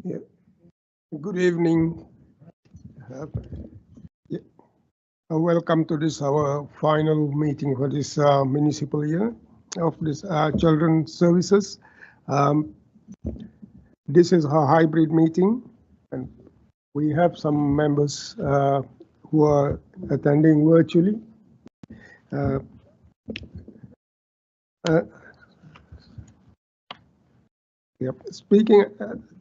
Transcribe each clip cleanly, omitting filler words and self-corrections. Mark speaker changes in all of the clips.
Speaker 1: Yeah. Good evening. Yeah. Welcome to this our final meeting for this municipal year of this children's services. This is a hybrid meeting, and we have some members who are attending virtually. Yep. Speaking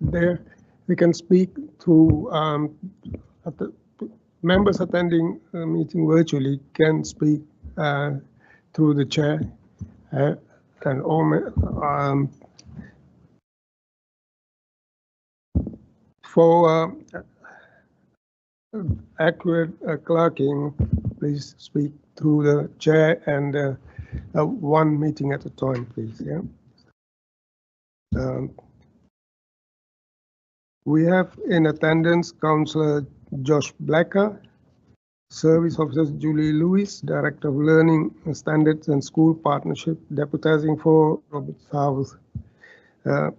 Speaker 1: there, we can speak to members attending a meeting virtually can speak through the chair and all for accurate clerking, please speak through the chair and one meeting at a time, please. Yeah. We have in attendance Councillor Josh Blacker, Service Officer Julie Lewis, Director of Learning Standards and School Partnership, deputizing for Robert South,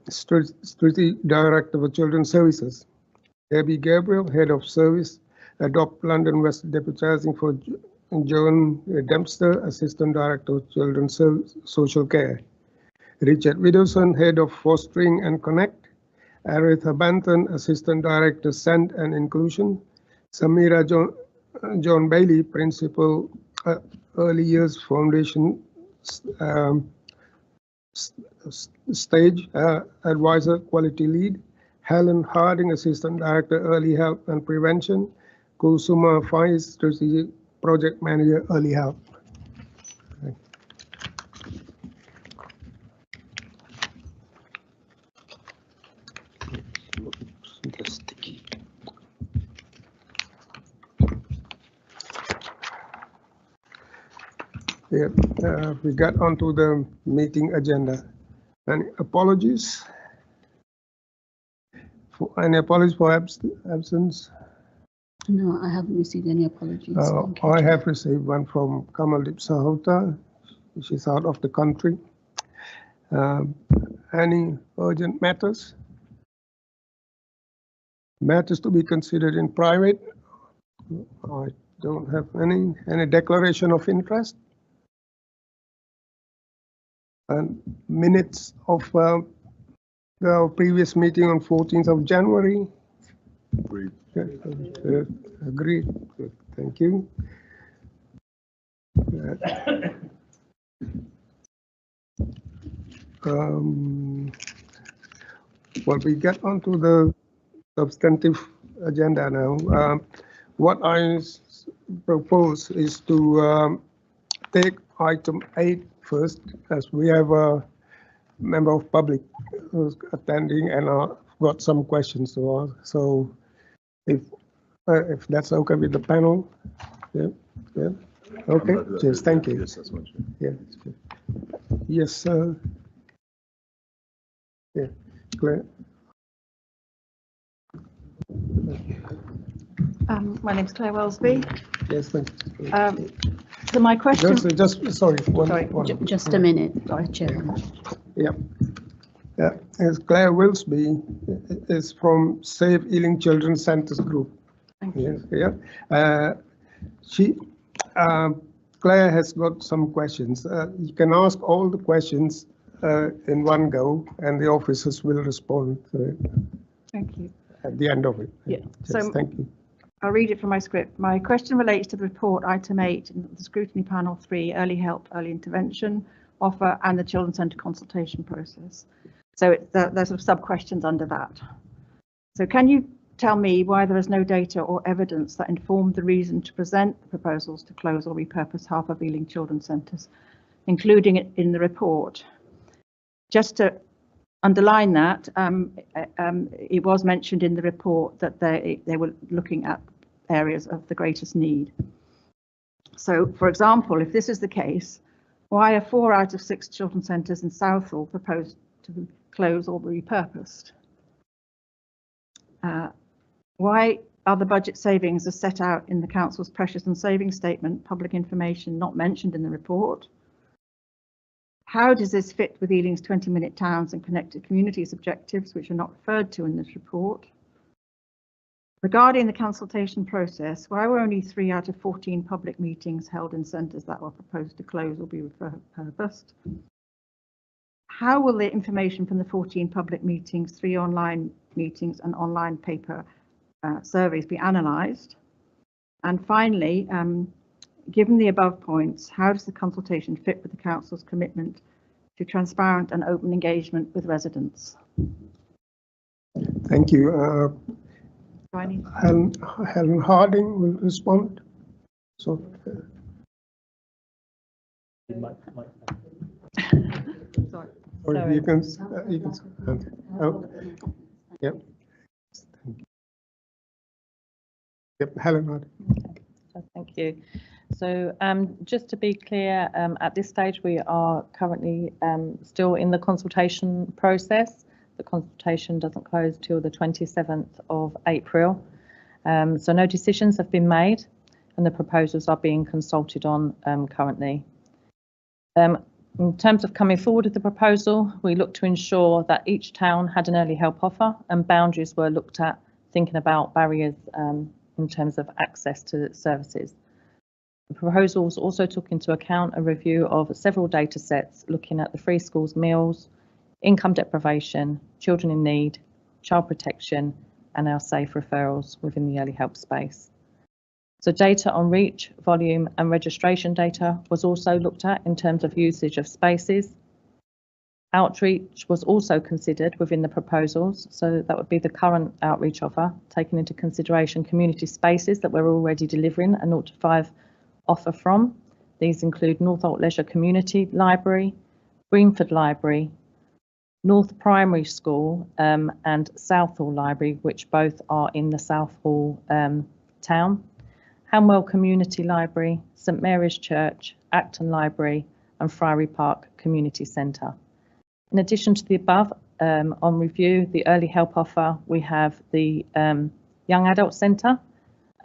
Speaker 1: Scrutiny Director for Children's Services. Debbie Gabriel, Head of Service, Adopt London West, deputizing for Joan Dempster, Assistant Director of Children's Social Care. Richard Widdowson, Head of Fostering and Connect. Aretha Banton, Assistant Director, SEND and Inclusion. Samira John Bailey, Principal, Early Years Foundation Stage Advisor, Quality Lead. Helen Harding, Assistant Director, Early Help and Prevention. Kusuma Faiz, Strategic Project Manager, Early Help. Yeah, we got onto the meeting agenda. Any apologies? Any apologies for absence?
Speaker 2: No, I haven't received any apologies.
Speaker 1: I have received one from Kamaldeep Sahota. She's out of the country. Any urgent matters? Matters to be considered in private? I don't have any declaration of interest. And minutes of the previous meeting on 14th of January.
Speaker 3: Agreed.
Speaker 1: Agreed. Good. Thank you. Well, we get onto the substantive agenda now. What I propose is to take item 8 first, as we have a member of public who's attending and got some questions to ask. So if that's okay with the panel, yeah. Okay, cheers. Thank you.
Speaker 3: Yes, that's much.
Speaker 1: Yeah. Yes, sir. Yeah, Claire.
Speaker 4: My name's Claire Wellesby.
Speaker 1: Yes, thank you.
Speaker 4: So my question.
Speaker 1: Just sorry.
Speaker 2: Just a minute, Chairman.
Speaker 1: Yeah. As Claire Willsby is from Save Ealing Children's Centres Group.
Speaker 4: Thank you.
Speaker 1: Yeah. Claire has got some questions. You can ask all the questions in one go, and the officers will respond to it.
Speaker 4: Thank you.
Speaker 1: At the end of it.
Speaker 4: Yeah. So
Speaker 1: thank you.
Speaker 4: I'll read it from my script. My question relates to the report item 8 in the scrutiny panel 3, early help, early intervention offer, and the children's centre consultation process. So there's sort of sub questions under that. So can you tell me why there is no data or evidence that informed the reason to present the proposals to close or repurpose half of Ealing children's centres, including it in the report? Just to underline that, it was mentioned in the report that they were looking at areas of the greatest need. So, for example, if this is the case, why are 4 out of 6 children's centres in Southall proposed to be closed or repurposed? Why are the budget savings as set out in the Council's pressures and savings statement public information not mentioned in the report? How does this fit with Ealing's 20-minute towns and connected communities objectives, which are not referred to in this report? Regarding the consultation process, why were only 3 out of 14 public meetings held in centres that were proposed to close or be repurposed? How will the information from the 14 public meetings, 3 online meetings and online paper surveys be analysed? And finally, given the above points, how does the consultation fit with the Council's commitment to transparent and open engagement with residents?
Speaker 1: Thank you. Helen Harding will respond. So,
Speaker 4: Sorry.
Speaker 1: You can. Oh, yep. Yep, Helen Harding.
Speaker 3: Thank you. So just to be clear, at this stage we are currently still in the consultation process. The consultation doesn't close till the 27th of April. So no decisions have been made and the proposals are being consulted on currently. In terms of coming forward with the proposal, we look to ensure that each town had an early help offer and boundaries were looked at, thinking about barriers in terms of access to services. The proposals also took into account a review of several data sets looking at the free schools meals, income deprivation, children in need, child protection, and our safe referrals within the early help space. So data on reach, volume and registration data was also looked at in terms of usage of spaces. Outreach was also considered within the proposals, so that would be the current outreach offer, taking into consideration community spaces that we're already delivering a 0 to 5 offer from. These include North Holt Leisure Community Library, Greenford Library, North Primary School and South Hall Library, which both are in the South Hall town, Hanwell Community Library, St Mary's Church, Acton Library and Friary Park Community Centre. In addition to the above, on review, the early help offer, we have the Young Adult Centre,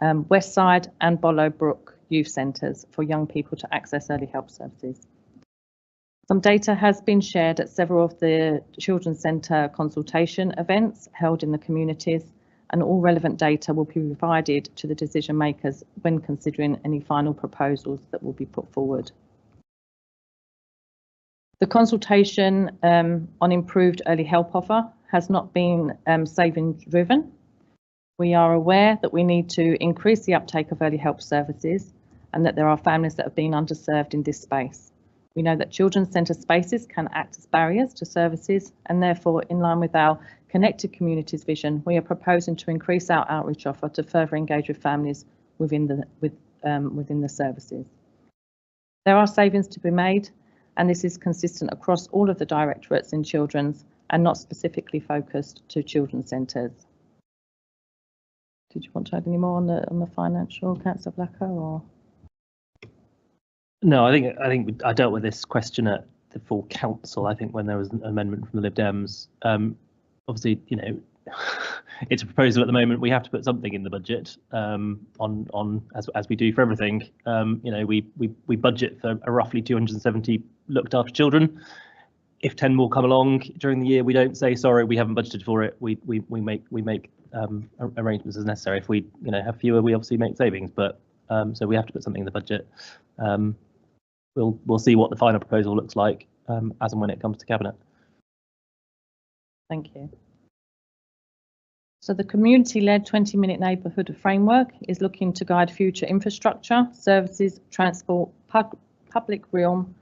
Speaker 3: Westside and Bollowbrook Youth Centres for young people to access early help services. Some data has been shared at several of the Children's Centre consultation events held in the communities, and all relevant data will be provided to the decision makers when considering any final proposals that will be put forward. The consultation on improved early help offer has not been savings driven. We are aware that we need to increase the uptake of early help services and that there are families that have been underserved in this space. We know that children's centre spaces can act as barriers to services, and therefore, in line with our Connected Communities vision, we are proposing to increase our outreach offer to further engage with families within the services. There are savings to be made, and this is consistent across all of the directorates in children's and not specifically focused to children's centres. Did you want to add any more on the financial, Councillor Blacker, or?
Speaker 5: No, I dealt with this question at the full council. I think when there was an amendment from the Lib Dems. Obviously, you know, it's a proposal at the moment. We have to put something in the budget as we do for everything. You know, we budget for a roughly 270 looked after children. If 10 more come along during the year, we don't say sorry, we haven't budgeted for it. We make arrangements as necessary. If we have fewer, we obviously make savings. But so we have to put something in the budget. We'll see what the final proposal looks like as and when it comes to cabinet.
Speaker 3: Thank you. So the community-led 20-minute neighbourhood framework is looking to guide future infrastructure, services, transport, public realm,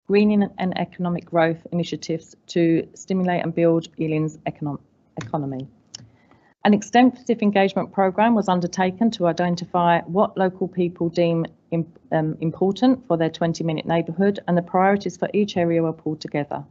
Speaker 3: greening and economic growth initiatives to stimulate and build Ealing's economy. An extensive engagement programme was undertaken to identify what local people deem important for their 20-minute neighbourhood, and the priorities for each area were pulled together.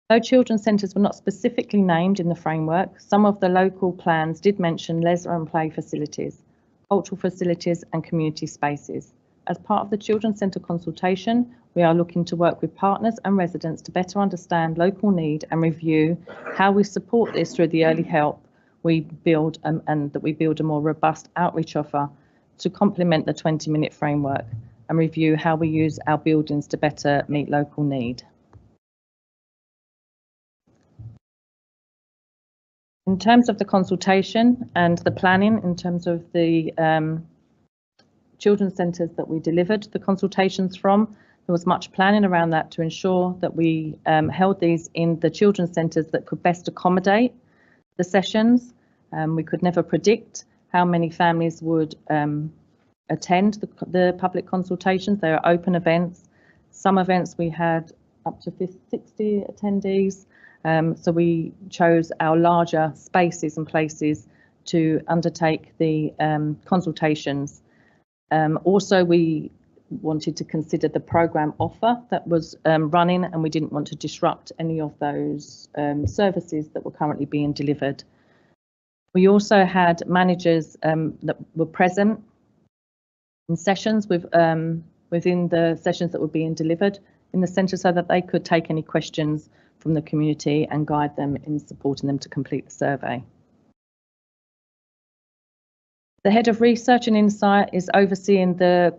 Speaker 3: Though children's centres were not specifically named in the framework, some of the local plans did mention leisure and play facilities, cultural facilities and community spaces. As part of the children's centre consultation, we are looking to work with partners and residents to better understand local need and review how we support this through the early help we build and that we build a more robust outreach offer to complement the 20-minute framework, and review how we use our buildings to better meet local need. In terms of the consultation and the planning, in terms of the children's centres that we delivered the consultations from, there was much planning around that to ensure that we held these in the children's centres that could best accommodate the sessions. We could never predict how many families would attend the public consultations. They are open events. Some events we had up to 60 attendees. So we chose our larger spaces and places to undertake the consultations. Also, we wanted to consider the programme offer that was running, and we didn't want to disrupt any of those services that were currently being delivered. We also had managers that were present in sessions within the sessions that were being delivered in the centre, so that they could take any questions from the community and guide them in supporting them to complete the survey. The Head of Research and Insight is overseeing the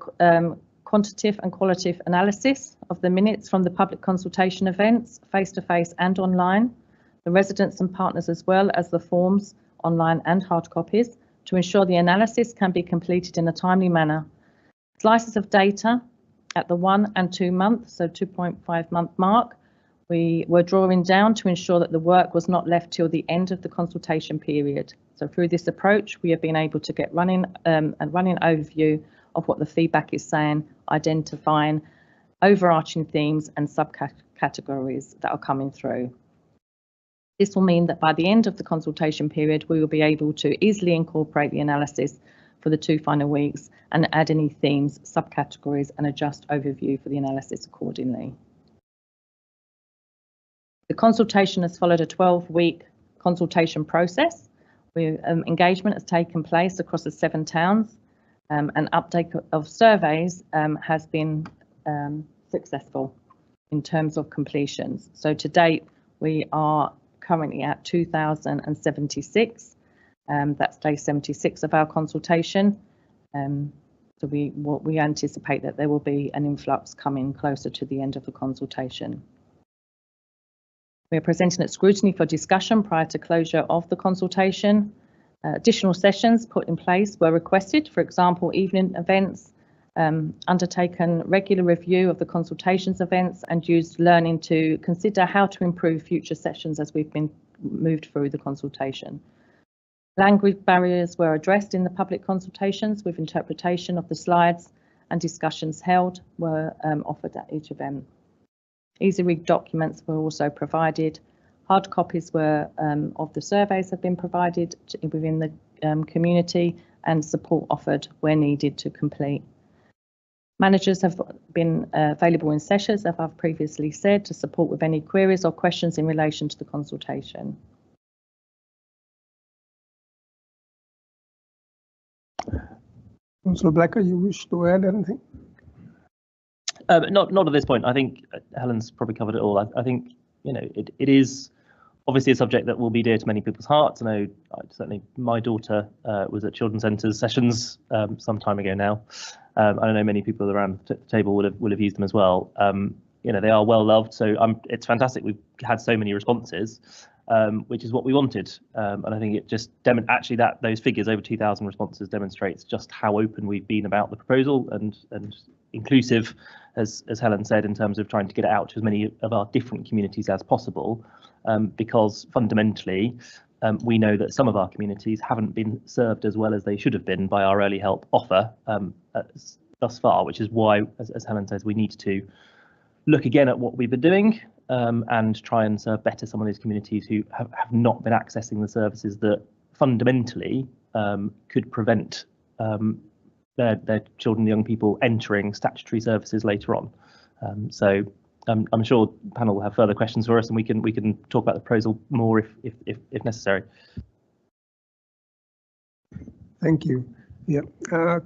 Speaker 3: quantitative and qualitative analysis of the minutes from the public consultation events, face-to-face and online, the residents and partners, as well as the forms, online and hard copies, to ensure the analysis can be completed in a timely manner. Slices of data at the 1 and 2 month, so 2.5 month mark, we were drawing down to ensure that the work was not left till the end of the consultation period. So through this approach, we have been able to get running overview of what the feedback is saying, identifying overarching themes and subcategories that are coming through. This will mean that by the end of the consultation period, we will be able to easily incorporate the analysis for the 2 final weeks and add any themes, subcategories, and adjust overview for the analysis accordingly. The consultation has followed a 12-week consultation process. Engagement has taken place across the 7 towns. An update of surveys has been successful in terms of completions. So to date, we are currently at 2,076. That's day 76 of our consultation. So we anticipate that there will be an influx coming closer to the end of the consultation. We are presenting at Scrutiny for discussion prior to closure of the consultation. Additional sessions put in place were requested, for example, evening events, undertaken regular review of the consultations events, and used learning to consider how to improve future sessions as we've been moved through the consultation. Language barriers were addressed in the public consultations with interpretation of the slides, and discussions held were offered at each event. Easy read documents were also provided. Hard copies were of the surveys have been provided within the community, and support offered where needed to complete. Managers have been available in sessions, as I've previously said, to support with any queries or questions in relation to the consultation.
Speaker 1: Councillor Blacker, you wish to add anything?
Speaker 5: Not at this point. I think Helen's probably covered it all. I think, you know, it is obviously a subject that will be dear to many people's hearts. I know certainly my daughter was at children's centres sessions some time ago now. I know many people around the table will have used them as well. You know, they are well loved, so it's fantastic we've had so many responses, which is what we wanted. And I think it just actually those figures, over 2,000 responses, demonstrates just how open we've been about the proposal and inclusive, as Helen said, in terms of trying to get it out to as many of our different communities as possible, because fundamentally we know that some of our communities haven't been served as well as they should have been by our early help offer thus far, which is why, as Helen says, we need to look again at what we've been doing and try and serve better some of these communities who have not been accessing the services that fundamentally could prevent their children and young people entering statutory services later on. So I'm sure the panel will have further questions for us, and we can talk about the proposal more if necessary.
Speaker 1: Thank you. Yeah,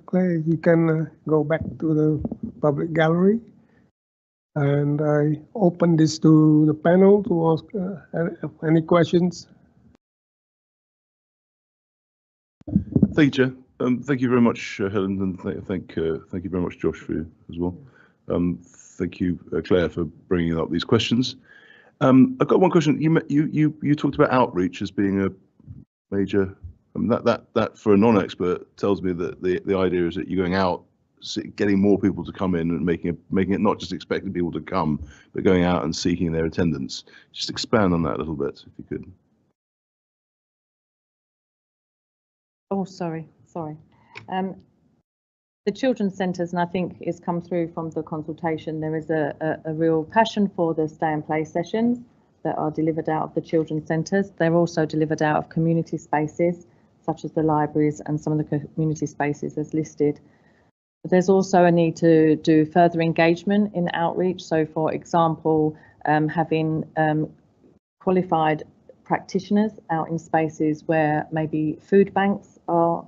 Speaker 1: Claire, you can go back to the public gallery. And I open this to the panel to ask any questions.
Speaker 6: Thank you, Chair. Thank you very much, Helen, and thank you very much, Josh, for you as well. Thank you, Claire, for bringing up these questions. I've got one question. You talked about outreach as being major? That for a non-expert tells me that the idea is that you're going out, getting more people to come in and making it not just expecting people to come, but going out and seeking their attendance. Just expand on that a little bit, if you could.
Speaker 3: Oh, sorry. The children's centres, and I think it's come through from the consultation, there is a real passion for the stay and play sessions that are delivered out of the children's centres. They're also delivered out of community spaces, such as the libraries and some of the community spaces as listed. But there's also a need to do further engagement in outreach. So, for example, having qualified practitioners out in spaces where maybe food banks are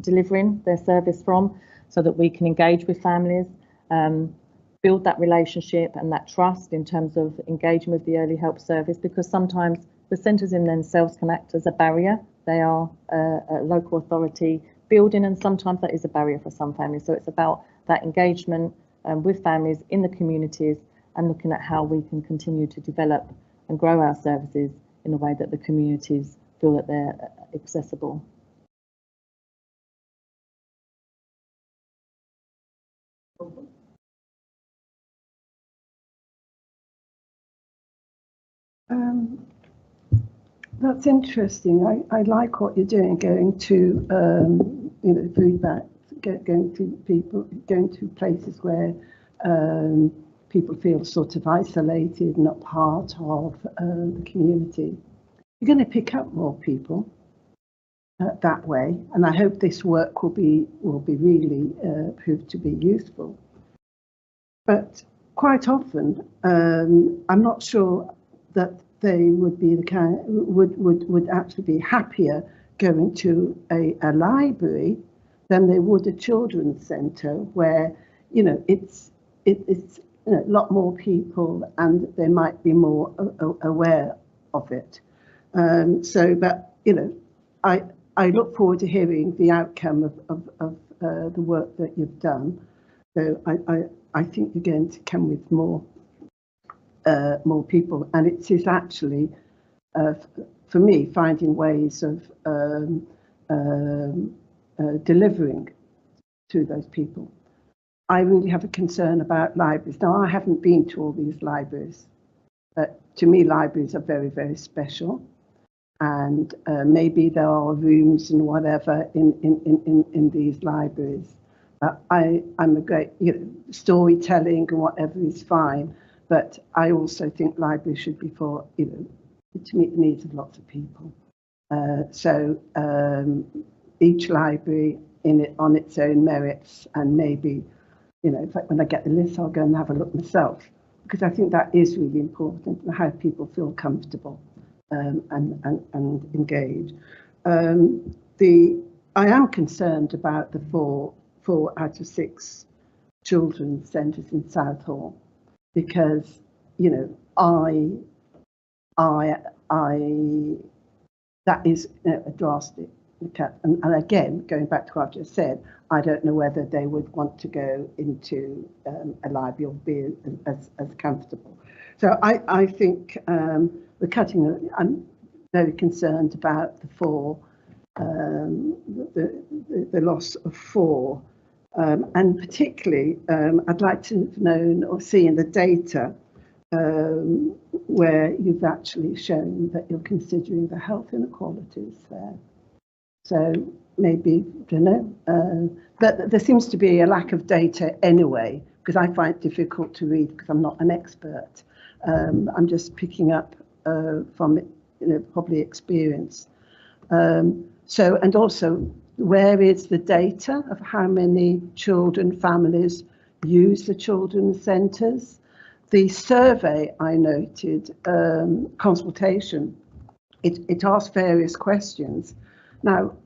Speaker 3: delivering their service from, so that we can engage with families, build that relationship and that trust in terms of engaging with the early help service, because sometimes the centres in themselves can act as a barrier. They are a local authority building, and sometimes that is a barrier for some families. So it's about that engagement with families in the communities and looking at how we can continue to develop and grow our services in a way that the communities feel that they're accessible.
Speaker 7: That's interesting. I like what you're doing, going to food banks, going to places where people feel sort of isolated, not part of the community. You're going to pick up more people that way, and I hope this work will be really proved to be useful. But quite often, I'm not sure that they would be the kind would actually be happier going to a library than they would a children's centre, where it's a lot more people and they might be more aware of it. So that I look forward to hearing the outcome of the work that you've done. So I think you're going to come with more people, and it is actually for me finding ways of delivering to those people. I really have a concern about libraries. Now, I haven't been to all these libraries, but to me libraries are very, very special, and maybe there are rooms and whatever in these libraries. I'm a great, storytelling and whatever is fine, but I also think libraries should be for, to meet the needs of lots of people. So each library on its own merits, and maybe, in fact, when I get the list, I'll go and have a look myself, because I think that is really important, how people feel comfortable and engaged. I am concerned about the four out of 6 children's centres in Southall, because that is a drastic cut. And again, going back to what I've just said, I don't know whether they would want to go into a library or be as comfortable. So I think we're cutting. I'm very concerned about the 4, the loss of 4. And particularly, I'd like to have known or see in the data where you've actually shown that you're considering the health inequalities there. So maybe, I don't know, but there seems to be a lack of data anyway, because I find it difficult to read because I'm not an expert. I'm just picking up from probably experience. So, and also, where is the data of how many children, families use the children's centres? The survey I noted, consultation, it asked various questions. Now,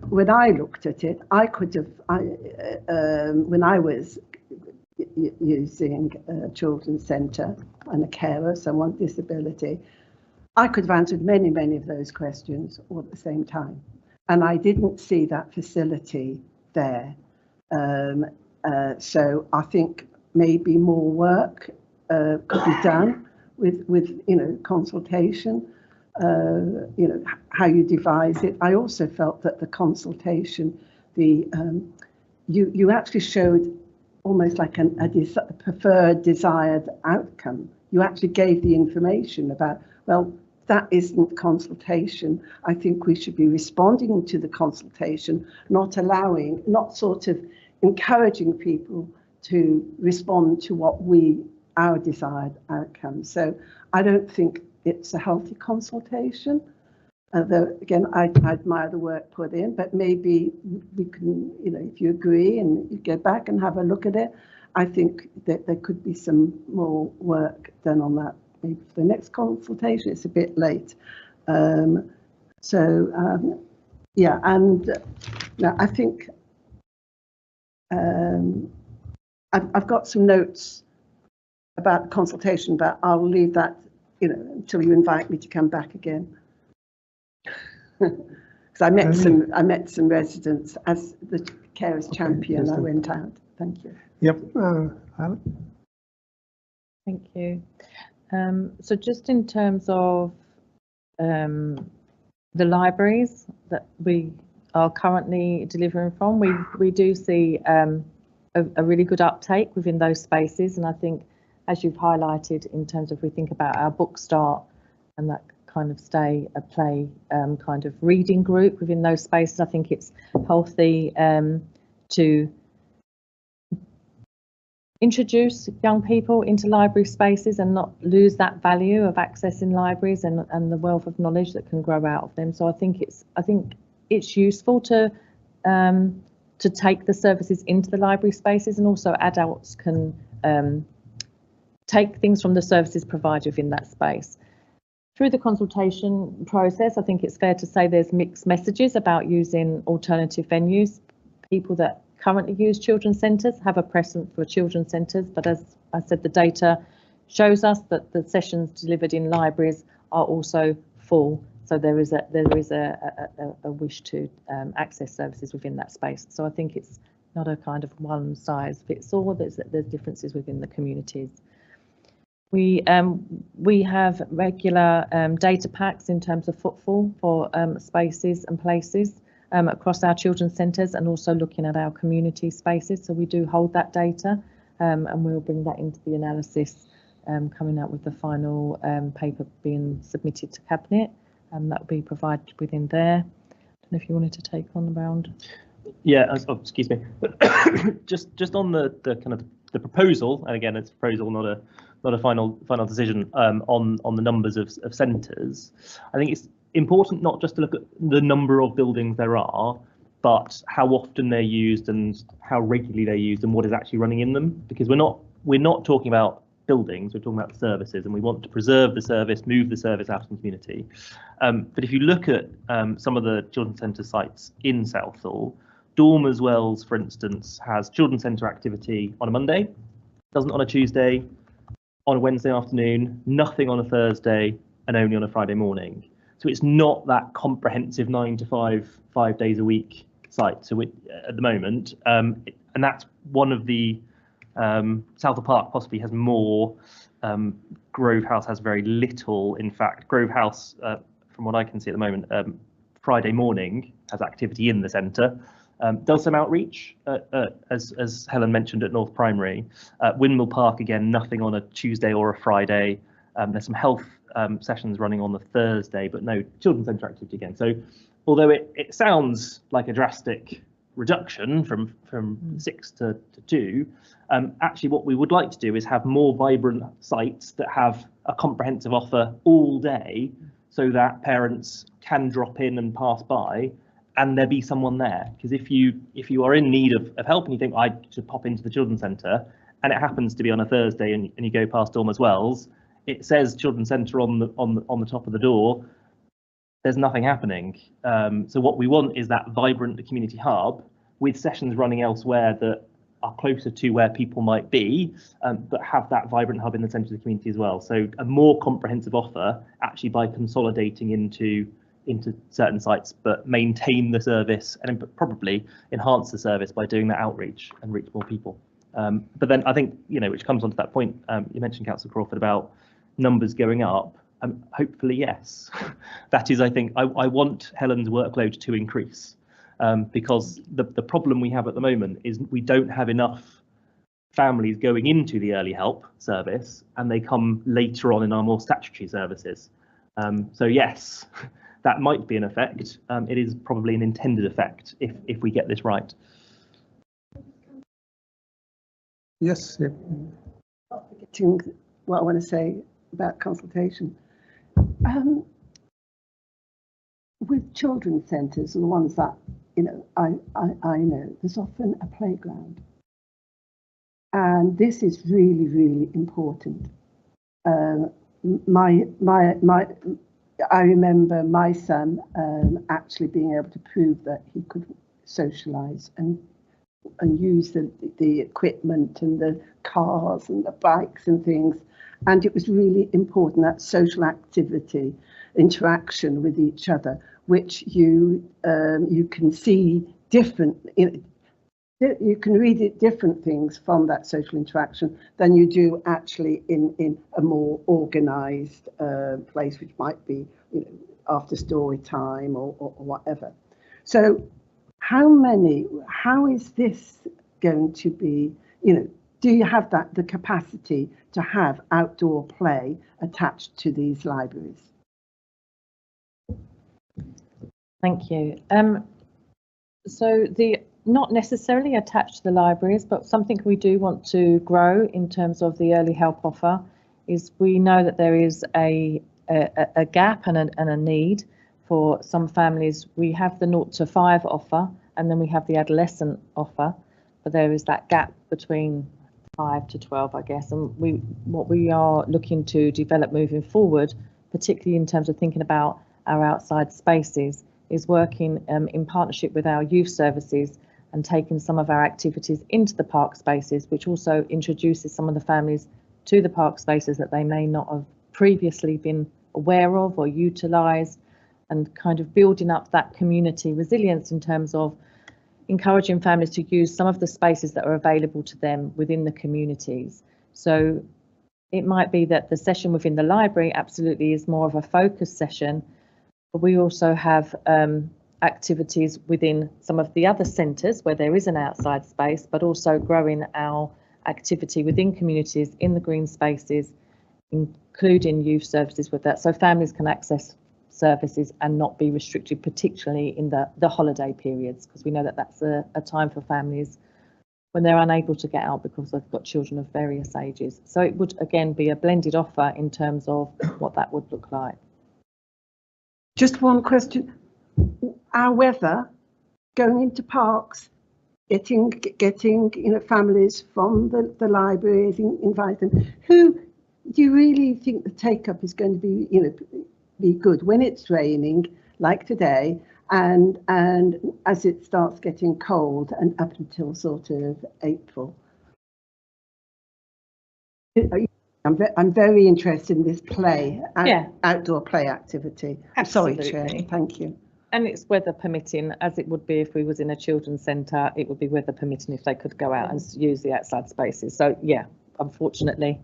Speaker 7: when I looked at it, I could have, when I was using a children's centre and a carer, someone with disability, I could have answered many, many of those questions all at the same time. And I didn't see that facility there. So I think maybe more work could be done with consultation. you know, how you devise it. I also felt that the consultation, you actually showed almost like a preferred desired outcome. You actually gave the information about, well, that isn't consultation. I think we should be responding to the consultation, not sort of encouraging people to respond to our desired outcome. So I don't think it's a healthy consultation. Though again, I admire the work put in, but maybe we can, you know, if you agree and you go back and have a look at it, I think that there could be some more work done on that. Maybe for the next consultation, it's a bit late. Yeah, and now I think I've got some notes about the consultation, but I'll leave that, you know, until you invite me to come back again. Because I met some residents as the carers champion. I went out. Thank you.
Speaker 1: Yep. Alan?
Speaker 3: Thank you. So just in terms of the libraries that we are currently delivering from, we do see a really good uptake within those spaces, and I think, as you've highlighted, in terms of we think about our book start and that kind of stay a play kind of reading group within those spaces, I think it's healthy to introduce young people into library spaces and not lose that value of accessing libraries and the wealth of knowledge that can grow out of them. So I think it's useful to take the services into the library spaces, and also adults can take things from the services provided within that space. Through the consultation process, I think it's fair to say there's mixed messages about using alternative venues. People that currently use children's centres have a preference for children's centres, but as I said, the data shows us that the sessions delivered in libraries are also full. So there is a wish to access services within that space. So I think it's not a kind of one size fits all. There's differences within the communities. We have regular data packs in terms of footfall for spaces and places across our children's centres, and also looking at our community spaces. So we do hold that data, and we'll bring that into the analysis, coming out with the final paper being submitted to Cabinet, and that will be provided within there. I don't know if you wanted to take on the round.
Speaker 5: Yeah, excuse me. just on the kind of the proposal, and again, it's a proposal, not a final decision on the numbers of centres. I think it's important not just to look at the number of buildings there are, but how often they're used and how regularly they're used and what is actually running in them. Because we're not talking about buildings, we're talking about services, and we want to preserve the service, move the service out in the community. But if you look at some of the children's centre sites in Southall, Dormers Wells, for instance, has children's centre activity on a Monday, doesn't on a Tuesday, on a Wednesday afternoon, nothing on a Thursday, and only on a Friday morning. So it's not that comprehensive 9 to 5 days a week site. So at the moment, and that's one of the Southall Park possibly has more. Grove House has very little. In fact, Grove House, from what I can see at the moment, Friday morning has activity in the centre. Does some outreach, as Helen mentioned, at North Primary. Windmill Park, again, nothing on a Tuesday or a Friday. There's some health sessions running on the Thursday, but no children's centre activity again. So although it sounds like a drastic reduction from 6 to 2, actually what we would like to do is have more vibrant sites that have a comprehensive offer all day, so that parents can drop in and pass by and there be someone there. Because if you are in need of help and you think, I should pop into the children's centre, and it happens to be on a Thursday and you go past Dormers Wells, it says children's centre on the top of the door, there's nothing happening. So what we want is that vibrant community hub with sessions running elsewhere that are closer to where people might be, but have that vibrant hub in the centre of the community as well. So a more comprehensive offer, actually, by consolidating into certain sites, but maintain the service and probably enhance the service by doing that outreach and reach more people. But then I think, which comes onto that point you mentioned, Councillor Crawford, about numbers going up. Hopefully, yes. That is, I think, I want Helen's workload to increase, because the problem we have at the moment is we don't have enough families going into the early help service, and they come later on in our more statutory services. So yes, that might be an effect. It is probably an intended effect if we get this right.
Speaker 1: Yes. Yeah.
Speaker 7: Forgetting what I want to say about consultation. With children's centres, and the ones that I know, there's often a playground, and this is really, really important. I remember my son actually being able to prove that he could socialise and use the equipment and the cars and the bikes and things, and it was really important, that social activity, interaction with each other, which you can see different. You can read it different things from that social interaction than you do actually in a more organised place, which might be after story time or whatever. So how is this going to be, do you have the capacity to have outdoor play attached to these libraries?
Speaker 3: Thank you. So not necessarily attached to the libraries, but something we do want to grow in terms of the early help offer is we know that there is a gap and a need for some families. We have the 0 to 5 offer, and then we have the adolescent offer, but there is that gap between 5 to 12, I guess. And what we are looking to develop moving forward, particularly in terms of thinking about our outside spaces, is working in partnership with our youth services and taking some of our activities into the park spaces, which also introduces some of the families to the park spaces that they may not have previously been aware of or utilised, and kind of building up that community resilience in terms of encouraging families to use some of the spaces that are available to them within the communities. So it might be that the session within the library absolutely is more of a focus session, but we also have activities within some of the other centres where there is an outside space, but also growing our activity within communities in the green spaces, including youth services with that, so families can access services and not be restricted, particularly in the holiday periods, because we know that that's a time for families when they're unable to get out because they've got children of various ages. So it would again be a blended offer in terms of what that would look like.
Speaker 7: Just one question. Our weather, going into parks, getting families from the libraries, invite them. Who do you really think the take-up is going to be good when it's raining, like today, and as it starts getting cold and up until sort of April? I'm very interested in this play, outdoor play activity.
Speaker 3: Absolutely.
Speaker 7: Sorry, Chair. Thank you.
Speaker 3: And it's weather permitting, as it would be if we was in a children's centre. It would be weather permitting if they could go out and use the outside spaces. So yeah, unfortunately,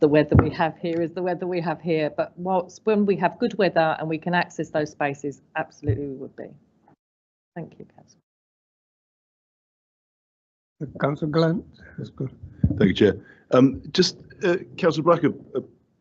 Speaker 3: the weather we have here is the weather we have here. But when we have good weather and we can access those spaces, absolutely we would be. Thank you, Councillor.
Speaker 1: Councillor Glenn. That's good.
Speaker 6: Thank you, Chair. Councillor Bracker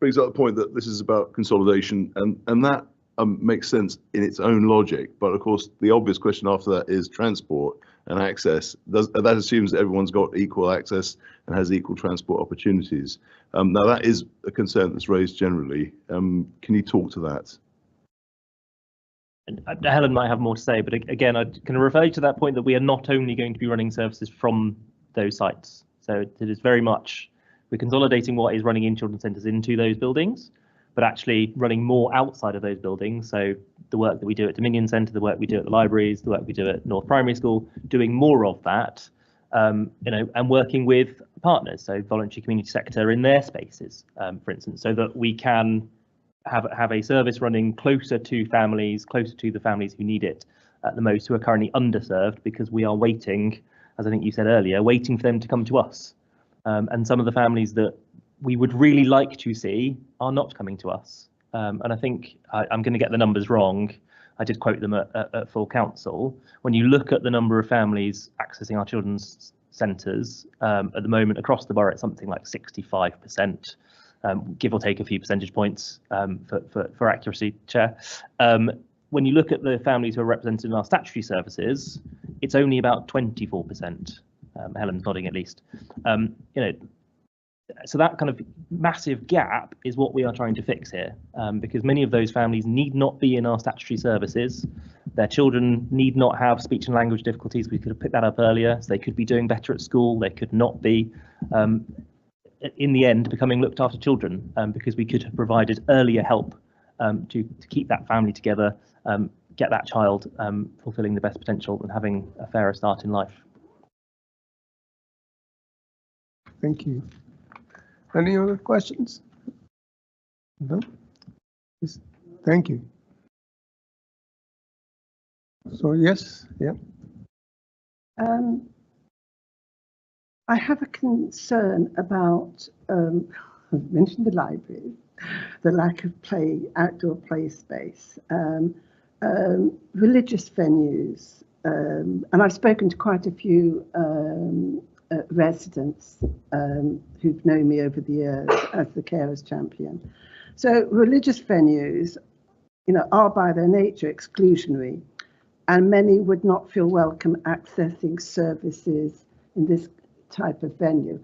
Speaker 6: brings up the point that this is about consolidation, and that makes sense in its own logic. But of course, the obvious question after that is transport and access. That assumes that everyone's got equal access and has equal transport opportunities. Now, that is a concern that's raised generally. Can you talk to that?
Speaker 5: Helen might have more to say, but again, I can refer you to that point that we are not only going to be running services from those sites. So it is very much, we're consolidating what is running in children's centres into those buildings, but actually running more outside of those buildings. So the work that we do at Dominion Centre, the work we do at the libraries, the work we do at North Primary School, doing more of that, and working with partners, so voluntary community sector in their spaces, for instance, so that we can have a service running closer to families, closer to the families who need it at the most, who are currently underserved, because we are waiting, as I think you said earlier, waiting for them to come to us. And some of the families that we would really like to see are not coming to us. And I think I'm going to get the numbers wrong. I did quote them at full council. When you look at the number of families accessing our children's centres, at the moment across the borough, it's something like 65%, give or take a few percentage points for accuracy, Chair. When you look at the families who are represented in our statutory services, it's only about 24%. Helen's nodding at least. You know, so that kind of massive gap is what we are trying to fix here, because many of those families need not be in our statutory services. Their children need not have speech and language difficulties. We could have picked that up earlier. So they could be doing better at school. They could not be, in the end, becoming looked after children, because we could have provided earlier help to keep that family together, get that child fulfilling the best potential and having a fairer start in life.
Speaker 1: Thank you. Any other questions? No? Yes. Thank you. So yes, yeah.
Speaker 7: I have a concern about, I've mentioned the library, the lack of outdoor play space, religious venues, and I've spoken to quite a few residents who've known me over the years as the carers champion. So religious venues, you know, are by their nature exclusionary, and many would not feel welcome accessing services in this type of venue.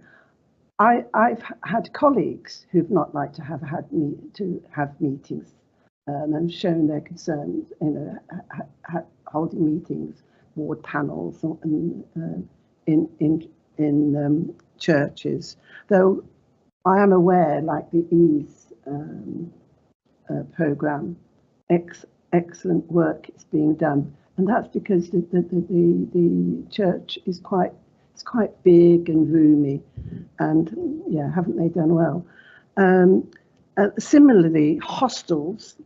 Speaker 7: I've had colleagues who've not liked to have meetings and shown their concerns, you know, holding meetings, ward panels, and in churches. Though I am aware, like the EASE programme, excellent work is being done, and that's because the church is quite big and roomy, and yeah, haven't they done well? Similarly, hostels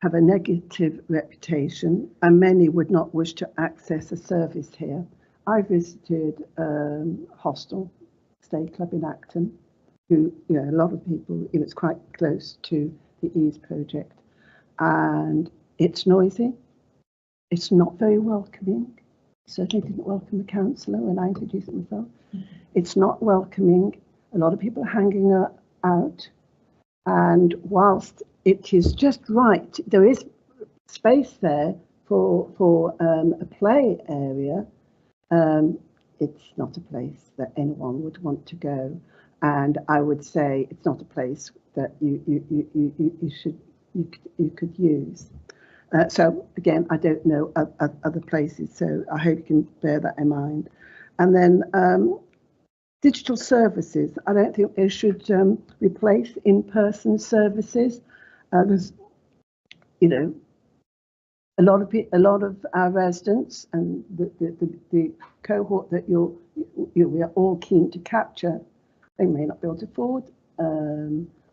Speaker 7: have a negative reputation, and many would not wish to access a service here. I visited hostel, Stay Club in Acton, who, you know, a lot of people, it's quite close to the EASE project, and it's noisy. It's not very welcoming. Certainly didn't welcome the councillor when I introduced myself. It's not welcoming. A lot of people are hanging out, and whilst it is just right, there is space there for a play area. It's not a place that anyone would want to go, and I would say it's not a place that you could use. So again, I don't know other places, so I hope you can bear that in mind. And then digital services, I don't think they should replace in-person services. There's, you know, a lot of our residents and the cohort that we are all keen to capture, they may not be able to afford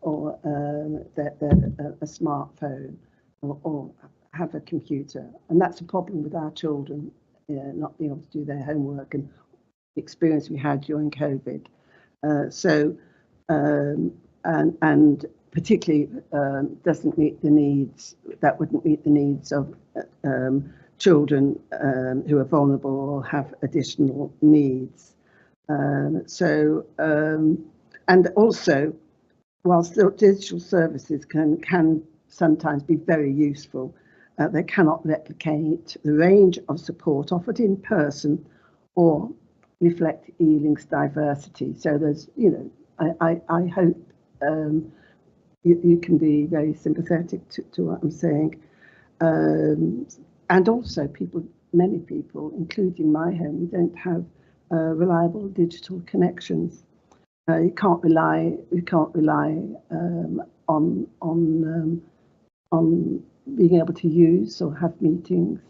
Speaker 7: or a smartphone or have a computer, and that's a problem with our children, not being able to do their homework, and the experience we had during COVID. And particularly doesn't meet the needs, that wouldn't meet the needs of children who are vulnerable or have additional needs. And also, whilst digital services can sometimes be very useful, they cannot replicate the range of support offered in person or reflect Ealing's diversity. So there's, you know, I hope you can be very sympathetic to what I'm saying. And also many people, including my home, we don't have reliable digital connections. We can't rely on being able to use or have meetings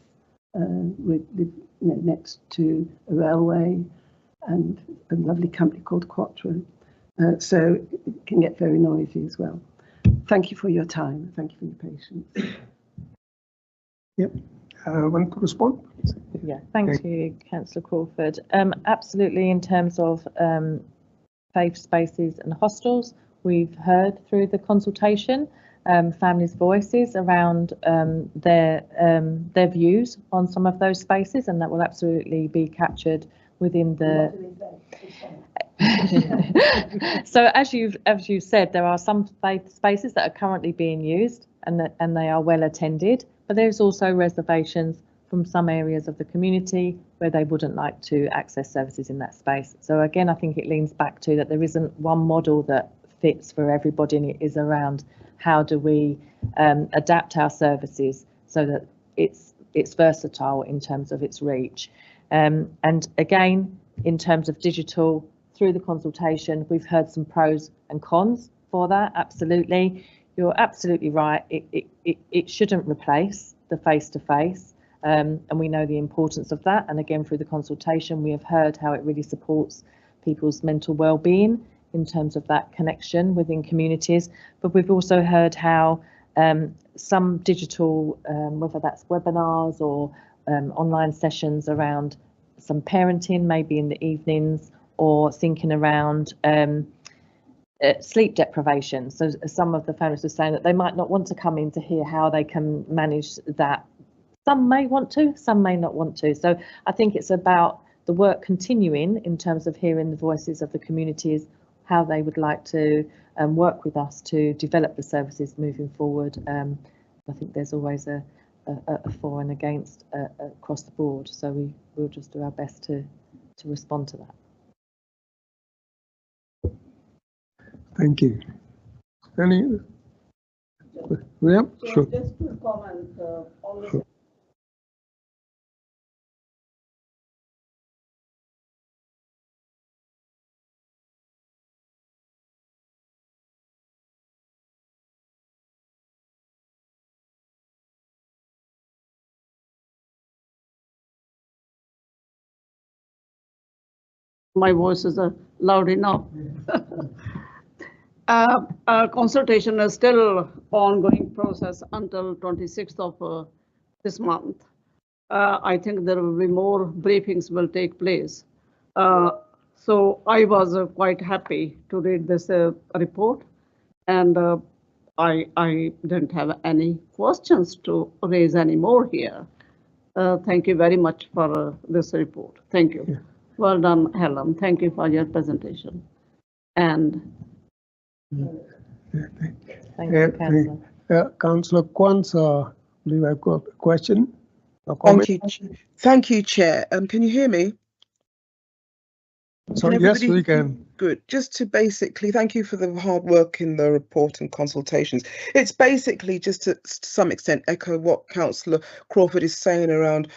Speaker 7: next to a railway and a lovely company called Quattro. So it can get very noisy as well. Thank you for your time. Thank you for your patience.
Speaker 1: Yep. Want to respond?
Speaker 3: Yeah, thank you, Councillor Crawford. Absolutely, in terms of safe spaces and hostels, we've heard through the consultation families' voices around their views on some of those spaces, and that will absolutely be captured within the. So as you said, there are some spaces that are currently being used and they are well attended, but there's also reservations from some areas of the community where they wouldn't like to access services in that space. So again, I think it leans back to that there isn't one model that fits for everybody, and it is around how do we adapt our services so that it's versatile in terms of its reach. And again, in terms of digital, through the consultation, we've heard some pros and cons for that. Absolutely, you're absolutely right. It shouldn't replace the face-to-face, and we know the importance of that. And again, through the consultation, we have heard how it really supports people's mental well-being in terms of that connection within communities. But we've also heard how some digital, whether that's webinars or online sessions around some parenting, maybe in the evenings, or thinking around sleep deprivation. So some of the families were saying that they might not want to come in to hear how they can manage that. Some may want to, some may not want to. So I think it's about the work continuing in terms of hearing the voices of the communities, how they would like to work with us to develop the services moving forward. I think there's always a for and against across the board. So we'll just do our best to respond to that.
Speaker 1: Thank you. Any? Yeah, sure.
Speaker 7: Just to comment on this. My voice is loud enough. Consultation is still ongoing process until 26th of this month. I think there will be more briefings will take place. So I was quite happy to read this report, and I didn't have any questions to raise anymore here. Thank you very much for this report. Thank you. Yeah. Well done, Helen. Thank you for your presentation. And
Speaker 3: thank you, Councillor.
Speaker 1: Councillor Kwanzaa, I believe I've got a question. A comment.
Speaker 8: Thank you, Chair. Can you hear me?
Speaker 1: So yes, we can.
Speaker 8: Good. Just to basically thank you for the hard work in the report and consultations. It's basically just to some extent echo what Councillor Crawford is saying around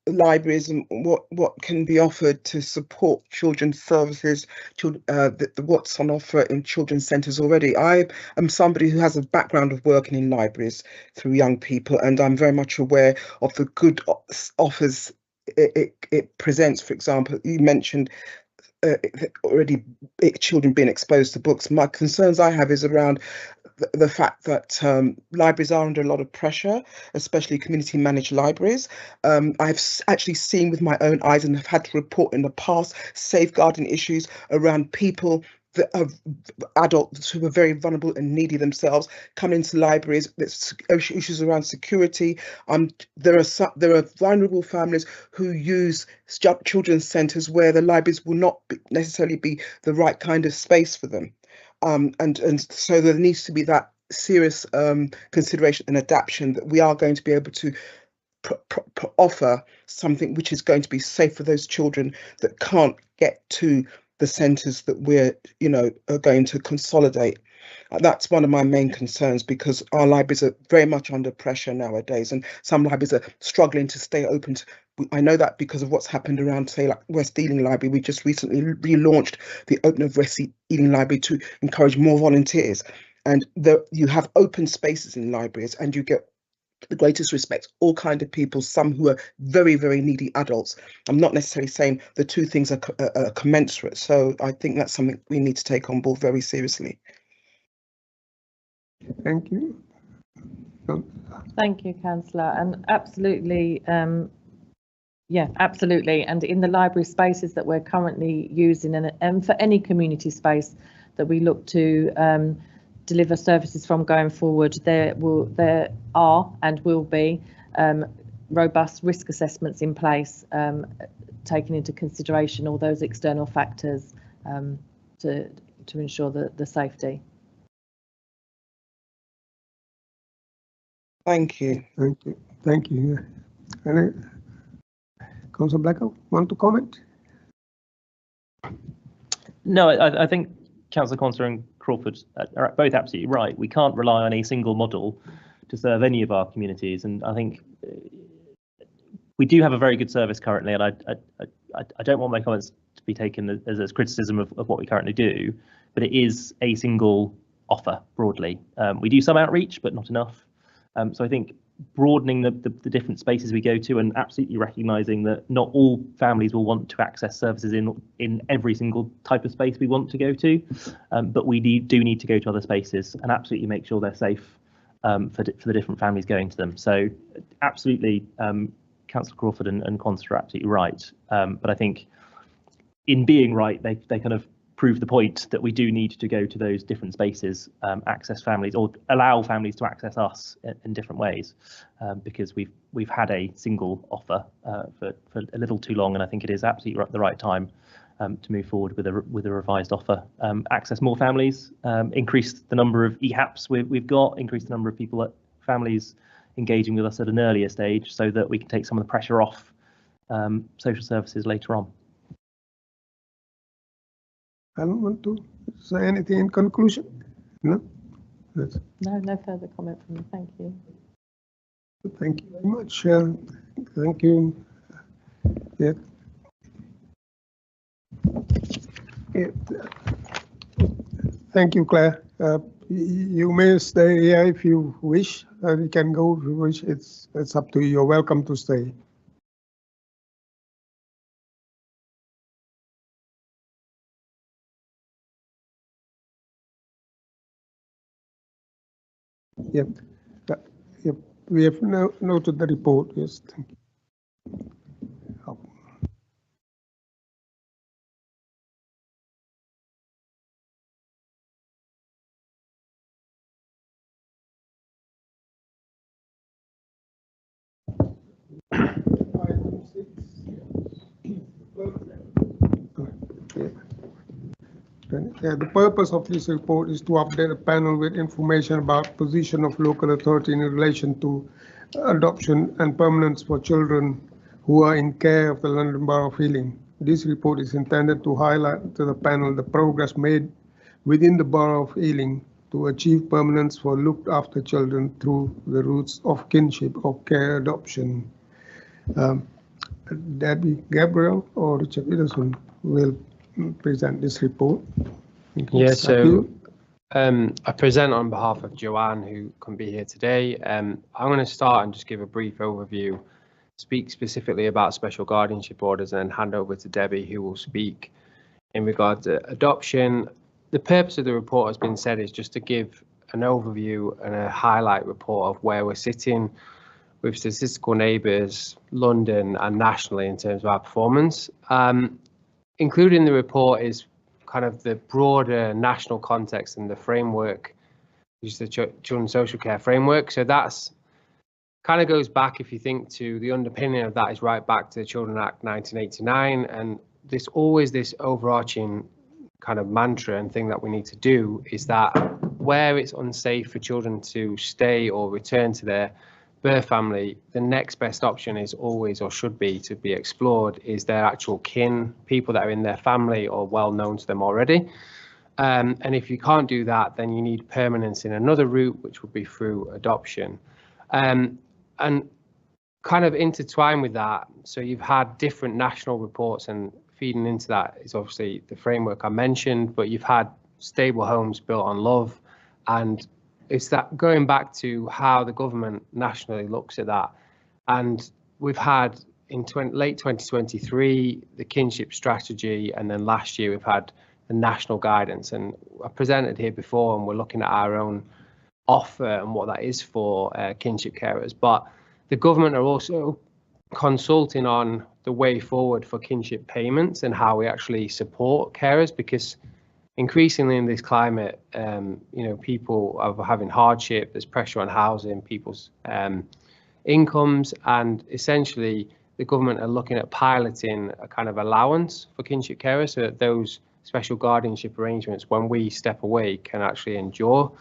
Speaker 8: libraries and what can be offered to support children's services, what's on offer in children's centres already. I am somebody who has a background of working in libraries through young people, and I'm very much aware of the good offers it presents. For example, you mentioned already children being exposed to books. My concerns I have is around the fact that libraries are under a lot of pressure, especially community managed libraries. I've actually seen with my own eyes and have had to report in the past safeguarding issues around people that are adults who are very vulnerable and needy themselves come into libraries. There's issues around security. There are vulnerable families who use children's centres where the libraries will not necessarily be the right kind of space for them. And so there needs to be that serious consideration and adaptation that we are going to be able to offer something which is going to be safe for those children that can't get to the centres that we're, are going to consolidate. That's one of my main concerns, because our libraries are very much under pressure nowadays, and some libraries are struggling to stay open. I know that because of what's happened around, say, like West Ealing Library. We just recently relaunched the Open of West Ealing Library to encourage more volunteers. And you have open spaces in libraries, and you get the greatest respect, all kind of people, some who are very, very needy adults. I'm not necessarily saying the two things are commensurate. So I think that's something we need to take on board very seriously.
Speaker 1: Thank you.
Speaker 3: Thank you, Councillor. And absolutely, yeah, absolutely. And in the library spaces that we're currently using, and for any community space that we look to deliver services from going forward, there are and will be robust risk assessments in place, taking into consideration all those external factors to ensure the safety.
Speaker 8: Thank you.
Speaker 1: Thank you. Thank you. Any Councillor Blackwell, want to comment?
Speaker 5: No, I think Councillor Conser and Crawford are both absolutely right. We can't rely on a single model to serve any of our communities, and I think we do have a very good service currently, and I don't want my comments to be taken as criticism of what we currently do, but it is a single offer broadly. We do some outreach, but not enough. So I think broadening the different spaces we go to, and absolutely recognising that not all families will want to access services in every single type of space we want to go to, but we do need to go to other spaces and absolutely make sure they're safe for the different families going to them. So absolutely, Councillor Crawford and Conster are absolutely right, but I think in being right, they kind of prove the point that we do need to go to those different spaces, access families, or allow families to access us in different ways, because we've had a single offer for a little too long, and I think it is absolutely the right time to move forward with a revised offer. Access more families, increase the number of EHAPs we've got, increase the number of families engaging with us at an earlier stage, so that we can take some of the pressure off social services later on.
Speaker 1: I don't want to say anything in conclusion. No?
Speaker 3: No further comment from me. Thank you.
Speaker 1: Thank you very much. Thank you. Yeah. Yeah. Thank you, Claire. You may stay here if you wish. You can go if you wish. It's up to you. You're welcome to stay. Yep. Yep. We have noted the report. Yes. Thank you. The purpose of this report is to update the panel with information about position of local authority in relation to adoption and permanence for children who are in care of the London Borough of Ealing. This report is intended to highlight to the panel the progress made within the Borough of Ealing to achieve permanence for looked after children through the routes of kinship or care adoption. Debbie Gabriel or Richard Widdowson will present this report.
Speaker 9: Yeah, so I present on behalf of Joanne, who couldn't be here today. I'm going to start and just give a brief overview, speak specifically about special guardianship orders, and then hand over to Debbie, who will speak in regard to adoption. The purpose of the report has been said is just to give an overview and a highlight report of where we're sitting with statistical neighbours, London and nationally in terms of our performance. Included in the report is kind of the broader national context and the framework, which is the Children's Social Care Framework. So that's kind of goes back, if you think, to the underpinning of that is right back to the Children Act 1989. And there's always this overarching kind of mantra and thing that we need to do is that where it's unsafe for children to stay or return to their birth family, the next best option is always, or should be, to be explored is their actual kin, people that are in their family or well known to them already. And if you can't do that, then you need permanence in another route, which would be through adoption. And kind of intertwined with that, so you've had different national reports, and feeding into that is obviously the framework I mentioned, but you've had stable homes built on love, and it's that going back to how the government nationally looks at that. And we've had in late 2023, the kinship strategy, and then last year we've had the national guidance. And I presented here before, and we're looking at our own offer and what that is for kinship carers. But the government are also consulting on the way forward for kinship payments and how we actually support carers, because increasingly in this climate, people are having hardship, there's pressure on housing, people's incomes, and essentially the government are looking at piloting a kind of allowance for kinship carers so that those special guardianship arrangements, when we step away, can actually endure.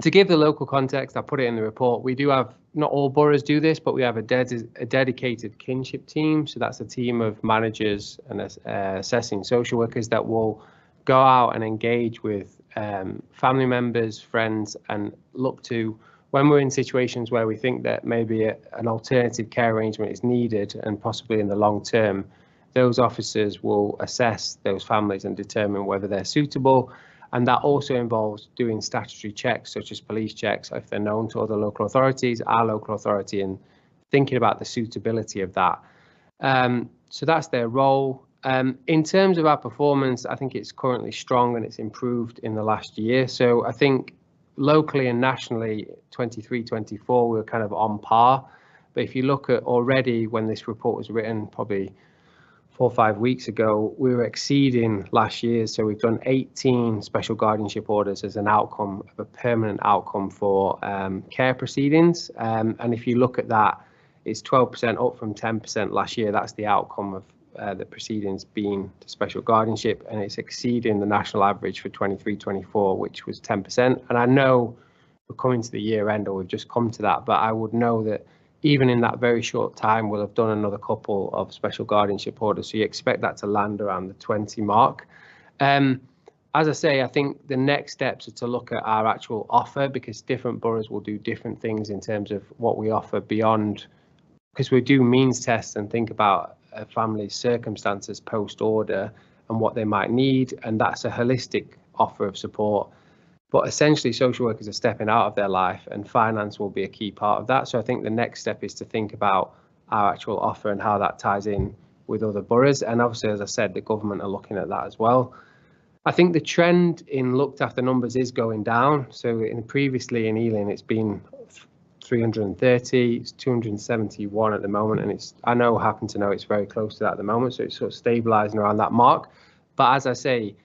Speaker 9: To give the local context, I put it in the report, we do have, not all boroughs do this, but we have a dedicated kinship team. So that's a team of managers and assessing social workers that will go out and engage with family members, friends, and look to, when we're in situations where we think that maybe an alternative care arrangement is needed and possibly in the long term, those officers will assess those families and determine whether they're suitable. And that also involves doing statutory checks, such as police checks, if they're known to other local authorities, our local authority, and thinking about the suitability of that. So that's their role. In terms of our performance, I think it's currently strong and it's improved in the last year. So I think locally and nationally, 23-24, we were kind of on par. But if you look at already when this report was written, probably 4 or 5 weeks ago, we were exceeding last year. So we've done 18 special guardianship orders as an outcome of a permanent outcome for care proceedings. And if you look at that, it's 12% up from 10% last year. That's the outcome of the proceedings being to special guardianship, and it's exceeding the national average for 23-24, which was 10%. And I know we're coming to the year end, or we've just come to that, but I would know that even in that very short time, we'll have done another couple of special guardianship orders. So you expect that to land around the 20 mark. As I say, I think the next steps are to look at our actual offer, because different boroughs will do different things in terms of what we offer beyond, because we do means tests and think about a family's circumstances post-order and what they might need. And that's a holistic offer of support. But essentially, social workers are stepping out of their life, and finance will be a key part of that. So I think the next step is to think about our actual offer and how that ties in with other boroughs. And obviously, as I said, the government are looking at that as well. I think the trend in looked after numbers is going down. So previously in Ealing, it's been 330, it's 271 at the moment. And happen to know it's very close to that at the moment. So it's sort of stabilizing around that mark. But as I say,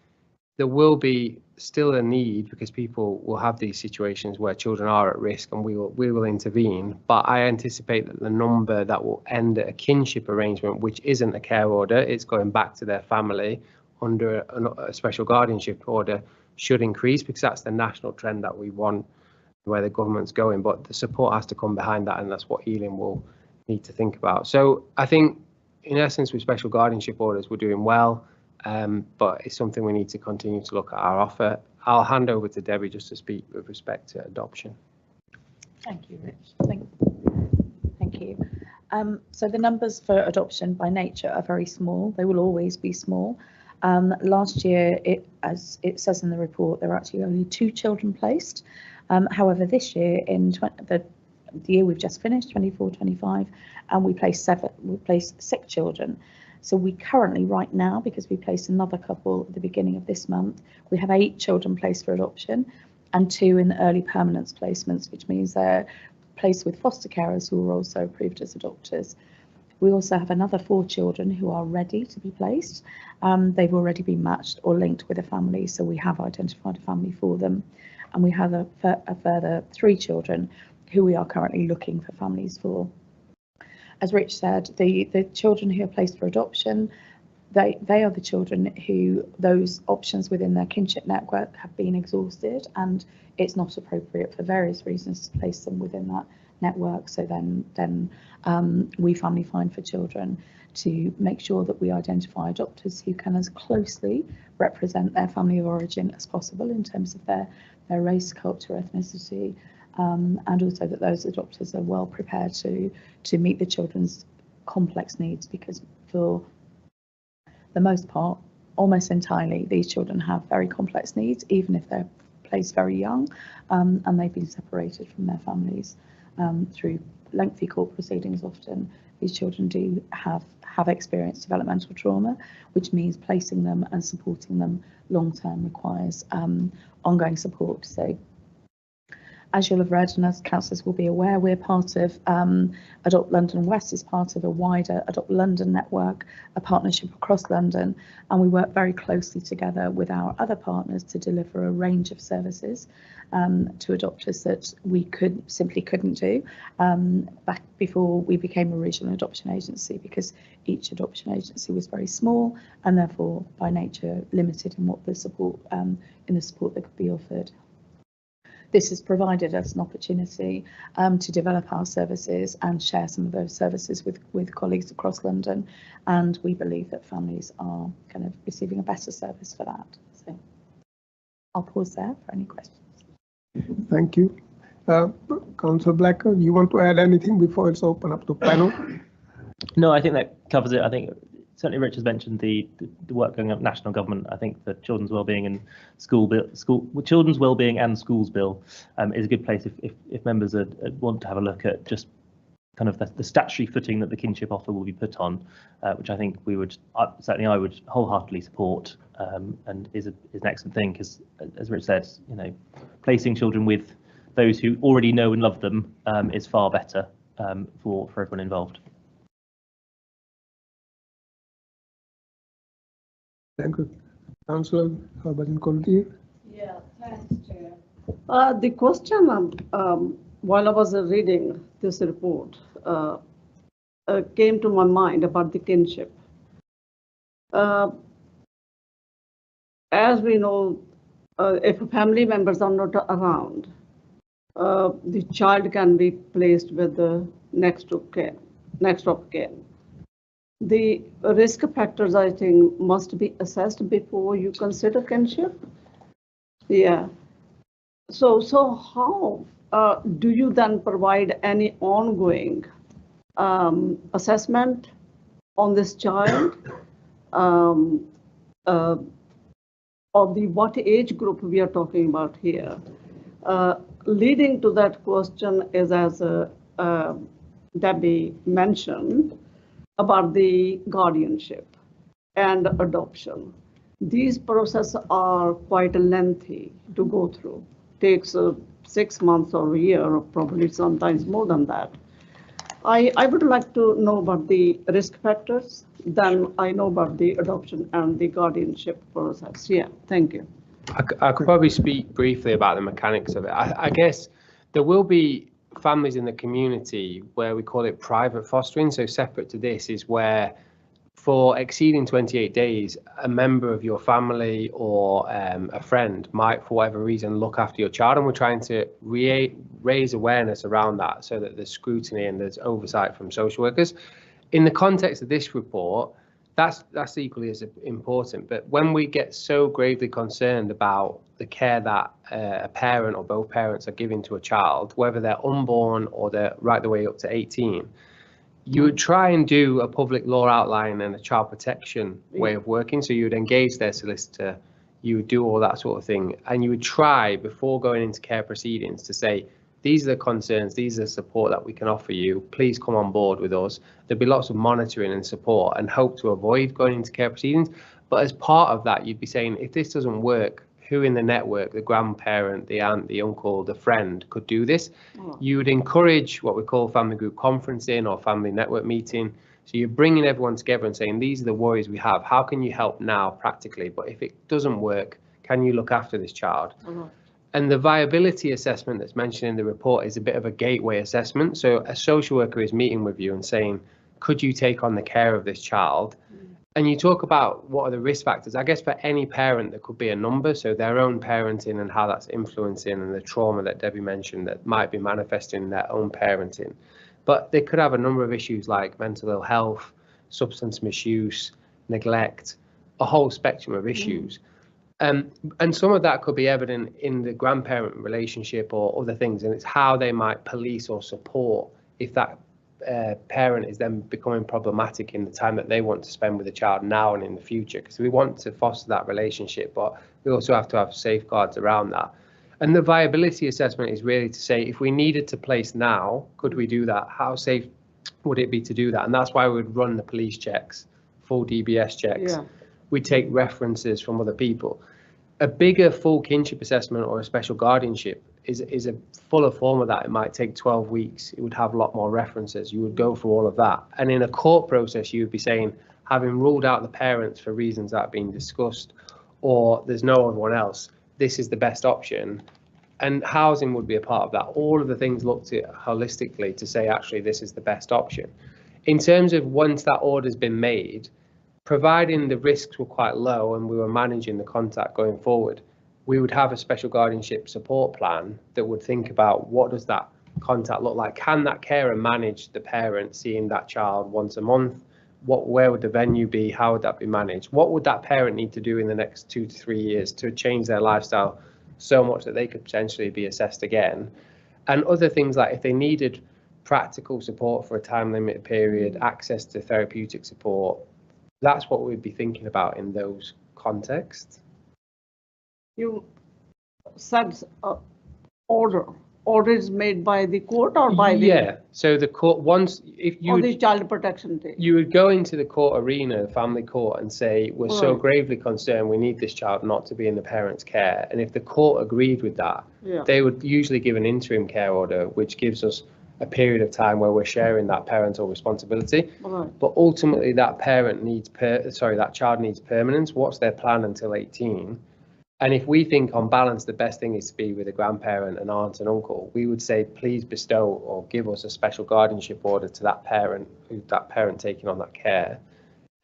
Speaker 9: there will be still a need, because people will have these situations where children are at risk, and we will intervene. But I anticipate that the number that will end at a kinship arrangement, which isn't a care order, it's going back to their family under a special guardianship order, should increase, because that's the national trend that we want, where the government's going. But the support has to come behind that, and that's what Ealing will need to think about. So I think, in essence, with special guardianship orders, we're doing well. But it's something we need to continue to look at our offer. I'll hand over to Debbie just to speak with respect to adoption.
Speaker 10: Thank you, Rich. Thank you. So the numbers for adoption by nature are very small. They will always be small. Last year, as it says in the report, there were actually only 2 children placed. However, this year, in the year we've just finished, 24-25, and we placed 6 children. So we currently, right now, because we placed another couple at the beginning of this month, we have 8 children placed for adoption and 2 in early permanence placements, which means they're placed with foster carers who are also approved as adopters. We also have another 4 children who are ready to be placed. They've already been matched or linked with a family, so we have identified a family for them. And we have a further 3 children who we are currently looking for families for. As Rich said, the children who are placed for adoption, they are the children who those options within their kinship network have been exhausted, and it's not appropriate for various reasons to place them within that network. So then we family find for children to make sure that we identify adopters who can as closely represent their family of origin as possible in terms of their race, culture, ethnicity, and also that those adopters are well prepared to meet the children's complex needs, because for the most part, almost entirely, these children have very complex needs, even if they're placed very young, and they've been separated from their families through lengthy court proceedings. Often these children do have experienced developmental trauma, which means placing them and supporting them long term requires ongoing support. So As you'll have read and as councillors will be aware, we're part of Adopt London West is part of a wider Adopt London network, a partnership across London, and we work very closely together with our other partners to deliver a range of services to adopters that we simply couldn't do back before we became a regional adoption agency, because each adoption agency was very small and therefore by nature limited in what the support that could be offered. This has provided us an opportunity to develop our services and share some of those services with colleagues across London, and we believe that families are kind of receiving a better service for that. So I'll pause there for any questions.
Speaker 1: Thank you. Councillor Blacker, you want to add anything before it's open up to panel?
Speaker 5: No, I think that covers it. I think certainly Rich has mentioned the work going up national government. I think the Children's Wellbeing and Children's Wellbeing and Schools Bill is a good place if members want to have a look at just kind of the statutory footing that the kinship offer will be put on, which I think we would certainly I would wholeheartedly support, and is an excellent thing, because as Rich said, you know, placing children with those who already know and love them is far better for everyone involved.
Speaker 1: Thank you. Councillor Coltier.
Speaker 11: Yeah, thanks, Chair. The question while I was reading this report came to my mind about the kinship. As we know, if family members are not around, the child can be placed with the next of kin. The risk factors, I think, must be assessed before you consider kinship. Yeah. So how do you then provide any ongoing assessment on this child, of what age group we are talking about here? Leading to that question is, as Debbie mentioned, about the guardianship and adoption. These processes are quite lengthy to go through. Takes 6 months or a year, or probably sometimes more than that. I would like to know about the risk factors. Then I know about the adoption and the guardianship process. Yeah, thank you.
Speaker 9: I could probably speak briefly about the mechanics of it. I guess there will be families in the community where we call it private fostering. So separate to this is where, for exceeding 28 days, a member of your family or a friend might, for whatever reason, look after your child, and we're trying to raise awareness around that so that there's scrutiny and there's oversight from social workers. In the context of this report, that's equally as important. But when we get so gravely concerned about the care that a parent or both parents are giving to a child, whether they're unborn or they're right the way up to 18, you would try and do a public law outline and a child protection way of working. So you would engage their solicitor, you would do all that sort of thing, and you would try, before going into care proceedings, to say, these are the concerns, these are the support that we can offer you, please come on board with us. There'd be lots of monitoring and support, and hope to avoid going into care proceedings. But as part of that, you'd be saying, if this doesn't work, who in the network, the grandparent, the aunt, the uncle, the friend, could do this? You would encourage what we call family group conferencing or family network meeting. So you're bringing everyone together and saying, these are the worries we have. How can you help now practically? But if it doesn't work, can you look after this child? And the viability assessment that's mentioned in the report is a bit of a gateway assessment. So a social worker is meeting with you and saying, could you take on the care of this child? And you talk about what are the risk factors. I guess for any parent, there could be a number. So their own parenting and how that's influencing, and the trauma that Debbie mentioned that might be manifesting in their own parenting. But they could have a number of issues like mental ill health, substance misuse, neglect, a whole spectrum of issues. And some of that could be evident in the grandparent relationship or other things, and it's how they might police or support if that parent is then becoming problematic in the time that they want to spend with the child now and in the future, because we want to foster that relationship, but we also have to have safeguards around that. And the viability assessment is really to say, if we needed to place now, could we do that? How safe would it be to do that? And that's why we would run the police checks, full DBS checks. We take references from other people. A bigger full kinship assessment or a special guardianship is a fuller form of that. It might take 12 weeks. It would have a lot more references. You would go through all of that. And in a court process, you would be saying, having ruled out the parents for reasons that have been discussed, or there's no other one else, this is the best option. And housing would be a part of that. All of the things looked at holistically to say, actually, this is the best option. In terms of once that order's been made, providing the risks were quite low and we were managing the contact going forward, we would have a special guardianship support plan that would think about what does that contact look like? Can that carer manage the parent seeing that child once a month? Where would the venue be? How would that be managed? What would that parent need to do in the next 2 to 3 years to change their lifestyle so much that they could potentially be assessed again? And other things like if they needed practical support for a time limited period, access to therapeutic support, that's what we'd be thinking about in those contexts.
Speaker 11: You said order is made by the court or by the?
Speaker 9: Yeah, so the court, once, if you
Speaker 11: or the child protection day.
Speaker 9: You would go into the court arena, family court, and say, we're so gravely concerned, we need this child not to be in the parent's care. And if the court agreed with that, they would usually give an interim care order, which gives us a period of time where we're sharing that parental responsibility. But ultimately that parent needs, that child needs permanence. What's their plan until 18? And if we think on balance the best thing is to be with a grandparent, an aunt and uncle, we would say please bestow or give us a special guardianship order to that parent, taking on that care.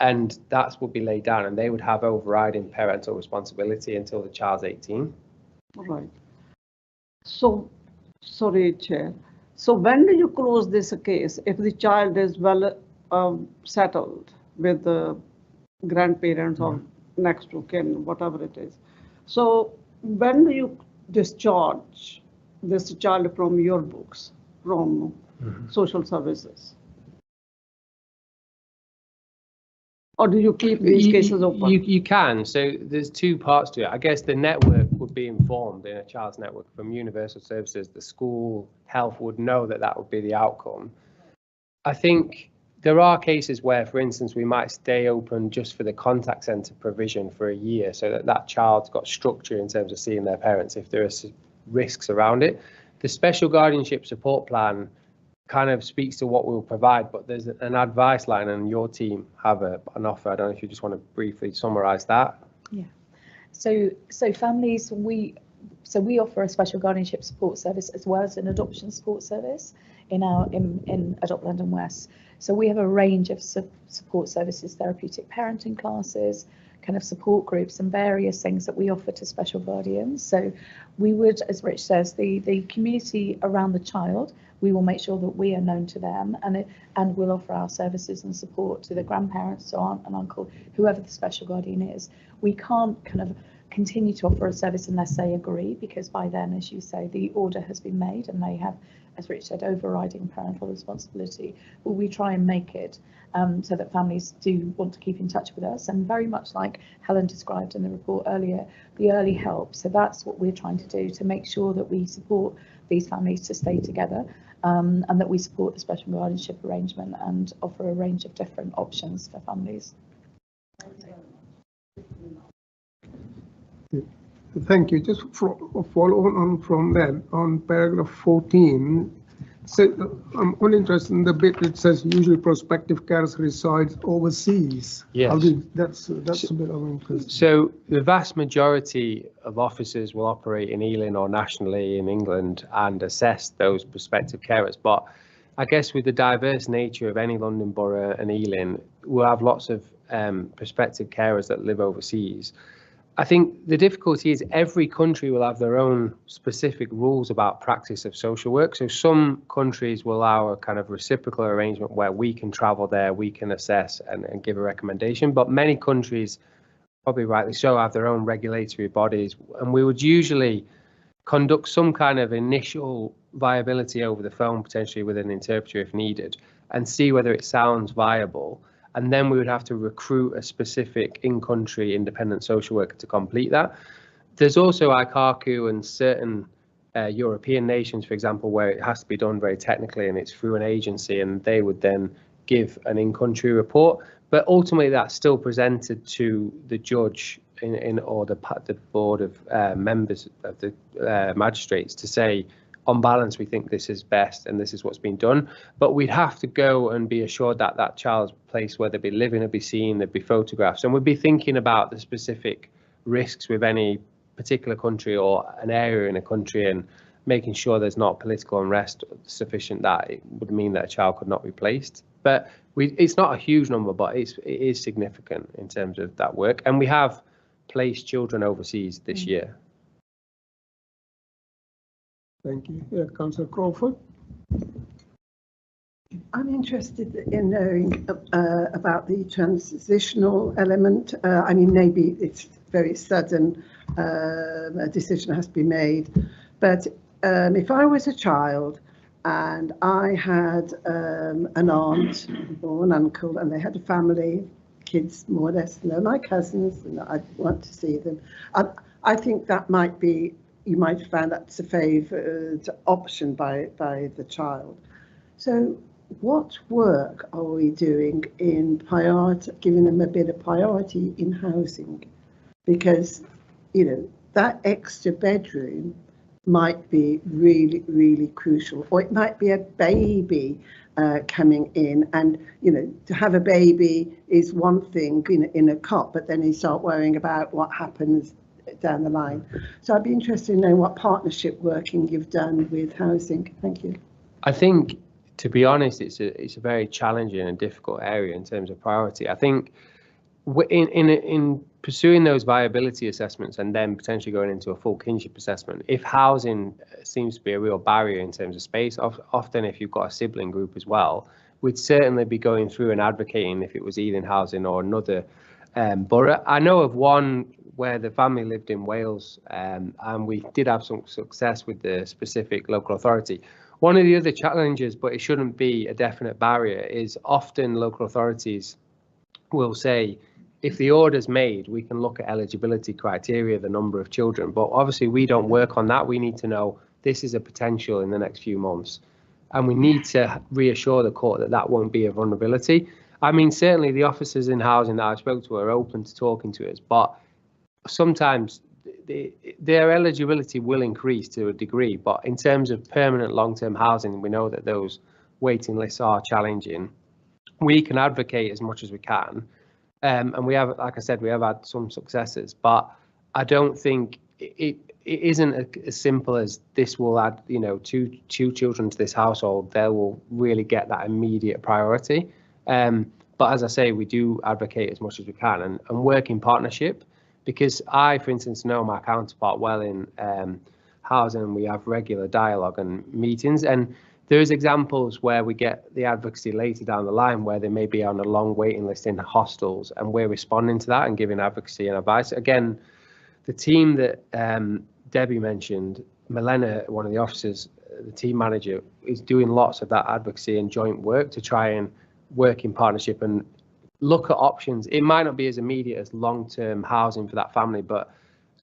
Speaker 9: And that would be laid down and they would have overriding parental responsibility until the child's 18.
Speaker 11: Right. So, sorry, Chair. So when do you close this case? If the child is well settled with the grandparents or next to kin, whatever it is. So when do you discharge this child from your books, from social services? Or do you keep these cases open?
Speaker 9: You can. So there's two parts to it. I guess the network would be informed in a child's network from universal services. The school health would know that that would be the outcome. I think there are cases where, for instance, we might stay open just for the contact centre provision for a year so that that child's got structure in terms of seeing their parents if there are risks around it. The special guardianship support plan kind of speaks to what we'll provide, but there's an advice line and your team have an offer. I don't know if you just want to briefly summarise that.
Speaker 10: Yeah. So families, we offer a special guardianship support service as well as an adoption support service in Adopt London West. So we have a range of support services, therapeutic parenting classes, kind of support groups and various things that we offer to special guardians. So we would, as Rich says, the community around the child, we will make sure that we are known to them and we'll offer our services and support to the grandparents, so aunt and uncle, whoever the special guardian is. We can't kind of continue to offer a service unless they agree, because by then, as you say, the order has been made and they have, as Rich said, overriding parental responsibility. But we try and make it so that families do want to keep in touch with us, and very much like Helen described in the report earlier, the early help. So that's what we're trying to do, to make sure that we support these families to stay together, and that we support the special guardianship arrangement and offer a range of different options for families.
Speaker 1: Thank you. Just follow on from that, on paragraph 14, so I'm only interested in the bit that says usually prospective carers resides overseas.
Speaker 9: Yes.
Speaker 1: That's a bit of interest.
Speaker 9: So the vast majority of officers will operate in Ealing or nationally in England and assess those prospective carers. But I guess with the diverse nature of any London borough and Ealing, we'll have lots of prospective carers that live overseas. I think the difficulty is every country will have their own specific rules about practice of social work. So some countries will allow a kind of reciprocal arrangement where we can travel there, we can assess and give a recommendation. But many countries, probably rightly so, have their own regulatory bodies. And we would usually conduct some kind of initial viability over the phone, potentially with an interpreter if needed, and see whether it sounds viable. And then we would have to recruit a specific in-country independent social worker to complete that. There's also ICARCU and certain European nations, for example, where it has to be done very technically and it's through an agency, and they would then give an in-country report. But ultimately, that's still presented to the judge or the board of members of the magistrates to say, on balance, we think this is best and this is what's been done. But we'd have to go and be assured that that child's place where they'd be living, they'd be seen, there'd be photographs, and we'd be thinking about the specific risks with any particular country or an area in a country, and making sure there's not political unrest sufficient that it would mean that a child could not be placed. But it's not a huge number, but it is significant in terms of that work. And we have placed children overseas this year.
Speaker 1: Thank you. Yeah, Councillor Crawford.
Speaker 7: I'm interested in knowing about the transitional element. I mean, maybe it's very sudden, a decision has to be made, but if I was a child and I had an aunt or an uncle and they had a family, kids more or less, they're my cousins, and I want to see them, I think that might be, you might have found that's a favoured option by the child. So what work are we doing in giving them a bit of priority in housing? Because, you know, that extra bedroom might be really, really crucial, or it might be a baby coming in, and, you know, to have a baby is one thing in a cot, but then you start worrying about what happens down the line. So I'd be interested in knowing what partnership working you've done with housing. Thank you.
Speaker 9: I think, to be honest, it's a very challenging and difficult area in terms of priority. I think in pursuing those viability assessments and then potentially going into a full kinship assessment, if housing seems to be a real barrier in terms of space, often if you've got a sibling group as well, we'd certainly be going through and advocating if it was Ealing Housing or another borough. I know of one where the family lived in Wales, and we did have some success with the specific local authority. One of the other challenges, but it shouldn't be a definite barrier, is often local authorities will say, if the order's made, we can look at eligibility criteria, the number of children, but obviously we don't work on that. We need to know this is a potential in the next few months, and we need to reassure the court that that won't be a vulnerability. I mean, certainly the officers in housing that I spoke to are open to talking to us, but sometimes their eligibility will increase to a degree. But in terms of permanent long-term housing, we know that those waiting lists are challenging. We can advocate as much as we can. And we have, like I said, we have had some successes, but I don't think it isn't as simple as this will add, you know, two children to this household. They will really get that immediate priority. But as I say, we do advocate as much as we can and work in partnership, because I, for instance, know my counterpart well in housing. We have regular dialogue and meetings, and there's examples where we get the advocacy later down the line where they may be on a long waiting list in hostels, and we're responding to that and giving advocacy and advice. Again, the team that Debbie mentioned, Milena, one of the officers, the team manager, is doing lots of that advocacy and joint work to try and work in partnership and look at options. It might not be as immediate as long-term housing for that family, but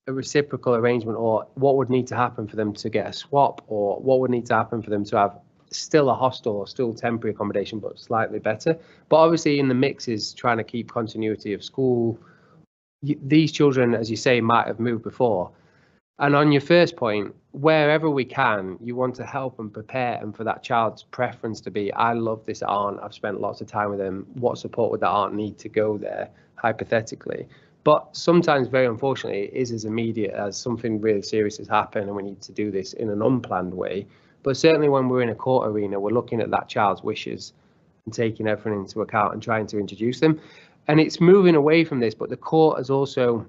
Speaker 9: a reciprocal arrangement, or what would need to happen for them to get a swap, or what would need to happen for them to have still a hostel or still temporary accommodation, but slightly better. But obviously in the mix is trying to keep continuity of school. These children, as you say, might have moved before. And on your first point, wherever we can, you want to help and prepare, and for that child's preference to be, I love this aunt, I've spent lots of time with them, what support would that aunt need to go there, hypothetically. But sometimes, very unfortunately, it is as immediate as something really serious has happened and we need to do this in an unplanned way. But certainly when we're in a court arena, we're looking at that child's wishes and taking everything into account and trying to introduce them. And it's moving away from this, but the court has also,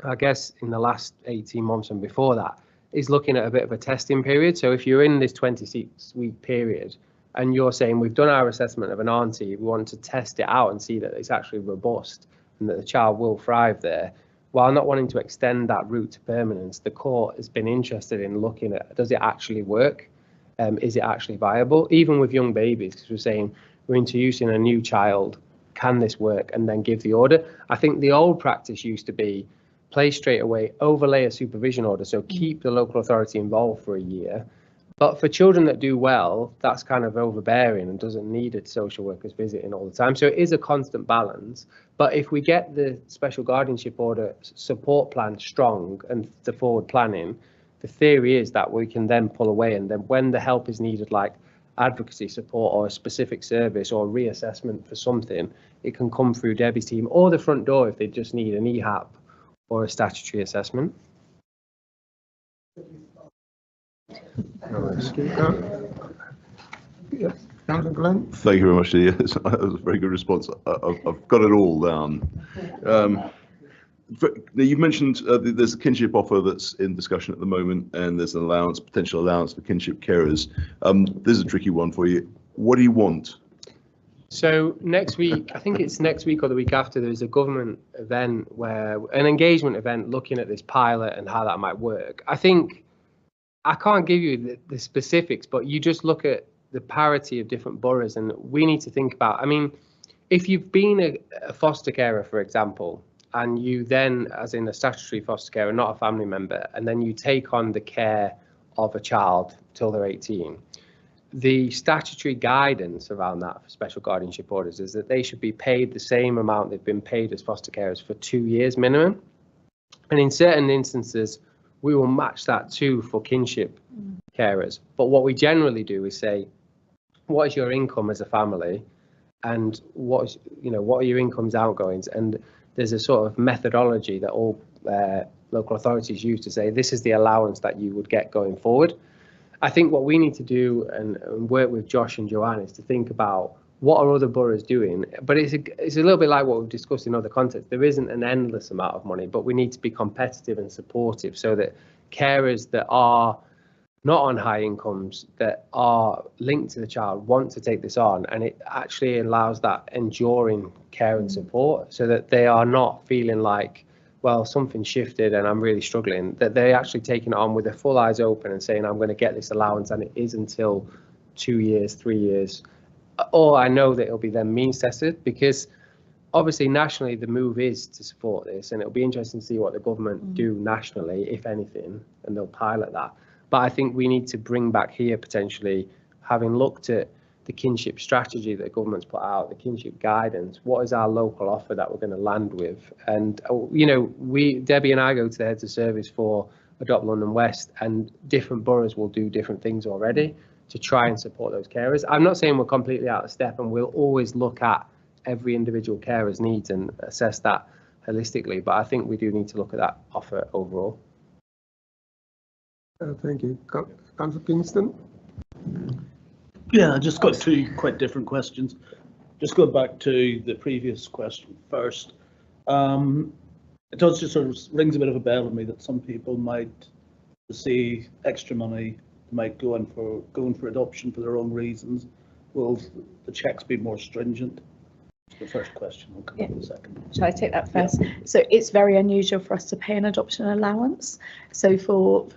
Speaker 9: I guess, in the last 18 months and before that, is looking at a bit of a testing period. So if you're in this 26-week period and you're saying, we've done our assessment of an auntie, we want to test it out and see that it's actually robust and that the child will thrive there, while not wanting to extend that route to permanence, the court has been interested in looking at, does it actually work? Is it actually viable? Even with young babies, because we're saying we're introducing a new child, can this work? And then give the order. I think the old practice used to be play straight away, overlay a supervision order, so keep the local authority involved for a year, But for children that do well, that's kind of overbearing and doesn't need a social worker's visiting all the time. So it is a constant balance. But if we get the special guardianship order support plan strong and the forward planning, the theory is that we can then pull away, and then when the help is needed, like advocacy support or a specific service or reassessment for something, it can come through Debbie's team or the front door if they just need an EHAP or a statutory assessment.
Speaker 1: Yes, Councillor Glenn.
Speaker 6: Thank you very much. Yes, that was a very good response. I've got it all down. You've mentioned there's a kinship offer that's in discussion at the moment, and there's an allowance, potential allowance for kinship carers. This is a tricky one for you. What do you want?
Speaker 9: So next week, I think it's next week or the week after, there's a government event where an engagement event looking at this pilot and how that might work. I think I can't give you the specifics, but you just look at the parity of different boroughs, and we need to think about, I mean, if you've been a foster carer, for example, and you then, as in a statutory foster carer, not a family member, and then you take on the care of a child till they're 18, the statutory guidance around that for special guardianship orders is that they should be paid the same amount they've been paid as foster carers for 2 years minimum. And in certain instances, we will match that too for kinship carers. But what we generally do is say, what is your income as a family, and what are your incomes outgoings? And there's a sort of methodology that all local authorities use to say this is the allowance that you would get going forward. I think what we need to do and work with Josh and Joanne is to think about what are other boroughs doing. But it's a little bit like what we've discussed in other contexts. There isn't an endless amount of money, but we need to be competitive and supportive so that carers that are not on high incomes, that are linked to the child, want to take this on, and it actually allows that enduring care and support so that they are not feeling like, well, something shifted and I'm really struggling, that they're actually taking it on with their full eyes open and saying, I'm going to get this allowance, and it is until 2 years, 3 years, or I know that it'll be then means tested, because obviously nationally the move is to support this, and it'll be interesting to see what the government do nationally, if anything, and they'll pilot that. But I think we need to bring back here potentially, having looked at the kinship strategy that the government's put out, the kinship guidance, what is our local offer that we're going to land with? And, Debbie and I go to the heads of service for Adopt London West, and different boroughs will do different things already to try and support those carers. I'm not saying we're completely out of step, and we'll always look at every individual carer's needs and assess that holistically, but I think we do need to look at that offer overall.
Speaker 1: Thank you. Councillor Kingston.
Speaker 12: Yeah, I just got two quite different questions. Just go back to the previous question first. It does just sort of rings a bit of a bell with me that some people might receive extra money, might go in for adoption for their own reasons. Will the checks be more stringent? The first question, will come in the second.
Speaker 10: Shall I take that first? Yeah. So it's very unusual for us to pay an adoption allowance. So for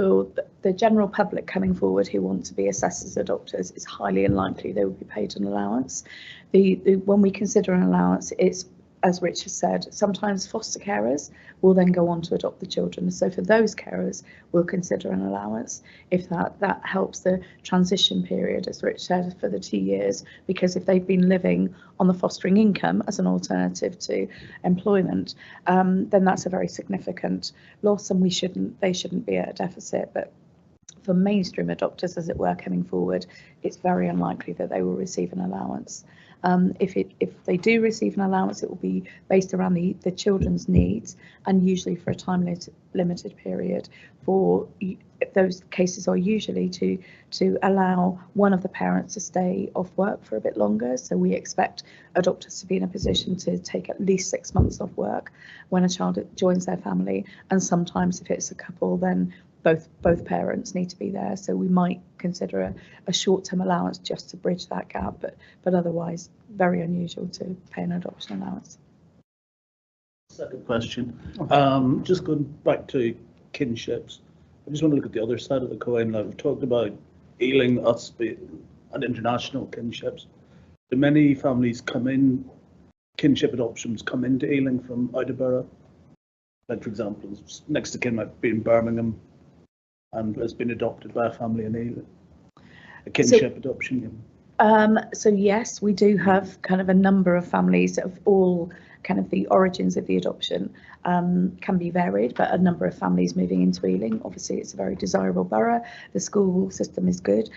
Speaker 10: the general public coming forward who want to be assessed as adopters, it's highly unlikely they will be paid an allowance. When we consider an allowance, it's, as Richard said, sometimes foster carers will then go on to adopt the children. So for those carers, we'll consider an allowance if that helps the transition period, as Rich said, for the 2 years, because if they've been living on the fostering income as an alternative to employment, then that's a very significant loss, and they shouldn't be at a deficit. But for mainstream adopters, as it were, coming forward, it's very unlikely that they will receive an allowance. If they do receive an allowance, it will be based around the children's needs, and usually for a time limited period. For those cases are usually to allow one of the parents to stay off work for a bit longer. So we expect adopters to be in a position to take at least 6 months off work when a child joins their family, and sometimes if it's a couple, then both parents need to be there. So we might consider a short-term allowance just to bridge that gap, but otherwise very unusual to pay an adoption allowance.
Speaker 12: Second question, just going back to kinships, I just want to look at the other side of the coin. Now, we've talked about Ealing, us and international kinships. Do many families kinship adoptions come into Ealing from out of borough? Like, for example, next to kin might be in Birmingham and has been adopted by a family in Ealing. a kinship adoption?
Speaker 10: So yes, we do have kind of a number of families of all kind of the origins of the adoption can be varied, but a number of families moving into Ealing. Obviously, it's a very desirable borough. The school system is good.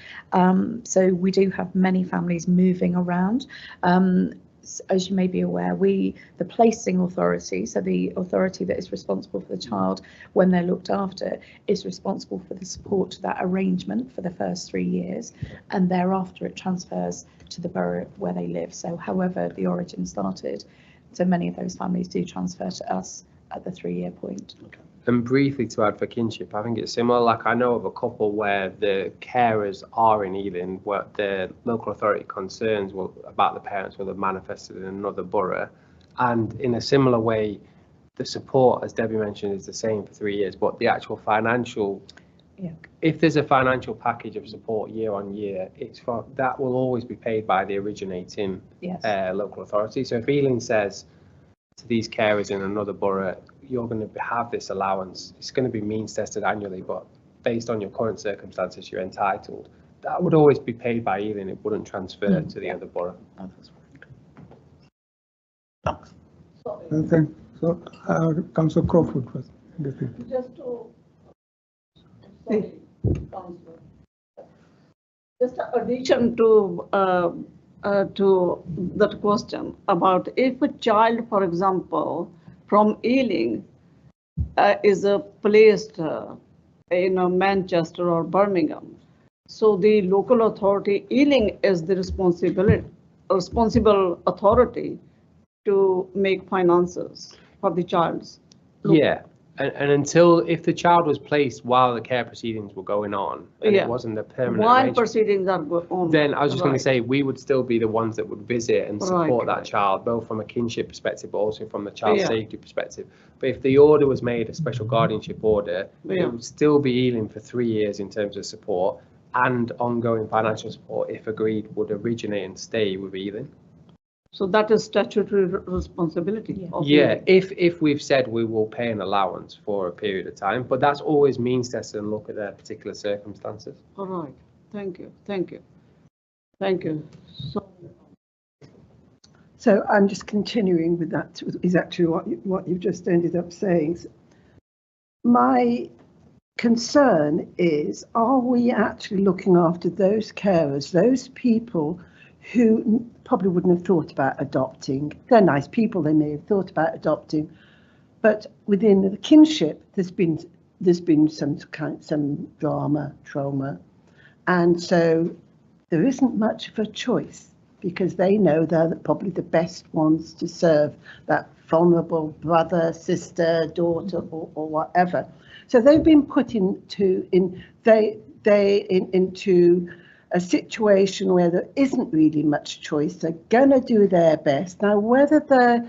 Speaker 10: So we do have many families moving around. As you may be aware, the placing authority, so the authority that is responsible for the child when they're looked after, is responsible for the support to that arrangement for the first 3 years, and thereafter it transfers to the borough where they live. So however the origin started, so many of those families do transfer to us at the 3-year point.
Speaker 12: Okay.
Speaker 9: And briefly to add for kinship, I think it's similar. Like I know of a couple where the carers are in Ealing, where the local authority concerns about the parents will have manifested in another borough. And in a similar way, the support, as Debbie mentioned, is the same for 3 years, but the actual financial, if there's a financial package of support year on year, that will always be paid by the originating local authority. So if Ealing says to these carers in another borough, you're going to have this allowance, it's going to be means tested annually, but based on your current circumstances, you're entitled. That would always be paid by Ealing, it wouldn't transfer to the other borough.
Speaker 1: Thank so, Councillor Crawford first.
Speaker 11: Just to, sorry, Councillor. Just an addition to that question about if a child, for example, from Ealing is placed in Manchester or Birmingham, so the local authority, Ealing is the responsible authority to make finances for the child's.
Speaker 9: Yeah, and until, if the child was placed while the care proceedings were going on, and it wasn't a permanent
Speaker 11: While
Speaker 9: arrangement,
Speaker 11: proceedings are going on.
Speaker 9: then I was just going to say, we would still be the ones that would visit and support that child, both from a kinship perspective, but also from the child safety perspective. But if the order was made a special guardianship order, it would still be Ealing for 3 years in terms of support, and ongoing financial support, if agreed, would originate and stay with Ealing.
Speaker 11: So that is statutory responsibility.
Speaker 9: Yeah, if we've said we will pay an allowance for a period of time, but that's always means tested and look at their particular circumstances.
Speaker 11: All right, thank you, thank you, thank you.
Speaker 7: So I'm just continuing with that, is actually what you've just ended up saying. My concern is, are we actually looking after those carers, those people who probably wouldn't have thought about adopting? They're nice people, they may have thought about adopting, but within the kinship, there's been some drama, trauma, and so there isn't much of a choice, because they know they're probably the best ones to serve that vulnerable brother, sister, daughter, or whatever. So they've been put into a situation where there isn't really much choice. They're going to do their best. Now, whether they're,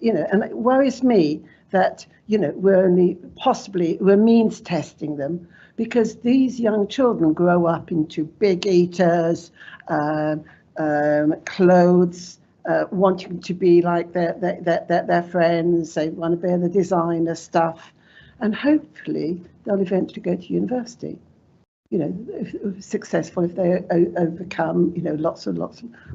Speaker 7: and it worries me that, we're means testing them, because these young children grow up into big eaters, clothes, wanting to be like their friends. They want to wear the designer stuff, and hopefully they'll eventually go to university. If successful, if they overcome, lots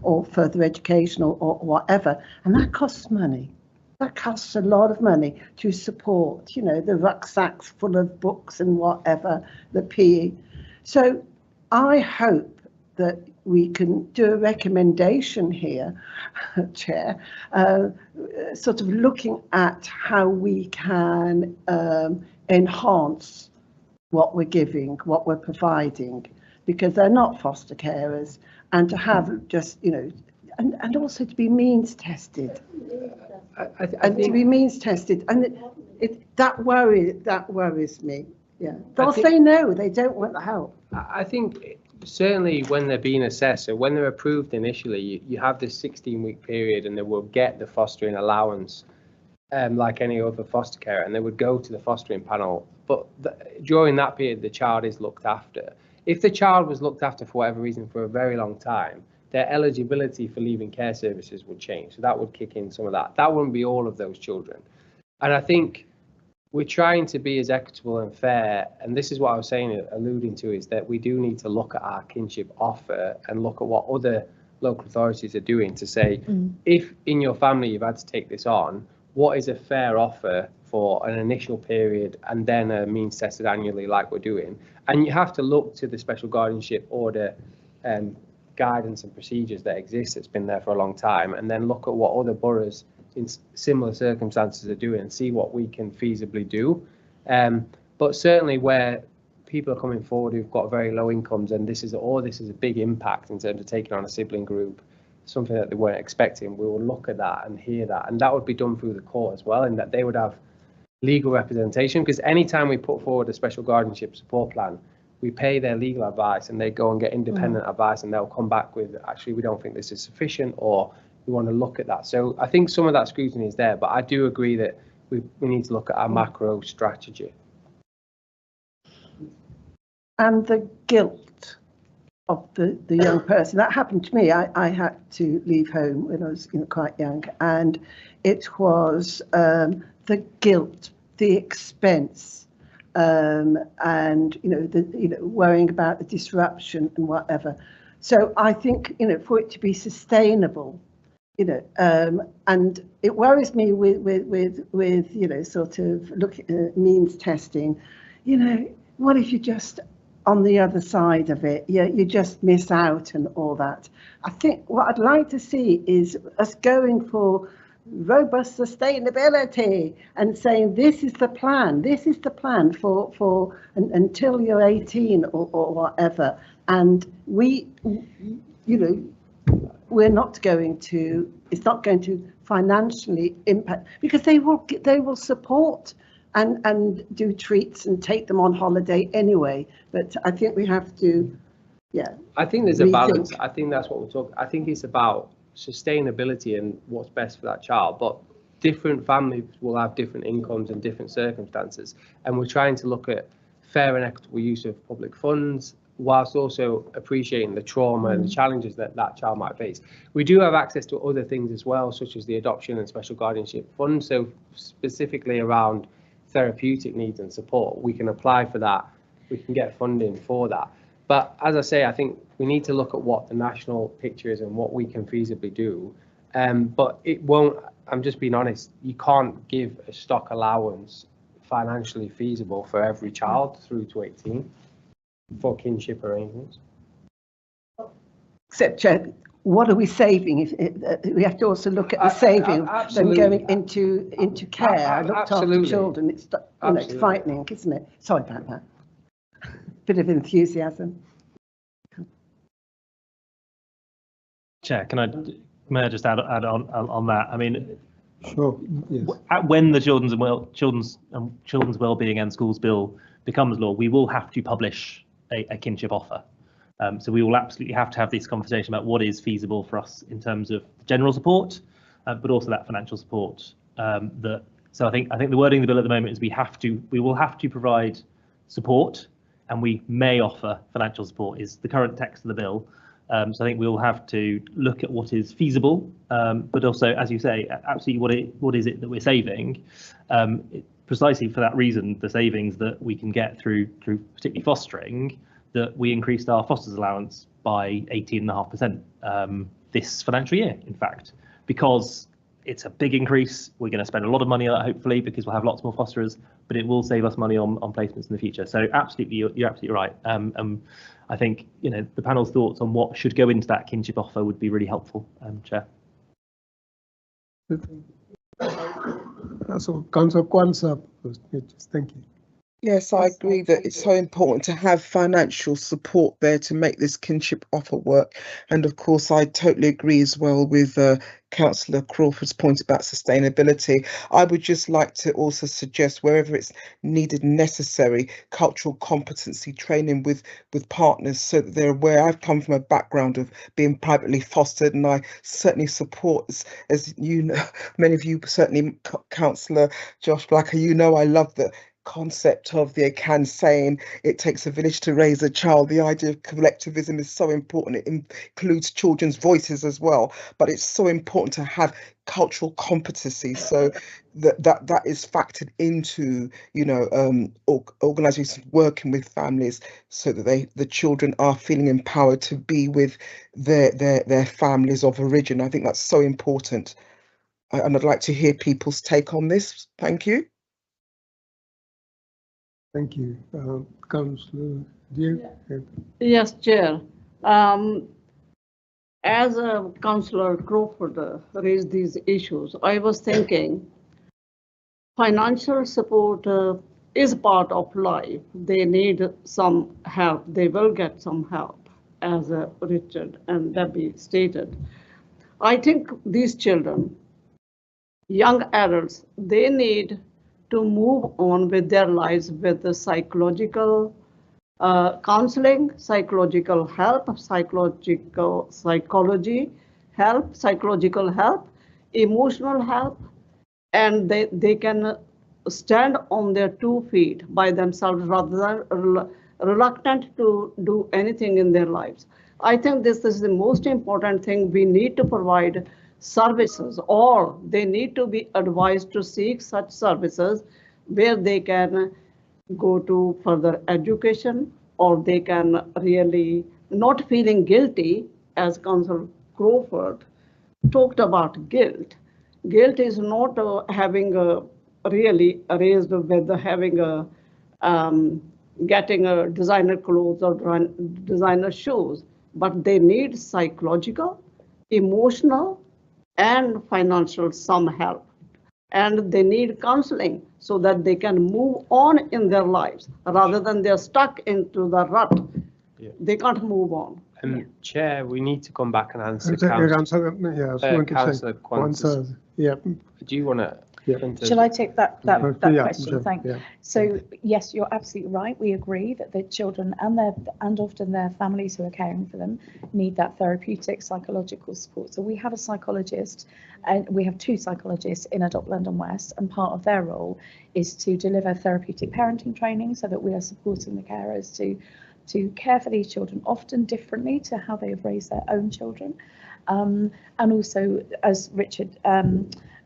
Speaker 7: or further education or whatever, and that costs money. That costs a lot of money to support, the rucksacks full of books and whatever, the PE. So I hope that we can do a recommendation here, Chair, sort of looking at how we can enhance what we're giving, what we're providing, because they're not foster carers, and to have just, and also to be means tested. I think to be means tested, and that worries me. Yeah, they'll say no, they don't want the help.
Speaker 9: I think certainly when they're being assessed, so when they're approved initially, you have this 16-week period, and they will get the fostering allowance like any other foster care, and they would go to the fostering panel. But during that period, the child is looked after. If the child was looked after for whatever reason for a very long time, their eligibility for leaving care services would change. So that would kick in some of that. That wouldn't be all of those children. And I think we're trying to be as equitable and fair, and this is what I was saying, alluding to, is that we do need to look at our kinship offer and look at what other local authorities are doing to say, if in your family you've had to take this on, what is a fair offer for an initial period and then a means tested annually like we're doing. And you have to look to the special guardianship order guidance and procedures that exist, that's been there for a long time, and then look at what other boroughs in similar circumstances are doing and see what we can feasibly do. But certainly where people are coming forward who've got very low incomes, and this is a big impact in terms of taking on a sibling group, something that they weren't expecting, we will look at that and hear that, and that would be done through the court as well, in that they would have legal representation, because anytime we put forward a special guardianship support plan, we pay their legal advice and they go and get independent advice, and they'll come back with, actually, we don't think this is sufficient, or we want to look at that. So I think some of that scrutiny is there, but I do agree that we need to look at our macro strategy.
Speaker 7: And the guilt of the young person. That happened to me. I had to leave home when I was quite young, and it was the guilt, the expense, and worrying about the disruption and whatever. So I think for it to be sustainable, and it worries me with sort of looking at means testing. What if you just on the other side of it, you just miss out and all that. I think what I'd like to see is us going for robust sustainability and saying this is the plan for until you're 18 or whatever. And we're not going to, it's not going to financially impact, because they will support and do treats and take them on holiday anyway. But I think we have to,
Speaker 9: I think there's a balance. I think that's what we're talking. I think it's about sustainability and what's best for that child. But different families will have different incomes and different circumstances. And we're trying to look at fair and equitable use of public funds, whilst also appreciating the trauma and the challenges that child might face. We do have access to other things as well, such as the adoption and special guardianship fund. So specifically around therapeutic needs and support, we can apply for that, we can get funding for that. But as I say, I think we need to look at what the national picture is and what we can feasibly do. But it won't, I'm just being honest, you can't give a stock allowance financially feasible for every child through to 18 for kinship arrangements.
Speaker 7: Except, Chair, what are we saving? We have to also look at the saving of them going into care. I looked after children. It's it's frightening, isn't it? Sorry about that. Bit of enthusiasm.
Speaker 5: Chair, may I just add on that? I mean,
Speaker 1: sure. Yes.
Speaker 5: When the Children's Wellbeing and Schools Bill becomes law, we will have to publish a kinship offer. So we will absolutely have to have this conversation about what is feasible for us in terms of general support, but also that financial support. So I think the wording of the bill at the moment is we will have to provide support, and we may offer financial support is the current text of the bill. So I think we will have to look at what is feasible, but also, as you say, absolutely what is it that we're saving. Precisely for that reason, the savings that we can get through particularly fostering, that we increased our fosters allowance by 18.5% this financial year, in fact, because it's a big increase. We're going to spend a lot of money on that, hopefully, because we'll have lots more fosterers, but it will save us money on placements in the future. So absolutely, you're absolutely right. I think the panel's thoughts on what should go into that kinship offer would be really helpful, Chair.
Speaker 1: So, Councillor Kwanzaa, thank you.
Speaker 8: Yes, I agree that it's so important to have financial support there to make this kinship offer work. And of course, I totally agree as well with Councillor Crawford's point about sustainability. I would just like to also suggest, wherever it's needed and necessary, cultural competency training with partners so that they're aware. I've come from a background of being privately fostered, and I certainly support, as you know, many of you, certainly Councillor Josh Blacker, I love that concept of the Akan saying, it takes a village to raise a child. The idea of collectivism is so important. It includes children's voices as well, but it's so important to have cultural competency, so that is factored into, you know, organizations working with families, so that the children are feeling empowered to be with their families of origin. I think that's so important, and I'd like to hear people's take on this. Thank you.
Speaker 1: Thank you. Councillor Dear?
Speaker 11: Yes, Chair. As Councillor Crawford raised these issues, I was thinking financial support is part of life. They need some help. They will get some help, as Richard and Debbie stated. I think these children, young adults, they need to move on with their lives with the psychological counseling, psychological help, psychology help, psychological help, emotional help, and they can stand on their 2 feet by themselves rather than reluctant to do anything in their lives. I think this is the most important thing. We need to provide services, or they need to be advised to seek such services where they can go to further education, or they can really not feeling guilty, as Councillor Crawford talked about guilt. Guilt is not having a really raised with having a getting a designer clothes or designer shoes, but they need psychological, emotional, and financial some help. And they need counseling so that they can move on in their lives rather than they're stuck into the rut. Yeah. They can't move on.
Speaker 9: Chair, we need to come back and answer
Speaker 1: Councillor
Speaker 9: Qantas.
Speaker 1: Yeah.
Speaker 9: Do you want to?
Speaker 10: Yeah. Shall I take that question?
Speaker 1: Sure.
Speaker 10: Thank you.
Speaker 1: Yeah.
Speaker 10: So yes, you're absolutely right. We agree that the children and often their families who are caring for them need that therapeutic psychological support. So we have a psychologist, and we have 2 psychologists in Adopt London West, and part of their role is to deliver therapeutic parenting training so that we are supporting the carers to care for these children, often differently to how they have raised their own children. And also, as Richard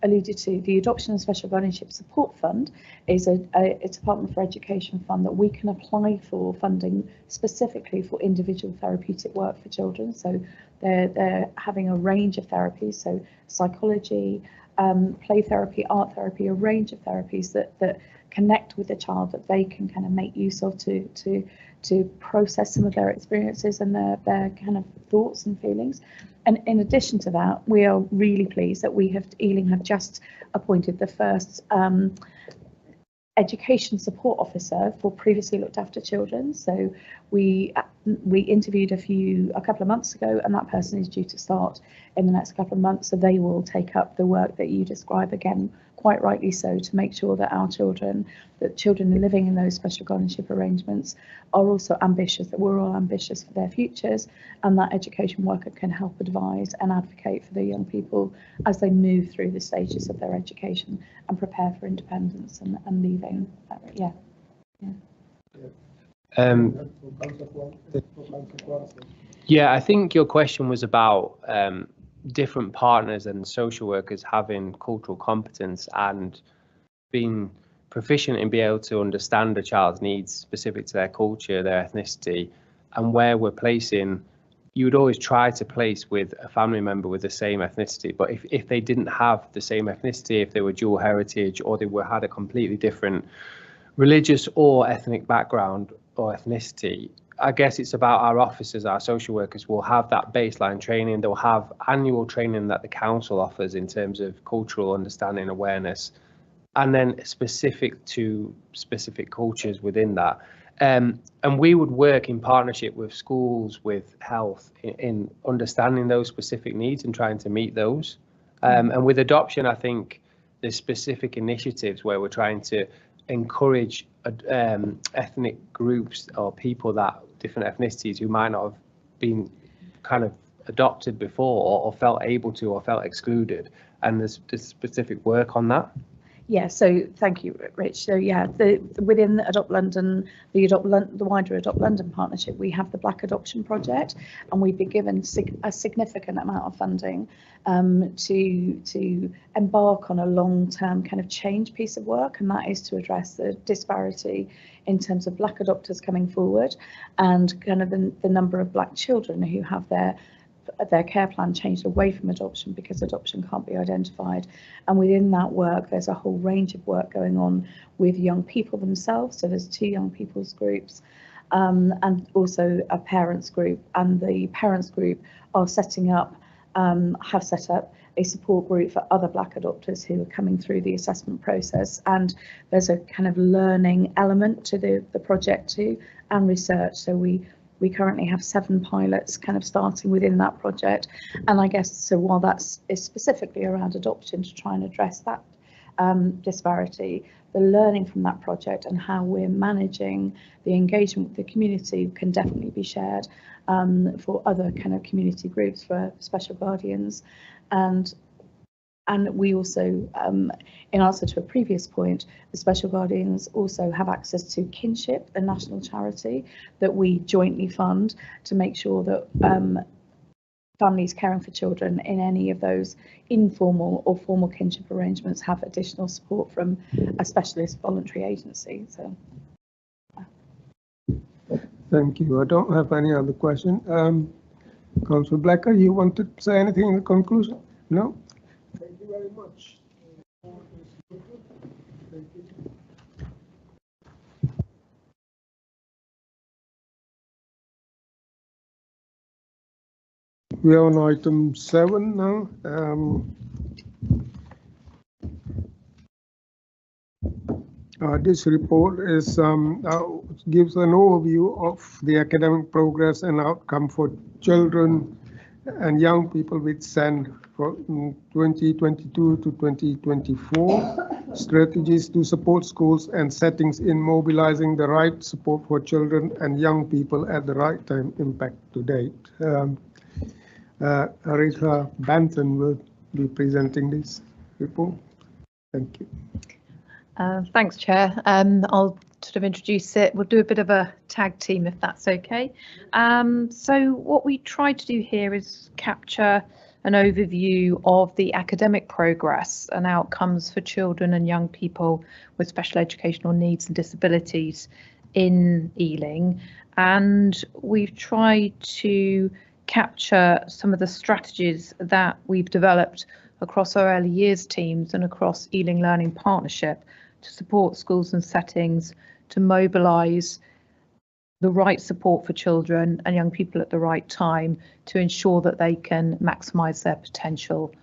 Speaker 10: alluded to, the Adoption and Special Guardianship Support Fund is a Department for Education fund that we can apply for funding specifically for individual therapeutic work for children. So they're having a range of therapies, so psychology, play therapy, art therapy, a range of therapies that connect with the child, that they can kind of make use of to process some of their experiences and their kind of thoughts and feelings. And in addition to that, we are really pleased that Ealing have just appointed the first education support officer for previously looked after children. So we interviewed a couple of months ago, and that person is due to start in the next couple of months. So they will take up the work that you describe, again, quite rightly so, to make sure that children living in those special guardianship arrangements are also ambitious, that we're all ambitious for their futures, and that education worker can help advise and advocate for the young people as they move through the stages of their education and prepare for independence and leaving.
Speaker 9: Yeah, I think your question was about different partners and social workers having cultural competence and being proficient in being able to understand a child's needs specific to their culture, their ethnicity, and where we're placing. You would always try to place with a family member with the same ethnicity, but if they didn't have the same ethnicity, if they were dual heritage, or they had a completely different religious or ethnic background or ethnicity, I guess it's about our officers, our social workers will have that baseline training. They'll have annual training that the council offers in terms of cultural understanding, awareness, and then specific to specific cultures within that. And we would work in partnership with schools, with health, in understanding those specific needs and trying to meet those. And with adoption, I think there's specific initiatives where we're trying to encourage ethnic groups or people that different ethnicities who might not have been kind of adopted before or felt able to or felt excluded, and there's specific work on that.
Speaker 10: Yeah, so thank you, Rich. So yeah, within Adopt London, the wider Adopt London partnership, we have the Black Adoption Project, and we've been given a significant amount of funding to embark on a long-term kind of change piece of work, and that is to address the disparity in terms of Black adopters coming forward and kind of the number of Black children who have their care plan changed away from adoption because adoption can't be identified. And within that work, there's a whole range of work going on with young people themselves. So there's 2 young people's groups and also a parents group. And the parents group are setting up, have set up a support group for other Black adopters who are coming through the assessment process. And there's a kind of learning element to the project too, and research. So we currently have 7 pilots kind of starting within that project. And I guess, so while that's is specifically around adoption to try and address that disparity, the learning from that project and how we're managing the engagement with the community can definitely be shared for other kind of community groups, for special guardians. And we also, in answer to a previous point, the Special Guardians also have access to Kinship, a national charity that we jointly fund to make sure that families caring for children in any of those informal or formal kinship arrangements have additional support from a specialist voluntary agency. So.
Speaker 1: Thank you. I don't have any other question. Councillor Blacker, you want to say anything in conclusion? No? Thank you very much. Thank you. We are on item 7 now. This report is gives an overview of the academic progress and outcome for children and young people with SEND from 2022 to 2024, strategies to support schools and settings in mobilizing the right support for children and young people at the right time, impact to date. Aretha Banton will be presenting this report. Thank you.
Speaker 13: Thanks, Chair. I'll sort of introduce it. We'll do a bit of a tag team if that's okay. So what we tried to do here is capture an overview of the academic progress and outcomes for children and young people with special educational needs and disabilities in Ealing. And we've tried to capture some of the strategies that we've developed across our early years teams and across Ealing Learning Partnership to support schools and settings to mobilise the right support for children and young people at the right time to ensure that they can maximise their potential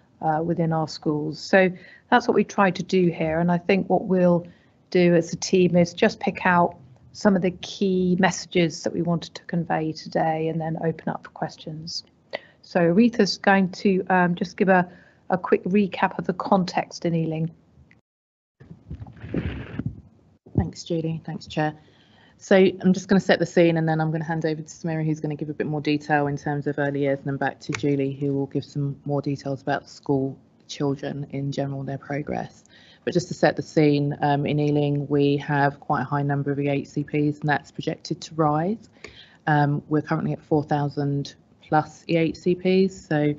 Speaker 13: within our schools. So that's what we tried to do here, and I think what we'll do as a team is just pick out some of the key messages that we wanted to convey today and then open up for questions. So Aretha's going to just give a quick recap of the context in Ealing.
Speaker 14: Thanks, Julie. Thanks, Chair. So I'm just going to set the scene and then I'm going to hand over to Samira, who's going to give a bit more detail in terms of early years, and then back to Julie, who will give some more details about school children in general, their progress. But just to set the scene, in Ealing, we have quite a high number of EHCPs, and that's projected to rise. We're currently at 4,000 plus EHCPs. So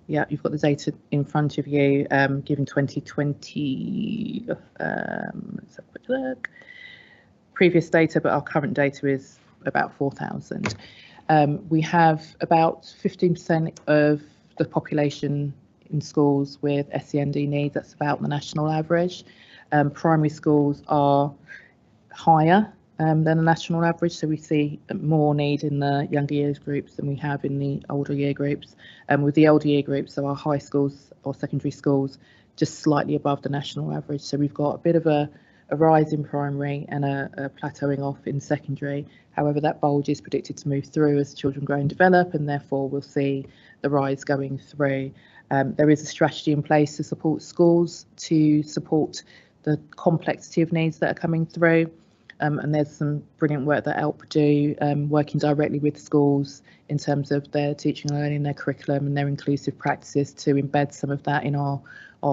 Speaker 14: yeah, you've got the data in front of you, given 2020, let's have a quick look. Previous data, but our current data is about 4,000. We have about 15% of the population in schools with SEND needs. That's about the national average. Primary schools are higher than the national average, so we see more need in the younger years groups than we have in the older year groups. With the older year groups, so our high schools or secondary schools, just slightly above the national average. So we've got a bit of a rise in primary and a plateauing off in secondary. However, that bulge is predicted to move through as children grow and develop, and therefore we'll see the rise going through. There is a strategy in place to support schools to support the complexity of needs that are coming through. And there's some brilliant work that ALP do, working directly with schools in terms of their teaching and learning, their curriculum and their inclusive practices to embed some of that in our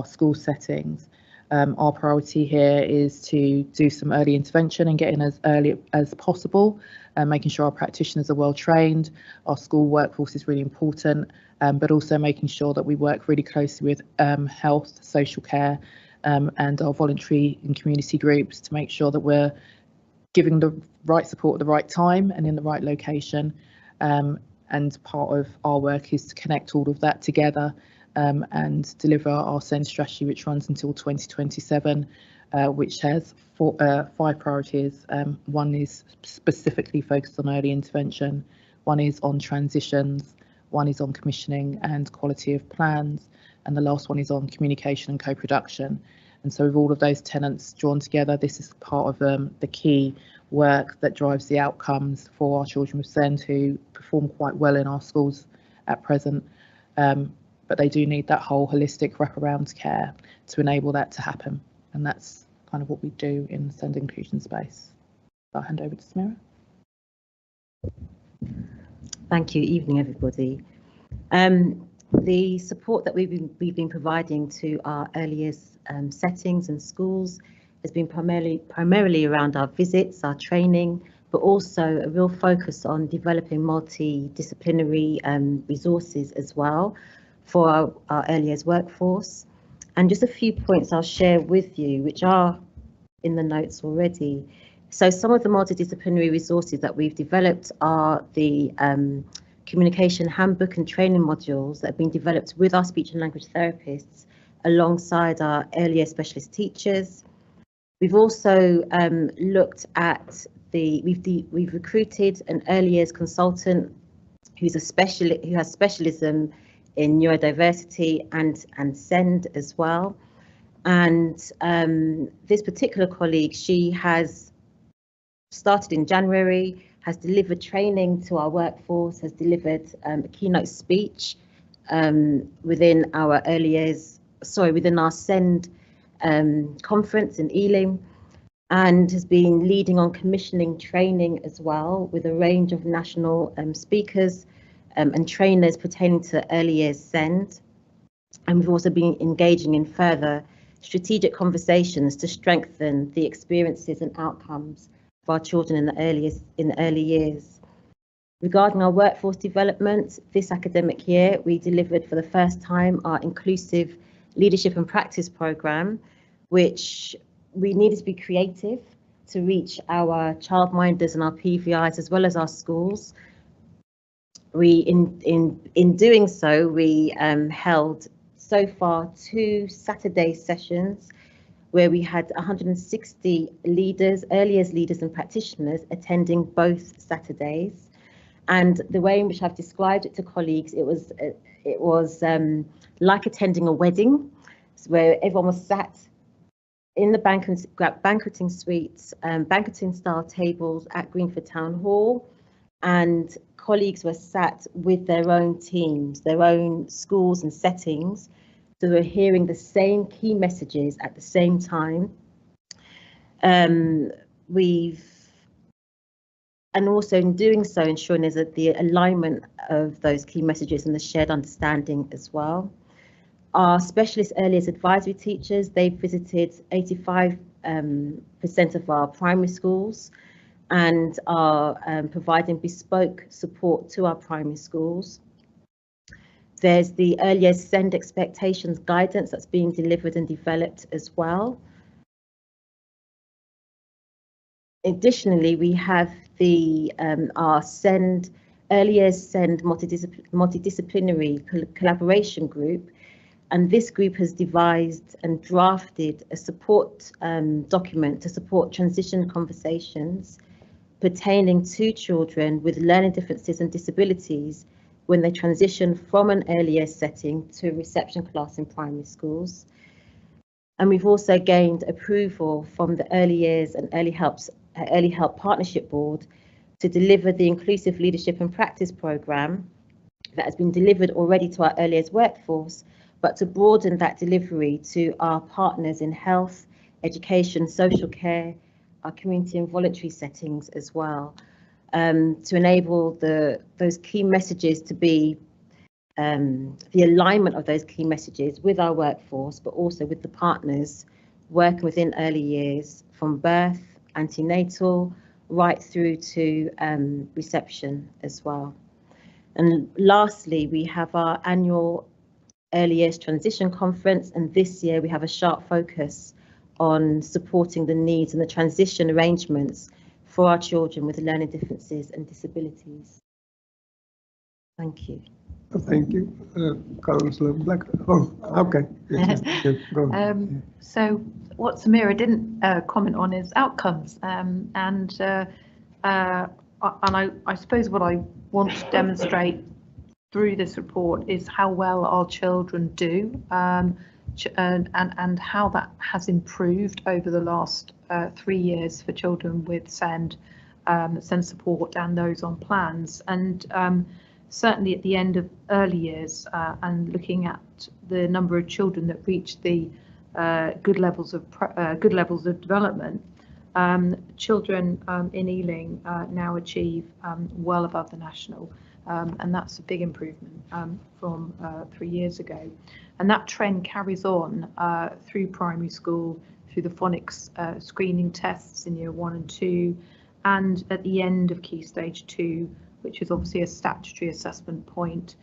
Speaker 14: school settings. Our priority here is to do some early intervention and get in as early as possible, making sure our practitioners are well trained. Our school workforce is really important, but also making sure that we work really closely with health, social care, and our voluntary and community groups to make sure that we're giving the right support at the right time and in the right location. And part of our work is to connect all of that together and deliver our SEND strategy, which runs until 2027, which has 5 priorities. One is specifically focused on early intervention, one is on transitions, one is on commissioning and quality of plans, and the last one is on communication and co-production. And so with all of those tenets drawn together, this is part of the key work that drives the outcomes for our children with SEND who perform quite well in our schools at present. But they do need that whole holistic wraparound care to enable that to happen. And that's kind of what we do in the SEND inclusion space. I'll hand over to Samira.
Speaker 15: Thank you. Evening, everybody. The support that we've been providing to our earliest settings and schools has been primarily around our visits, our training, but also a real focus on developing multidisciplinary resources as well for our early years workforce. And just a few points I'll share with you, which are in the notes already. So some of the multidisciplinary resources that we've developed are the communication handbook and training modules that have been developed with our speech and language therapists alongside our earlier specialist teachers. We've also looked at we've recruited an early years consultant who has specialism in neurodiversity and SEND as well. And this particular colleague, she has started in January, has delivered training to our workforce, has delivered a keynote speech within our within our SEND conference in Ealing, and has been leading on commissioning training as well with a range of national speakers and trainers pertaining to early years SEND. And we've also been engaging in further strategic conversations to strengthen the experiences and outcomes for our children in the early years. Regarding our workforce development, this academic year, we delivered for the first time our inclusive leadership and practice programme, which we needed to be creative to reach our childminders and our PVIs as well as our schools. In doing so, we held so far 2 Saturday sessions where we had 160 leaders, early years leaders and practitioners attending both Saturdays. And the way in which I've described it to colleagues, it was like attending a wedding, where everyone was sat in the banqueting suites, banqueting style tables at Greenford Town Hall, and colleagues were sat with their own teams, their own schools and settings. So we're hearing the same key messages at the same time. And also in doing so, ensuring there's the alignment of those key messages and the shared understanding as well. Our specialist early years advisory teachers, they visited 85% of our primary schools and are providing bespoke support to our primary schools. There's the early years SEND expectations guidance that's being delivered and developed as well. Additionally, we have our SEND early years SEND multidisciplinary collaboration group, and this group has devised and drafted a support document to support transition conversations pertaining to children with learning differences and disabilities when they transition from an early years setting to a reception class in primary schools. And we've also gained approval from the Early Years and Early Help Partnership Board to deliver the Inclusive Leadership and Practice programme that has been delivered already to our early years workforce, but to broaden that delivery to our partners in health, education, social care, our community and voluntary settings as well, to enable those key messages to be the alignment of those key messages with our workforce, but also with the partners working within early years from birth, antenatal, right through to reception as well. And lastly, we have our annual Early Years Transition Conference, and this year we have a sharp focus on supporting the needs and the transition arrangements for our children with learning differences and disabilities. Thank you.
Speaker 1: Thank you. Councillor Black. Oh, okay. Yes, go ahead.
Speaker 13: So what Samira didn't comment on is outcomes, and I suppose what I want to demonstrate through this report is how well our children do, and how that has improved over the last 3 years for children with SEND support and those on plans. And certainly at the end of early years, and looking at the number of children that reach the good levels of development, children in Ealing now achieve well above the national, and that's a big improvement from 3 years ago. And that trend carries on through primary school, through the phonics screening tests in year 1 and 2, and at the end of Key Stage 2, which is obviously a statutory assessment point,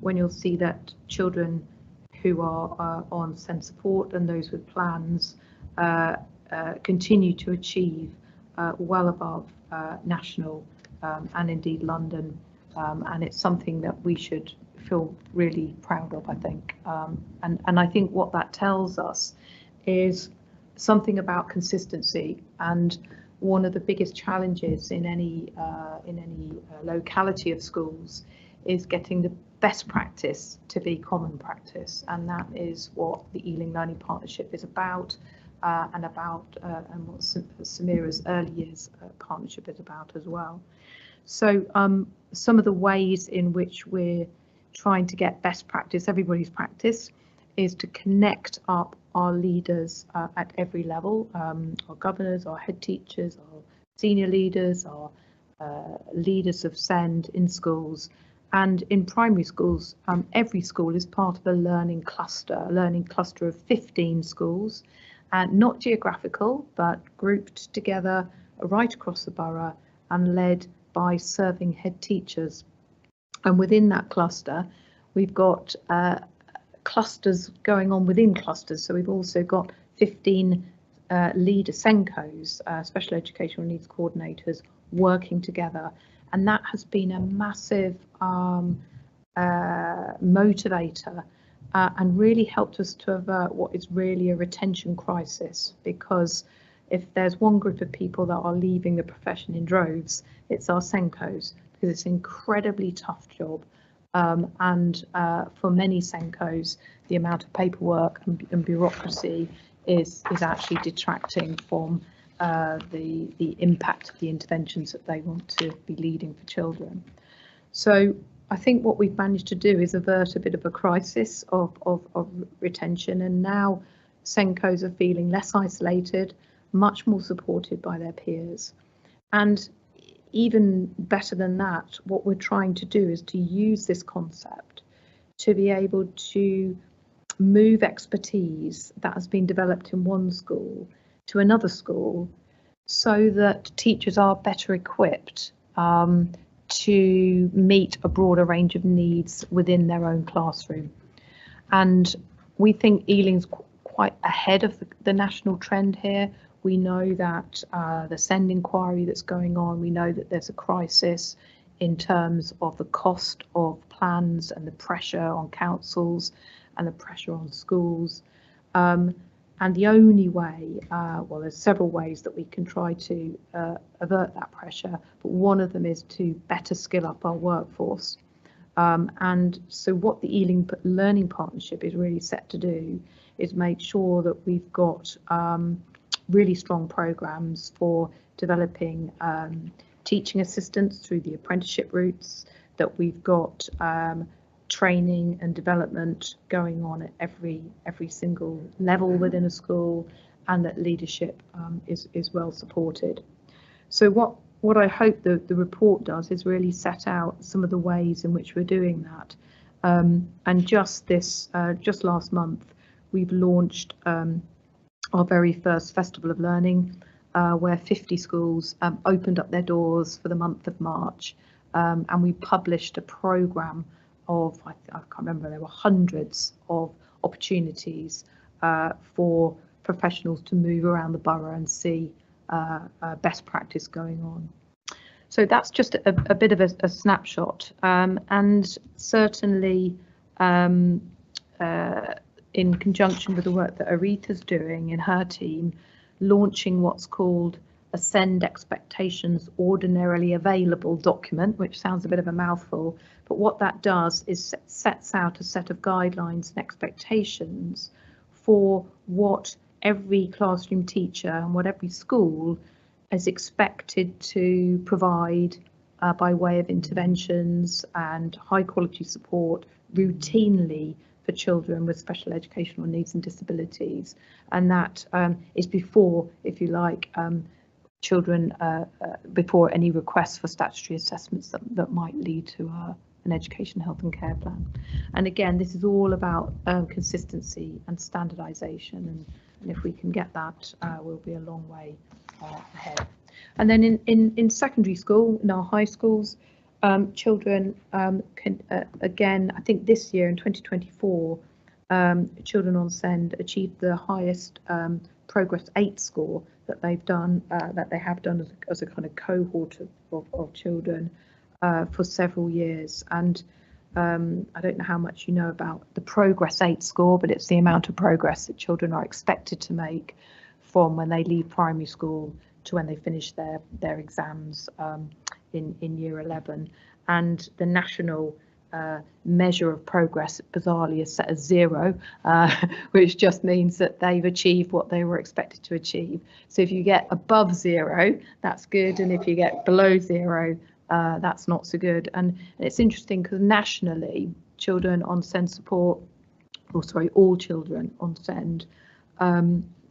Speaker 13: when you'll see that children who are on SEND support and those with plans continue to achieve well above national and indeed London, and it's something that we should feel really proud of, I think. And I think what that tells us is something about consistency, and one of the biggest challenges in any locality of schools is getting the best practice to be common practice, and that is what the Ealing Learning Partnership is about, and what Samira's Early Years Partnership is about as well. So some of the ways in which we're trying to get best practice, everybody's practice, is to connect up our leaders at every level, our governors, our head teachers, our senior leaders, our leaders of SEND in schools. And in primary schools, every school is part of a learning cluster of 15 schools, not geographical, but grouped together right across the borough and led by serving head teachers. And within that cluster, we've got clusters going on within clusters. So we've also got 15 leader SENCOs, special educational needs coordinators, working together. And that has been a massive motivator and really helped us to avert what is really a retention crisis, because if there's one group of people that are leaving the profession in droves, it's our SENCOs, because it's an incredibly tough job. And for many SENCOs, the amount of paperwork and bureaucracy is actually detracting from the impact of the interventions that they want to be leading for children. So I think what we've managed to do is avert a bit of a crisis of retention, and now SENCOs are feeling less isolated, much more supported by their peers. And even better than that, what we're trying to do is to use this concept to be able to move expertise that has been developed in one school to another school, so that teachers are better equipped to meet a broader range of needs within their own classroom. And we think Ealing's quite ahead of the national trend here. We know that the SEND inquiry that's going on, we know that there's a crisis in terms of the cost of plans and the pressure on councils and the pressure on schools. And the only way, well, there's several ways that we can try to avert that pressure, but one of them is to better skill up our workforce. And so what the Ealing Learning Partnership is really set to do is make sure that we've got really strong programs for developing teaching assistants through the apprenticeship routes, that we've got training and development going on at every single level within a school, and that leadership is well supported. So what I hope the report does is really set out some of the ways in which we're doing that. And just last month, we've launched our very first Festival of Learning, where 50 schools opened up their doors for the month of March, and we published a programme of, I can't remember, there were hundreds of opportunities for professionals to move around the borough and see best practice going on. So that's just a bit of a snapshot, and certainly in conjunction with the work that Aretha's doing in her team, launching what's called a Send Expectations Ordinarily Available document, which sounds a bit of a mouthful, but what that does is sets out a set of guidelines and expectations for what every classroom teacher and what every school is expected to provide by way of interventions and high quality support routinely for children with special educational needs and disabilities. And that is before, if you like, children, before any requests for statutory assessments that might lead to an education, health and care plan. And again, this is all about consistency and standardisation, and if we can get that, we'll be a long way ahead. And then in secondary school, in our high schools, children can, again, I think this year in 2024, children on SEND achieved the highest Progress 8 score that they've done, that they have done as a kind of cohort of children for several years. And I don't know how much you know about the Progress 8 score, but it's the amount of progress that children are expected to make from when they leave primary school to when they finish their exams in year 11. And the national measure of progress bizarrely is set as 0, which just means that they've achieved what they were expected to achieve. So if you get above 0, that's good, and if you get below 0, that's not so good. And it's interesting because nationally, children on SEND support, or sorry, all children on SEND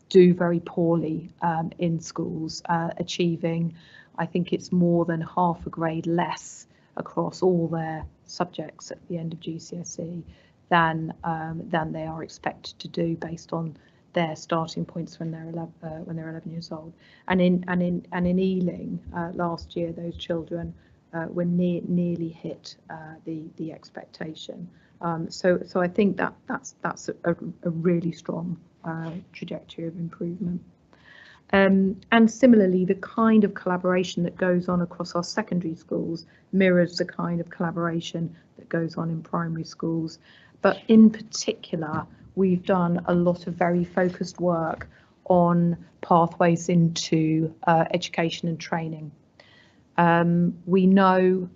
Speaker 13: do very poorly in schools, achieving, I think it's more than half a grade less across all their subjects at the end of GCSE than they are expected to do based on their starting points when they're 11 years old. And in Ealing last year, those children were nearly hit the expectation. So I think that's a really strong trajectory of improvement. And similarly, the kind of collaboration that goes on across our secondary schools mirrors the kind of collaboration that goes on in primary schools. But in particular, we've done a lot of very focused work on pathways into education and training. We know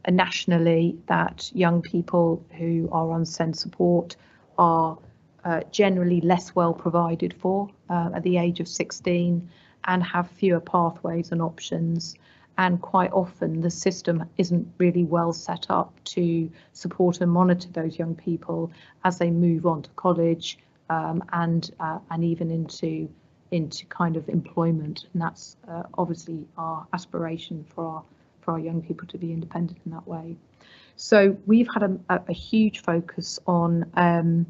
Speaker 13: nationally that young people who are on SEND support are generally less well provided for at the age of 16 and have fewer pathways and options. And quite often the system isn't really well set up to support and monitor those young people as they move on to college and even into kind of employment. And that's obviously our aspiration for our young people to be independent in that way. So we've had a huge focus on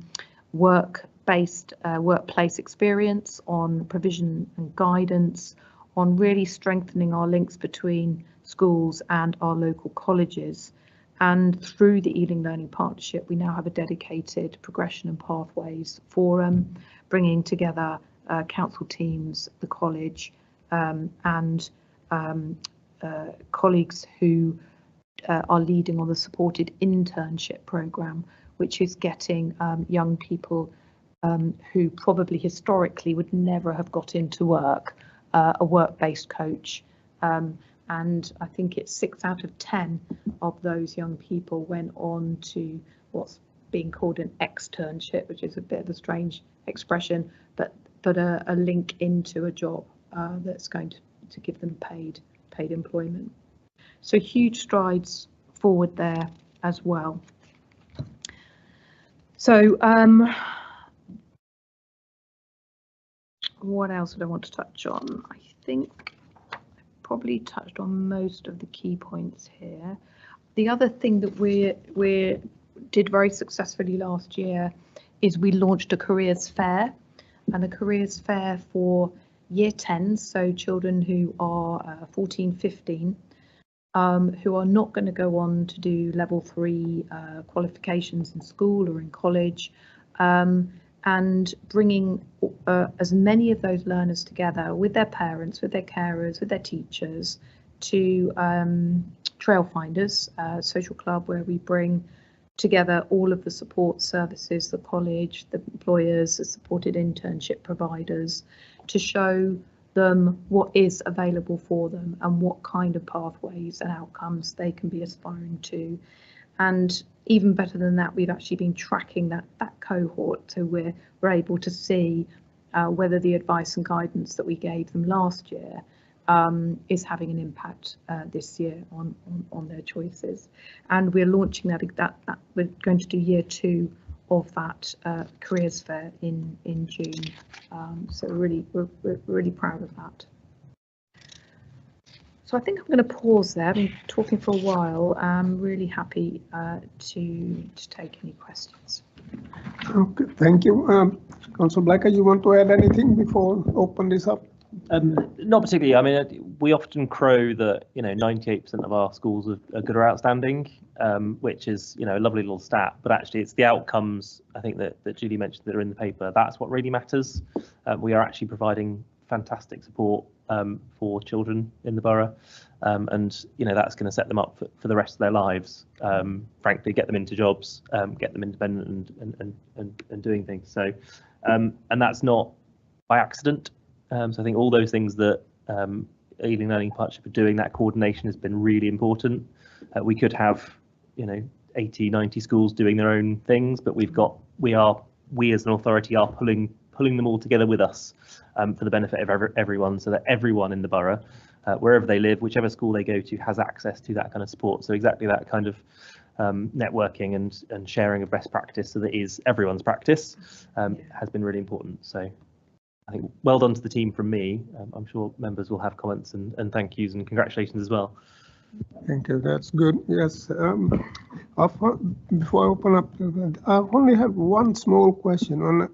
Speaker 13: work-based workplace experience, on provision and guidance, on really strengthening our links between schools and our local colleges. And through the Ealing Learning Partnership, we now have a dedicated progression and pathways forum, bringing together council teams, the college, and colleagues who are leading on the supported internship programme, which is getting young people who probably historically would never have got into work, a work-based coach. And I think it's 6 out of 10 of those young people went on to what's being called an externship, which is a bit of a strange expression, but a link into a job that's going to give them paid employment. So huge strides forward there as well. So what else did I want to touch on? I think I probably touched on most of the key points here. The other thing that we did very successfully last year is we launched a careers fair, and a careers fair for year 10s, so children who are 14, 15, who are not going to go on to do level 3 qualifications in school or in college, and bringing as many of those learners together with their parents, with their carers, with their teachers to Trail Finders social club, where we bring together all of the support services, the college, the employers, the supported internship providers, to show them what is available for them and what kind of pathways and outcomes they can be aspiring to. And even better than that, we've actually been tracking that cohort, so we're able to see whether the advice and guidance that we gave them last year is having an impact this year on their choices. And we're launching that we're going to do year 2 of that careers fair in June. So we're really proud of that. So I think I'm going to pause there. I've been talking for a while. I'm really happy to take any questions.
Speaker 1: Okay, thank you. Councillor Blacker, you want to add anything before open this up?
Speaker 5: Not particularly. I mean, we often crow that 98% of our schools are good or outstanding, which is a lovely little stat. But actually, it's the outcomes I think that Julie mentioned that are in the paper. That's what really matters. We are actually providing fantastic support for children in the borough, and that's going to set them up for the rest of their lives. Frankly, get them into jobs, get them independent and doing things. So, and that's not by accident. So I think all those things that Ealing Learning Partnership are doing, that coordination has been really important. We could have 80, 90 schools doing their own things, but we as an authority are pulling them all together with us for the benefit of everyone, so that everyone in the borough, wherever they live, whichever school they go to, has access to that kind of support. So exactly that kind of networking and sharing of best practice, so that is everyone's practice, has been really important. So I think well done to the team from me. I'm sure members will have comments and thank yous and congratulations as well.
Speaker 1: Thank you, that's good. Yes, before I open up, I only have one small question on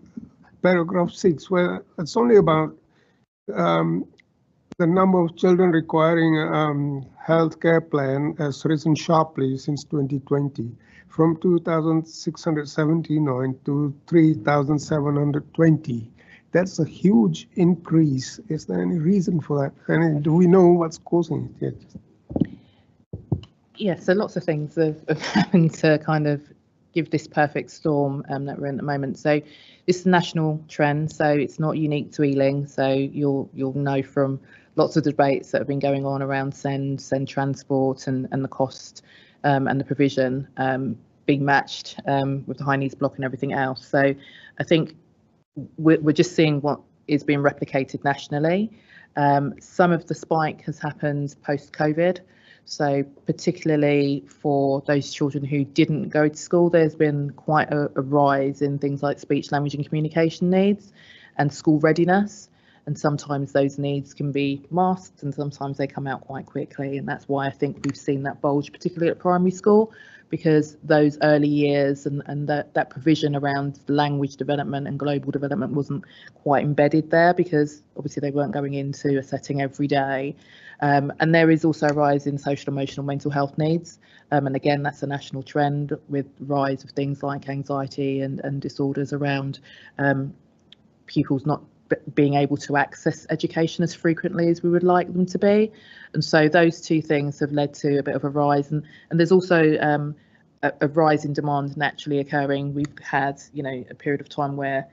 Speaker 1: paragraph 6, where it's only about the number of children requiring healthcare plan has risen sharply since 2020, from 2,679 to 3,720. That's a huge increase. Is there any reason for that? And do we know what's causing it yet?
Speaker 14: Yeah, so lots of things have happened to kind of give this perfect storm that we're in at the moment. So this is a national trend, so it's not unique to Ealing. So you'll know from lots of debates that have been going on around send transport and the cost and the provision being matched with the high needs block and everything else. So I think we're just seeing what is being replicated nationally. Some of the spike has happened post-COVID. So particularly for those children who didn't go to school, there's been quite a rise in things like speech, language and communication needs and school readiness. And sometimes those needs can be masked and sometimes they come out quite quickly. And that's why I think we've seen that bulge, particularly at primary school, because those early years and that provision around language development and global development wasn't quite embedded there, because obviously they weren't going into a setting every day. And there is also a rise in social, emotional, mental health needs. And again, that's a national trend with rise of things like anxiety and disorders around pupils not being able to access education as frequently as we would like them to be. And so those two things have led to a bit of a rise. And there's also a rise in demand naturally occurring. We've had, a period of time where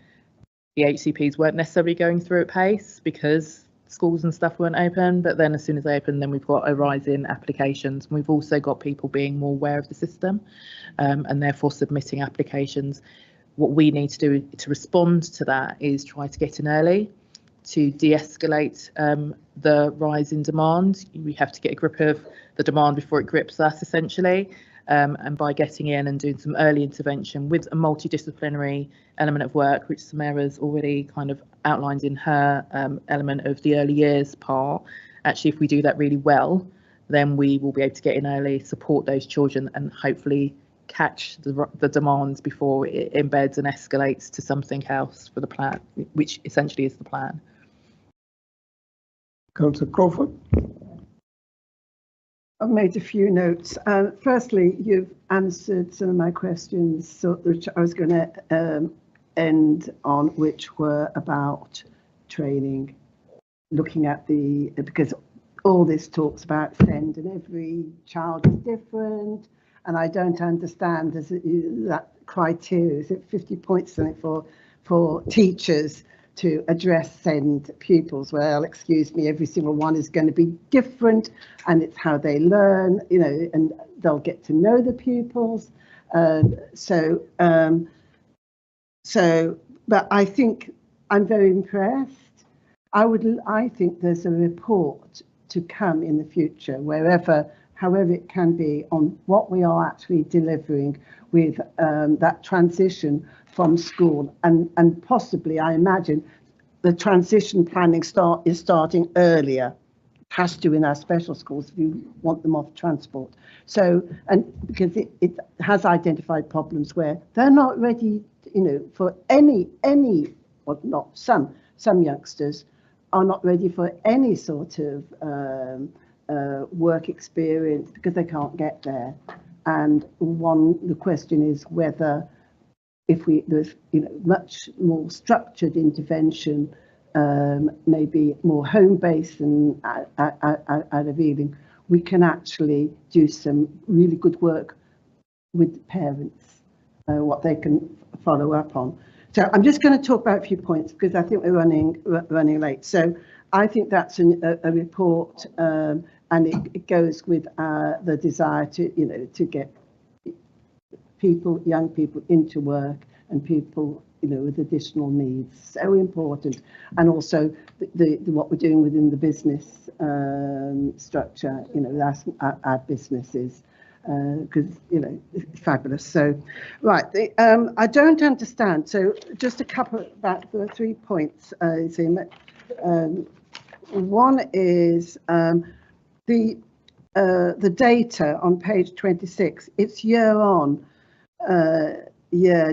Speaker 14: the HCPs weren't necessarily going through at pace because schools and stuff weren't open, but then as soon as they open, then we've got a rise in applications. We've also got people being more aware of the system and therefore submitting applications. What we need to do to respond to that is try to get in early to de-escalate the rise in demand. We have to get a grip of the demand before it grips us, essentially. And by getting in and doing some early intervention with a multidisciplinary element of work, which Samara's already kind of outlined in her element of the early years part. Actually, if we do that really well, then we will be able to get in early, support those children and hopefully catch the demands before it embeds and escalates to something else for the plan, which essentially is the plan.
Speaker 1: Councillor Crawford.
Speaker 7: I've made a few notes. Firstly, you've answered some of my questions, so, which I was going to end on, which were about training, looking at because all this talks about SEND and every child is different, and I don't understand that criteria. Is it 50 points something for teachers to address SEND pupils? Well, excuse me, every single one is going to be different, and it's how they learn, you know, and they'll get to know the pupils. But I think I'm very impressed. I think there's a report to come in the future, however it can be, on what we are actually delivering with that transition from school, and possibly, I imagine, the transition planning is starting earlier. It has to in our special schools if you want them off transport. So, and because it has identified problems where they're not ready, you know, for any, or not some youngsters are not ready for any sort of work experience because they can't get there. And the question is whether, if there's, you know, much more structured intervention, maybe more home-based and out of Ealing, we can actually do some really good work with parents, what they can follow up on. So I'm just going to talk about a few points because I think we're running late. So I think that's a report, and it goes with the desire to, you know, to get young people into work, and people, you know, with additional needs. So important. And also what we're doing within the business structure, you know, that's our businesses. Because, you know, it's fabulous. So, right, I don't understand. So just a couple, about 3 points. One is the data on page 26. It's year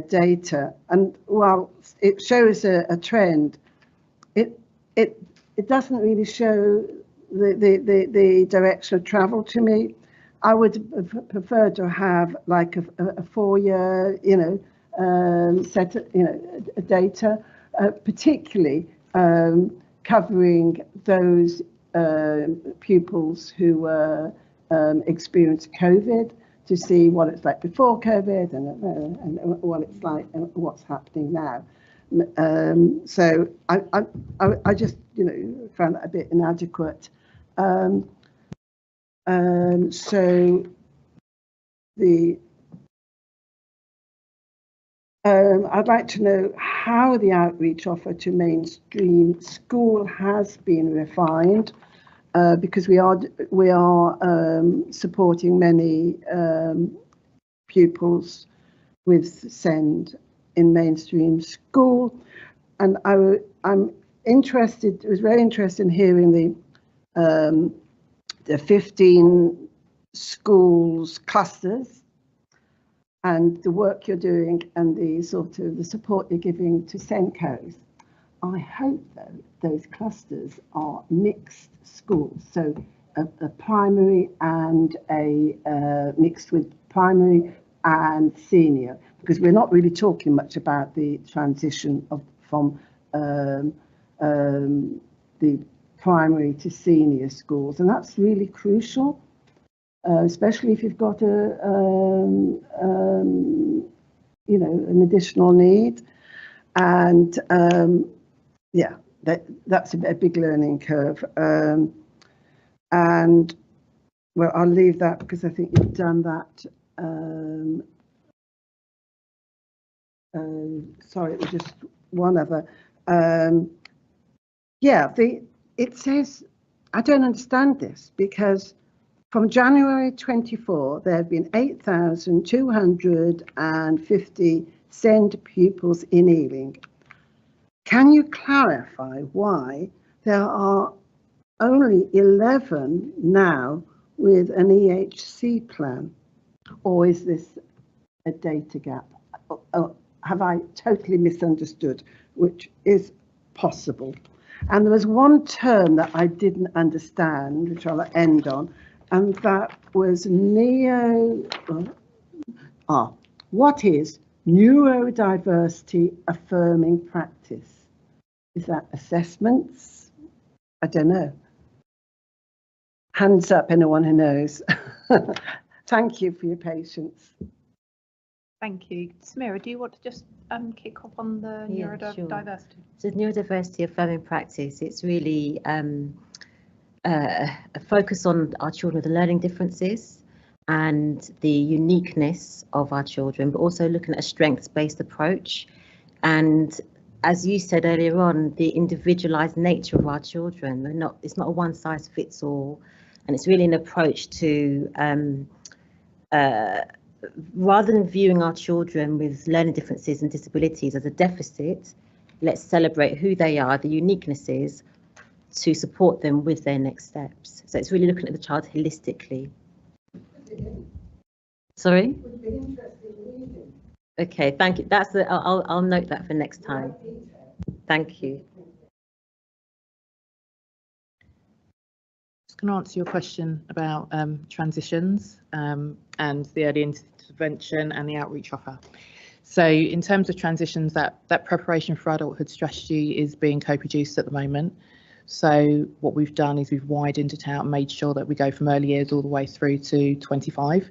Speaker 7: data, and while it shows a trend, it doesn't really show the direction of travel to me. I would prefer to have like a 4-year, you know, set, you know, data, particularly covering those pupils who experienced COVID, to see what it's like before COVID and what it's like and what's happening now. So I just, you know, found that a bit inadequate. So I'd like to know how the outreach offer to mainstream school has been refined, because we are supporting many pupils with SEND in mainstream school, and I'm interested. I was very interested in hearing the 15 schools clusters and the work you're doing and the sort of the support you're giving to SENCOs. I hope though those clusters are mixed schools, so a primary and a mixed with primary and senior, because we're not really talking much about the transition from the primary to senior schools, and that's really crucial, especially if you've got you know, an additional need. And yeah, that's a big learning curve. And well, I'll leave that because I think you've done that. Sorry, it was just one other. Yeah, it says, I don't understand this, because from January 24, there have been 8,250 SEND pupils in Ealing. Can you clarify why there are only 11 now with an EHC plan? Or is this a data gap. Have I totally misunderstood, which is possible? And there was one term that I didn't understand, which I'll end on, and that was what is neurodiversity affirming practice? Is that assessments? I don't know. Hands up, anyone who knows. Thank you for your patience.
Speaker 13: Thank you. Samira, do you want to just kick off on the neurodiversity?
Speaker 15: So neurodiversity affirming practice, it's really a focus on our children with learning differences and the uniqueness of our children, but also looking at a strengths-based approach. And as you said earlier on, the individualized nature of our children. It's not a one size fits all, and it's really an approach to rather than viewing our children with learning differences and disabilities as a deficit, let's celebrate who they are, the uniquenesses, to support them with their next steps. So it's really looking at the child holistically. Sorry? Okay, thank you. I'll note that for next time. Thank you.
Speaker 14: Just going to answer your question about transitions and the early intervention and the outreach offer. So in terms of transitions, that preparation for adulthood strategy is being co-produced at the moment. So what we've done is we've widened it out and made sure that we go from early years all the way through to 25,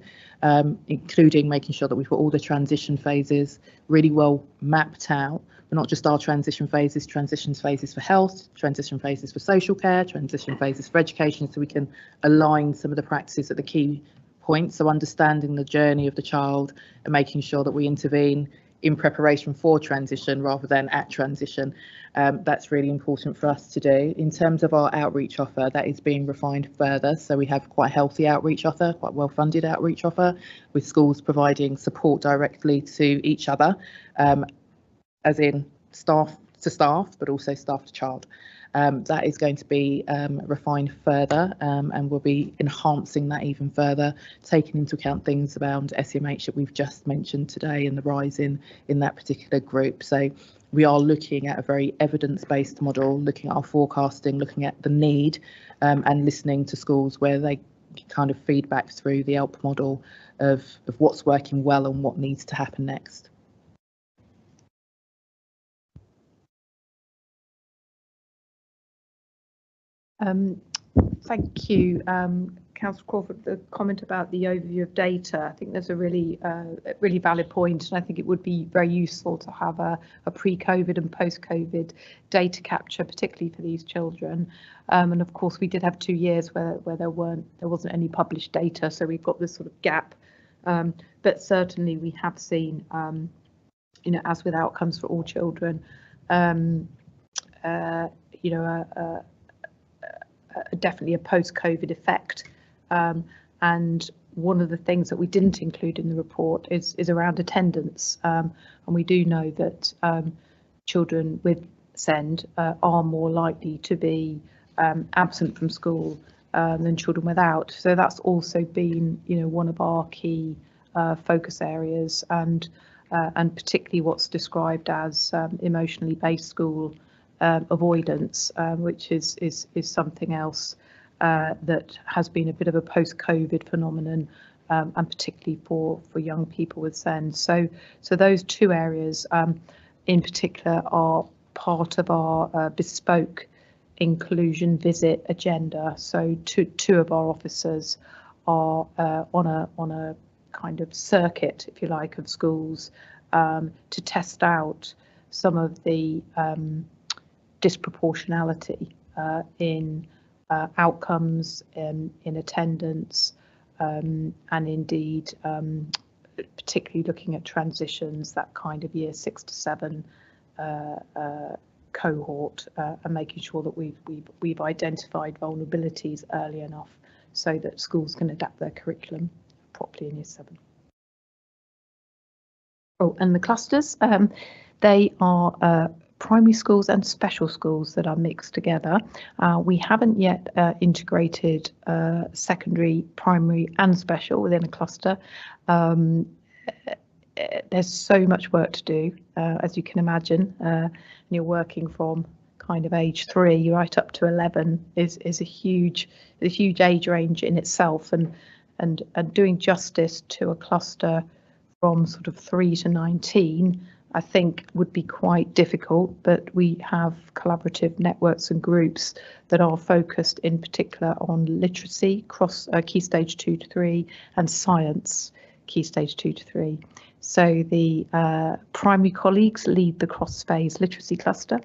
Speaker 14: including making sure that we've got all the transition phases really well mapped out, but not just our transition phases for health, transition phases for social care, transition phases for education, so we can align some of the practices at the key points. So understanding the journey of the child and making sure that we intervene in preparation for transition rather than at transition. That's really important for us to do. In terms of our outreach offer, that is being refined further. So we have quite a healthy outreach offer, quite well-funded outreach offer, with schools providing support directly to each other, as in staff to staff, but also staff to child. That is going to be refined further, and we'll be enhancing that even further, taking into account things around SEMH that we've just mentioned today and the rise in that particular group. So we are looking at a very evidence-based model, looking at our forecasting, looking at the need, and listening to schools where they kind of feedback through the ALP model of what's working well and what needs to happen next.
Speaker 13: Thank you, Councillor Crawford, the comment about the overview of data. I think there's a really valid point, and I think it would be very useful to have a pre-COVID and post-COVID data capture, particularly for these children. And of course, we did have 2 years where there wasn't any published data, so we've got this sort of gap. But certainly, we have seen, as with outcomes for all children, definitely a post-COVID effect, and one of the things that we didn't include in the report is around attendance, and we do know that children with SEND are more likely to be absent from school than children without. So that's also been, one of our key focus areas, and particularly what's described as emotionally based school avoidance, which is something else that has been a bit of a post-COVID phenomenon, and particularly for young people with SEND. So those 2 areas in particular are part of our bespoke inclusion visit agenda. So two of our officers are on a kind of circuit, if you like, of schools to test out some of the disproportionality in outcomes, in attendance, and indeed particularly looking at transitions, that kind of year 6 to 7 cohort, and making sure that we've identified vulnerabilities early enough so that schools can adapt their curriculum properly in year 7. Oh, and the clusters, they are primary schools and special schools that are mixed together. We haven't yet integrated secondary, primary and special within a cluster. there's so much work to do, as you can imagine, and you're working from kind of age 3 right up to 11 is a huge age range in itself, and doing justice to a cluster from sort of 3 to 19, I think would be quite difficult, but we have collaborative networks and groups that are focused in particular on literacy, key stage 2 to 3, and science, key stage 2 to 3. So the primary colleagues lead the cross-phase literacy cluster,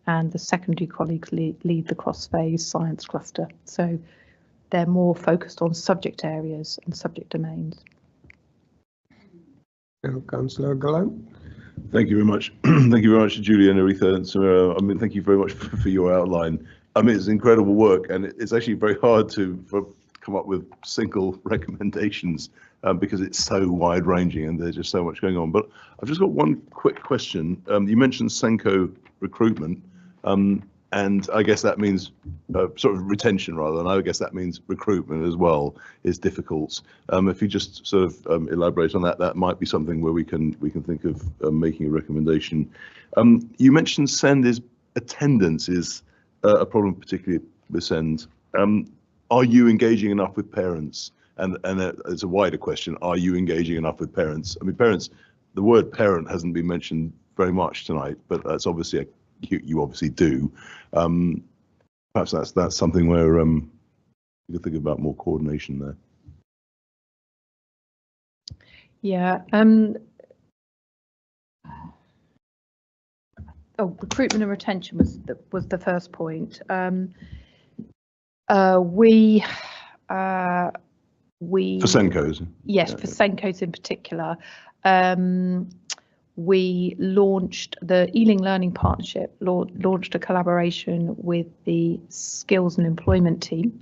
Speaker 13: and the secondary colleagues lead the cross-phase science cluster. So they're more focused on subject areas and subject domains.
Speaker 1: Councillor Gallant.
Speaker 6: Thank you very much. Thank you very much, Julie and Aretha and Samira. I mean, thank you very much for your outline. I mean, it's incredible work, and it's actually very hard to come up with single recommendations because it's so wide-ranging and there's just so much going on. But I've just got one quick question. You mentioned Senko recruitment, and I guess that means sort of retention rather, and I guess that means recruitment as well is difficult. If you just sort of elaborate on that, that might be something where we can think of making a recommendation. You mentioned SEND is attendance is a problem, particularly with SEND. Are you engaging enough with parents? And it's a wider question. Are you engaging enough with parents? I mean, parents. The word parent hasn't been mentioned very much tonight, but that's obviously you obviously do. Perhaps that's something where you could think about more coordination there.
Speaker 13: Yeah. Recruitment and retention was the first point. We
Speaker 6: for Senkos.
Speaker 13: Yes, yeah. For Senkos in particular. We launched the Ealing Learning Partnership, launched a collaboration with the Skills and Employment team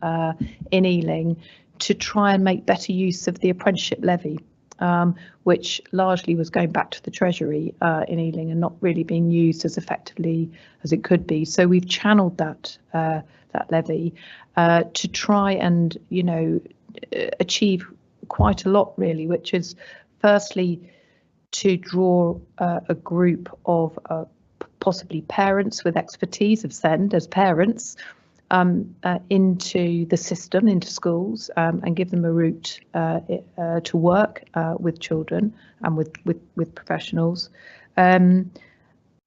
Speaker 13: in Ealing to try and make better use of the apprenticeship levy, which largely was going back to the Treasury in Ealing and not really being used as effectively as it could be. So we've channeled that levy to try and, achieve quite a lot really, which is firstly to draw a group of possibly parents with expertise of SEND as parents into the system, into schools, and give them a route to work with children and with professionals.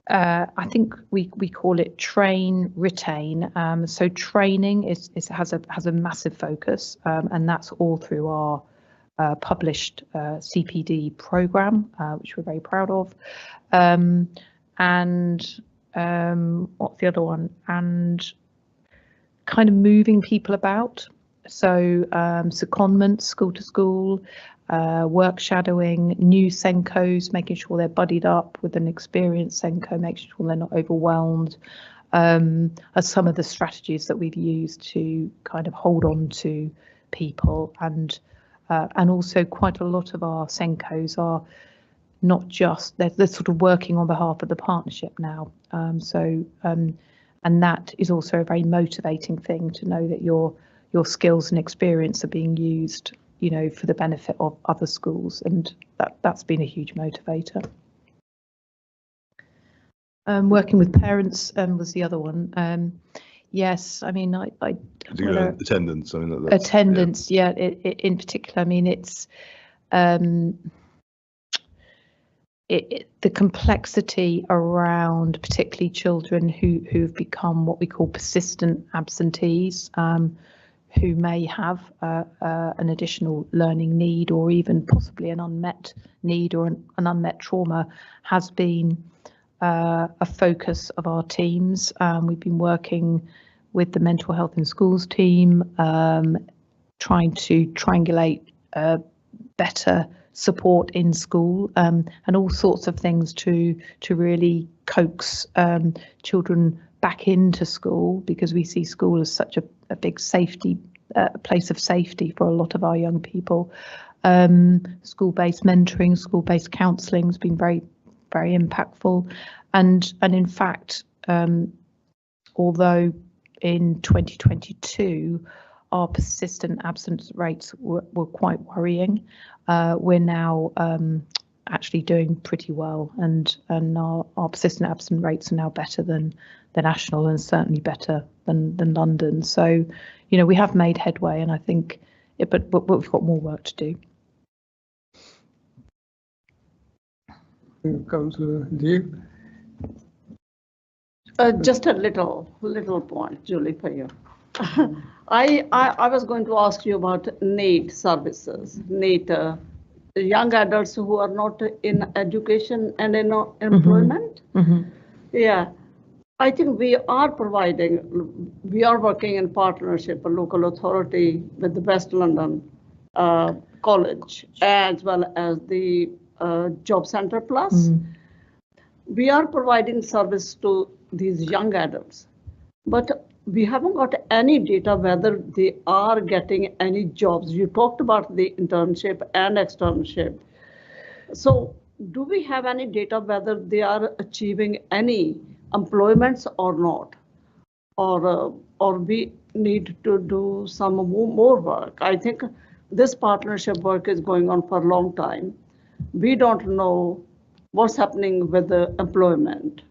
Speaker 13: I think we call it train, retain. So training has a massive focus, and that's all through our published CPD program, which we're very proud of. And what's the other one? And kind of moving people about. So secondment, school to school, work shadowing, new Senkos, making sure they're buddied up with an experienced Senko, making sure they're not overwhelmed, are some of the strategies that we've used to kind of hold on to people. And also quite a lot of our Senkos are not just, they're sort of working on behalf of the partnership now. And that is also a very motivating thing to know that your skills and experience are being used, for the benefit of other schools, and that's been a huge motivator. Working with parents was the other one. Yes, I mean,
Speaker 6: attendance. I mean,
Speaker 13: attendance. Yeah, in particular, I mean, it's the complexity around particularly children who've become what we call persistent absentees, who may have an additional learning need or even possibly an unmet need or an unmet trauma, has been a focus of our teams. We've been working with the mental health in schools team, trying to triangulate better support in school, and all sorts of things to really coax children back into school, because we see school as such a big safety place of safety for a lot of our young people. School-based mentoring, school-based counselling has been very, very impactful, and in fact, although in 2022 our persistent absence rates were quite worrying, we're now actually doing pretty well, and our persistent absent rates are now better than the national, and certainly better than London. So, you know, we have made headway, and I think, but we've got more work to do.
Speaker 1: Councillor Deal.
Speaker 11: Just a little point, Julie, for you. I was going to ask you about NEET services, NEET, young adults who are not in education and in employment. Yeah, I think we are working in partnership, a local authority with the West London College, as well as the Job Centre Plus. We are providing service to these young adults, but we haven't got any data whether they are getting any jobs. You talked about the internship and externship. So do we have any data whether they are achieving any employments or not? Or we need to do some more work? I think this partnership work is going on for a long time. We don't know what's happening with the employment,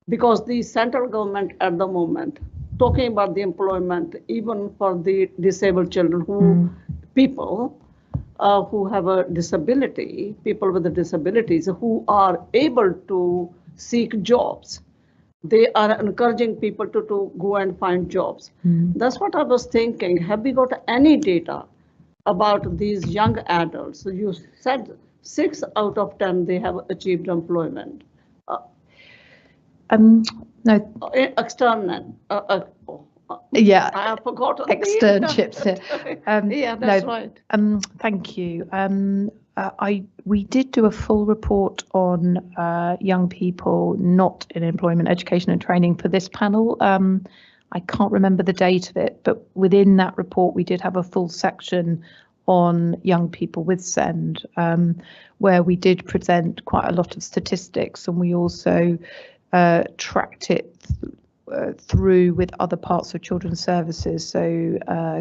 Speaker 11: because the central government at the moment talking about the employment even for the disabled children, people who have a disability, people with the disabilities who are able to seek jobs. They are encouraging people to go and find jobs. That's what I was thinking. Have we got any data about these young adults? So you said 6 out of 10 they have achieved employment.
Speaker 13: No.
Speaker 11: External.
Speaker 13: Yeah.
Speaker 11: I have forgotten.
Speaker 13: Externships.
Speaker 11: Yeah, that's right.
Speaker 13: Thank you. We did do a full report on young people not in employment, education and training for this panel. I can't remember the date of it, but within that report we did have a full section on young people with SEND, where we did present quite a lot of statistics, and we also tracked it through with other parts of children's services, so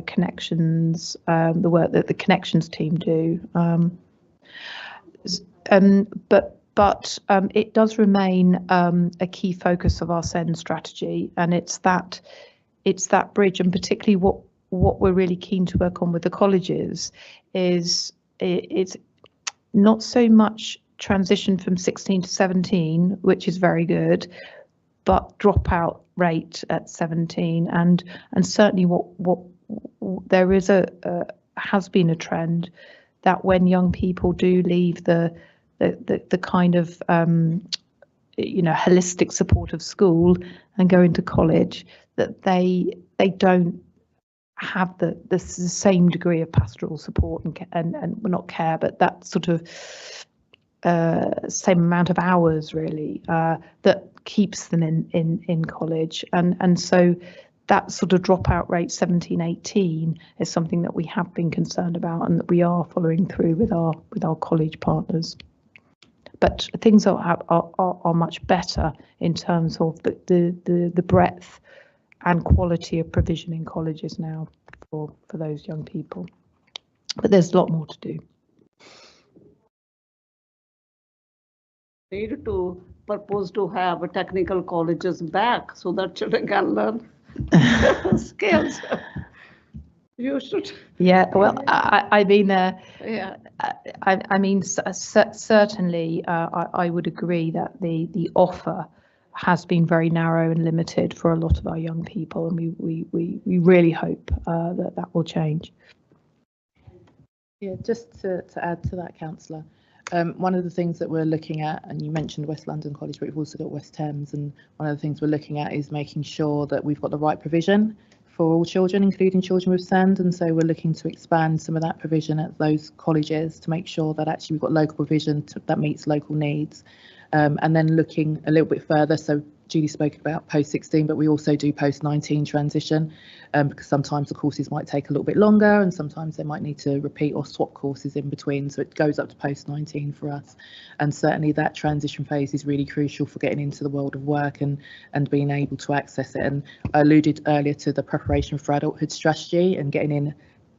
Speaker 13: connections, the work that the connections team do. But it does remain a key focus of our SEND strategy, and it's that bridge, and particularly what we're really keen to work on with the colleges is it's not so much transition from 16 to 17, which is very good, but dropout rate at 17, and certainly what there is has been a trend that when young people do leave the kind of holistic support of school and go into college, that they don't have the same degree of pastoral support and well, not care, but that sort of same amount of hours really that keeps them in college, and so that sort of dropout rate 17-18 is something that we have been concerned about and that we are following through with our college partners. But things are much better in terms of the breadth and quality of provision in colleges now for those young people. But there's a lot more to do.
Speaker 11: Need to propose to have technical colleges back so that children can learn skills. You should.
Speaker 13: Yeah, well, I mean,
Speaker 11: yeah.
Speaker 13: I mean, certainly, I would agree that the offer has been very narrow and limited for a lot of our young people, and we really hope that will change.
Speaker 14: Yeah, just to add to that, Councillor, one of the things that we're looking at, and you mentioned West London College, but we've also got West Thames, and one of the things we're looking at is making sure that we've got the right provision for all children, including children with SEND, and so we're looking to expand some of that provision at those colleges to make sure that actually we've got local provision that meets local needs, and then looking a little bit further. So Julie spoke about post-16, but we also do post-19 transition, because sometimes the courses might take a little bit longer and sometimes they might need to repeat or swap courses in between. So it goes up to post-19 for us. And certainly that transition phase is really crucial for getting into the world of work and being able to access it. And I alluded earlier to the preparation for adulthood strategy and getting in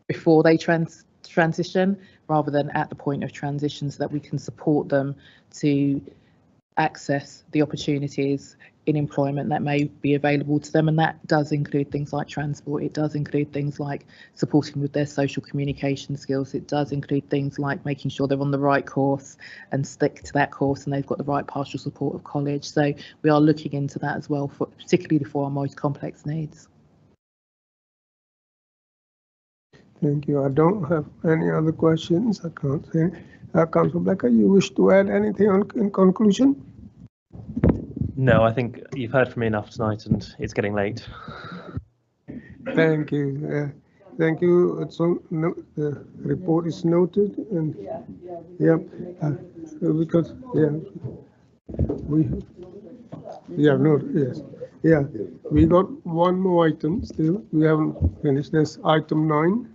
Speaker 14: before they transition rather than at the point of transition, so that we can support them to access the opportunities in employment that may be available to them. And that does include things like transport. It does include things like supporting with their social communication skills. It does include things like making sure they're on the right course and stick to that course, and they've got the right partial support of college. So we are looking into that as well, particularly for our most complex needs.
Speaker 1: Thank you. I don't have any other questions. I can't say. Councillor Blecker, you wish to add anything in conclusion?
Speaker 5: No, I think you've heard from me enough tonight, and it's getting late.
Speaker 1: Thank you. Thank you. So the report is noted, and because we got one more item still. We haven't finished. There's item 9.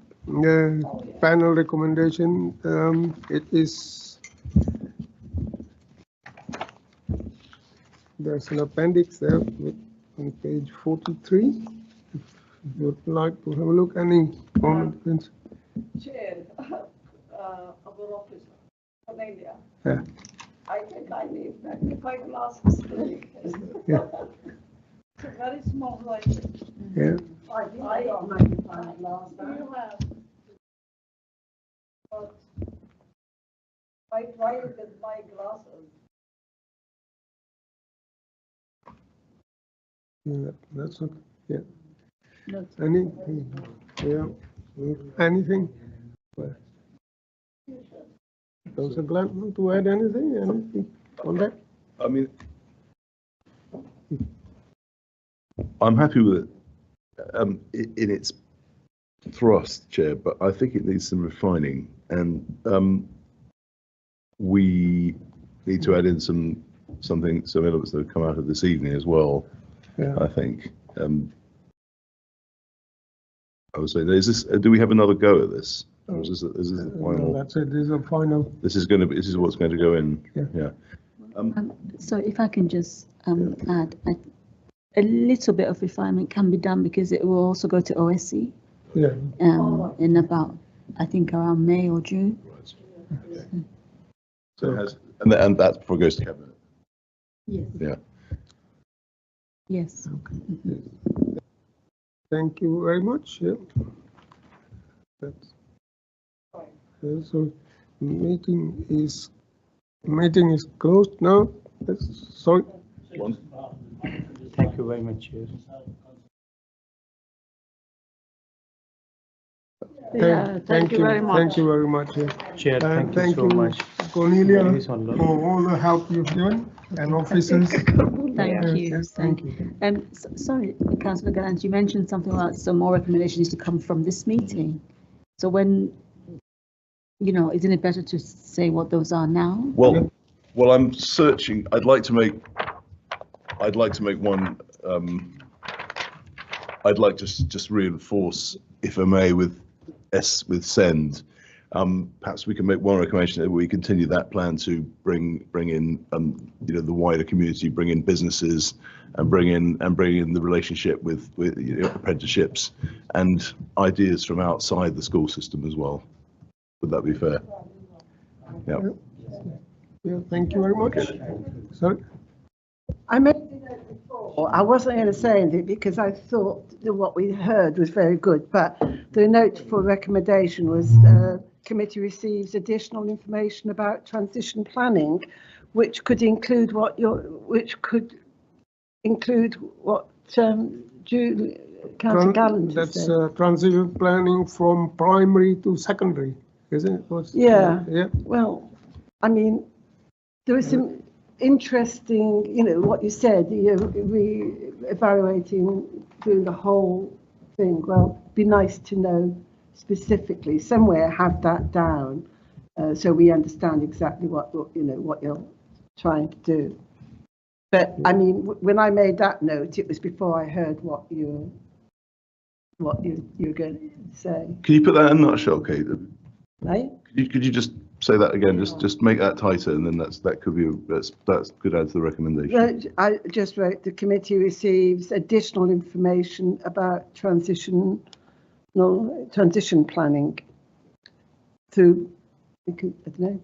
Speaker 1: Panel recommendation. It is. There's an appendix there on page 43. If you would like to have a look, any comments?
Speaker 11: Chair of our office, Cornelia.
Speaker 1: Yeah.
Speaker 11: I think I need my glasses.
Speaker 1: Yeah.
Speaker 11: It's a very small light.
Speaker 1: Yeah.
Speaker 11: I got magnifying glass. You have. But I tried it with my glasses.
Speaker 1: Yeah, that's okay. Yeah.
Speaker 11: That's
Speaker 1: Anything? Yeah. Anything? Councillor Glenn, want to add anything? Anything on that?
Speaker 6: I mean, I'm happy with it in its thrust, Chair, but I think it needs some refining, and we need to add in some elements that have come out of this evening as well.
Speaker 1: Yeah.
Speaker 6: I think. I would say, do we have another go at this? Or is this the final?
Speaker 1: That's it. This is a final.
Speaker 6: This is what's going to go in. Yeah.
Speaker 2: So if I can just add, a little bit of refinement can be done because it will also go to OSC.
Speaker 1: Yeah.
Speaker 2: In about, I think, around May or June.
Speaker 6: So it has, and that's before it goes to cabinet.
Speaker 2: Yes.
Speaker 6: Yeah.
Speaker 2: Yes.
Speaker 1: Okay. Thank you very much. Yeah. So meeting is closed now. Sorry.
Speaker 16: Thank you very much, Chair.
Speaker 11: Thank you very much.
Speaker 1: Thank you very much.
Speaker 16: Chair, thank you so much.
Speaker 1: Cornelia, for all the help you've given, and officers.
Speaker 2: Thank you.
Speaker 1: Yes, thank you.
Speaker 2: And sorry, Councillor Gallant, you mentioned something about some more recommendations to come from this meeting. So when, isn't it better to say what those are now?
Speaker 6: Well, I'm searching. I'd like to make one. I'd like to just reinforce, if I may, with SEND. Perhaps we can make one recommendation that we continue that plan to bring in the wider community, bring in businesses, and bring in the relationship with apprenticeships and ideas from outside the school system as well. Would that be fair? Yeah.
Speaker 1: Yeah. Thank you very much. Sorry.
Speaker 7: I mentioned it before. I wasn't going to say anything because I thought that what we heard was very good, but the note for recommendation was committee receives additional information about transition planning, which could include what Councillor Gallant said.
Speaker 1: That's transition planning from primary to secondary, isn't it?
Speaker 7: Yeah.
Speaker 1: Yeah.
Speaker 7: Well, I mean, there was some interesting, what you said, evaluating through the whole thing. Well, it'd be nice to know specifically, somewhere have that down, so we understand exactly what you're trying to do. But I mean, when I made that note, it was before I heard what you're going to say.
Speaker 6: Can you put that in a nutshell, Kate?
Speaker 7: Right?
Speaker 6: Could you just say that again? Just make that tighter, and then that could add to the recommendation.
Speaker 7: I just wrote the committee receives additional information about transition planning. to, I don't know.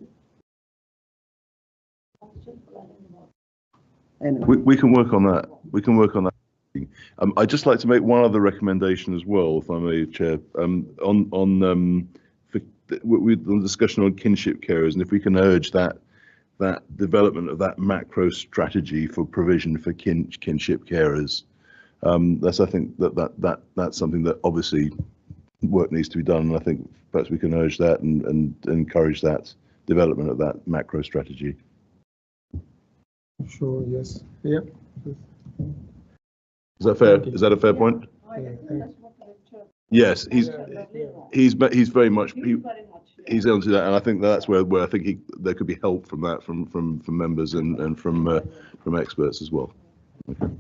Speaker 7: Anyway.
Speaker 6: We can work on that. We can work on that. I'd just like to make one other recommendation as well, if I may, Chair, on the discussion on kinship carers, and if we can urge that development of that macro strategy for provision for kinship carers. I think that's something that obviously work needs to be done, and I think perhaps we can urge that and encourage that development of that macro strategy.
Speaker 1: Sure, yes. Yeah.
Speaker 6: Is that fair? Is that a fair point? Yes, he's very much he's onto that, and I think that's where I think there could be help from that from members and from experts as well. Okay.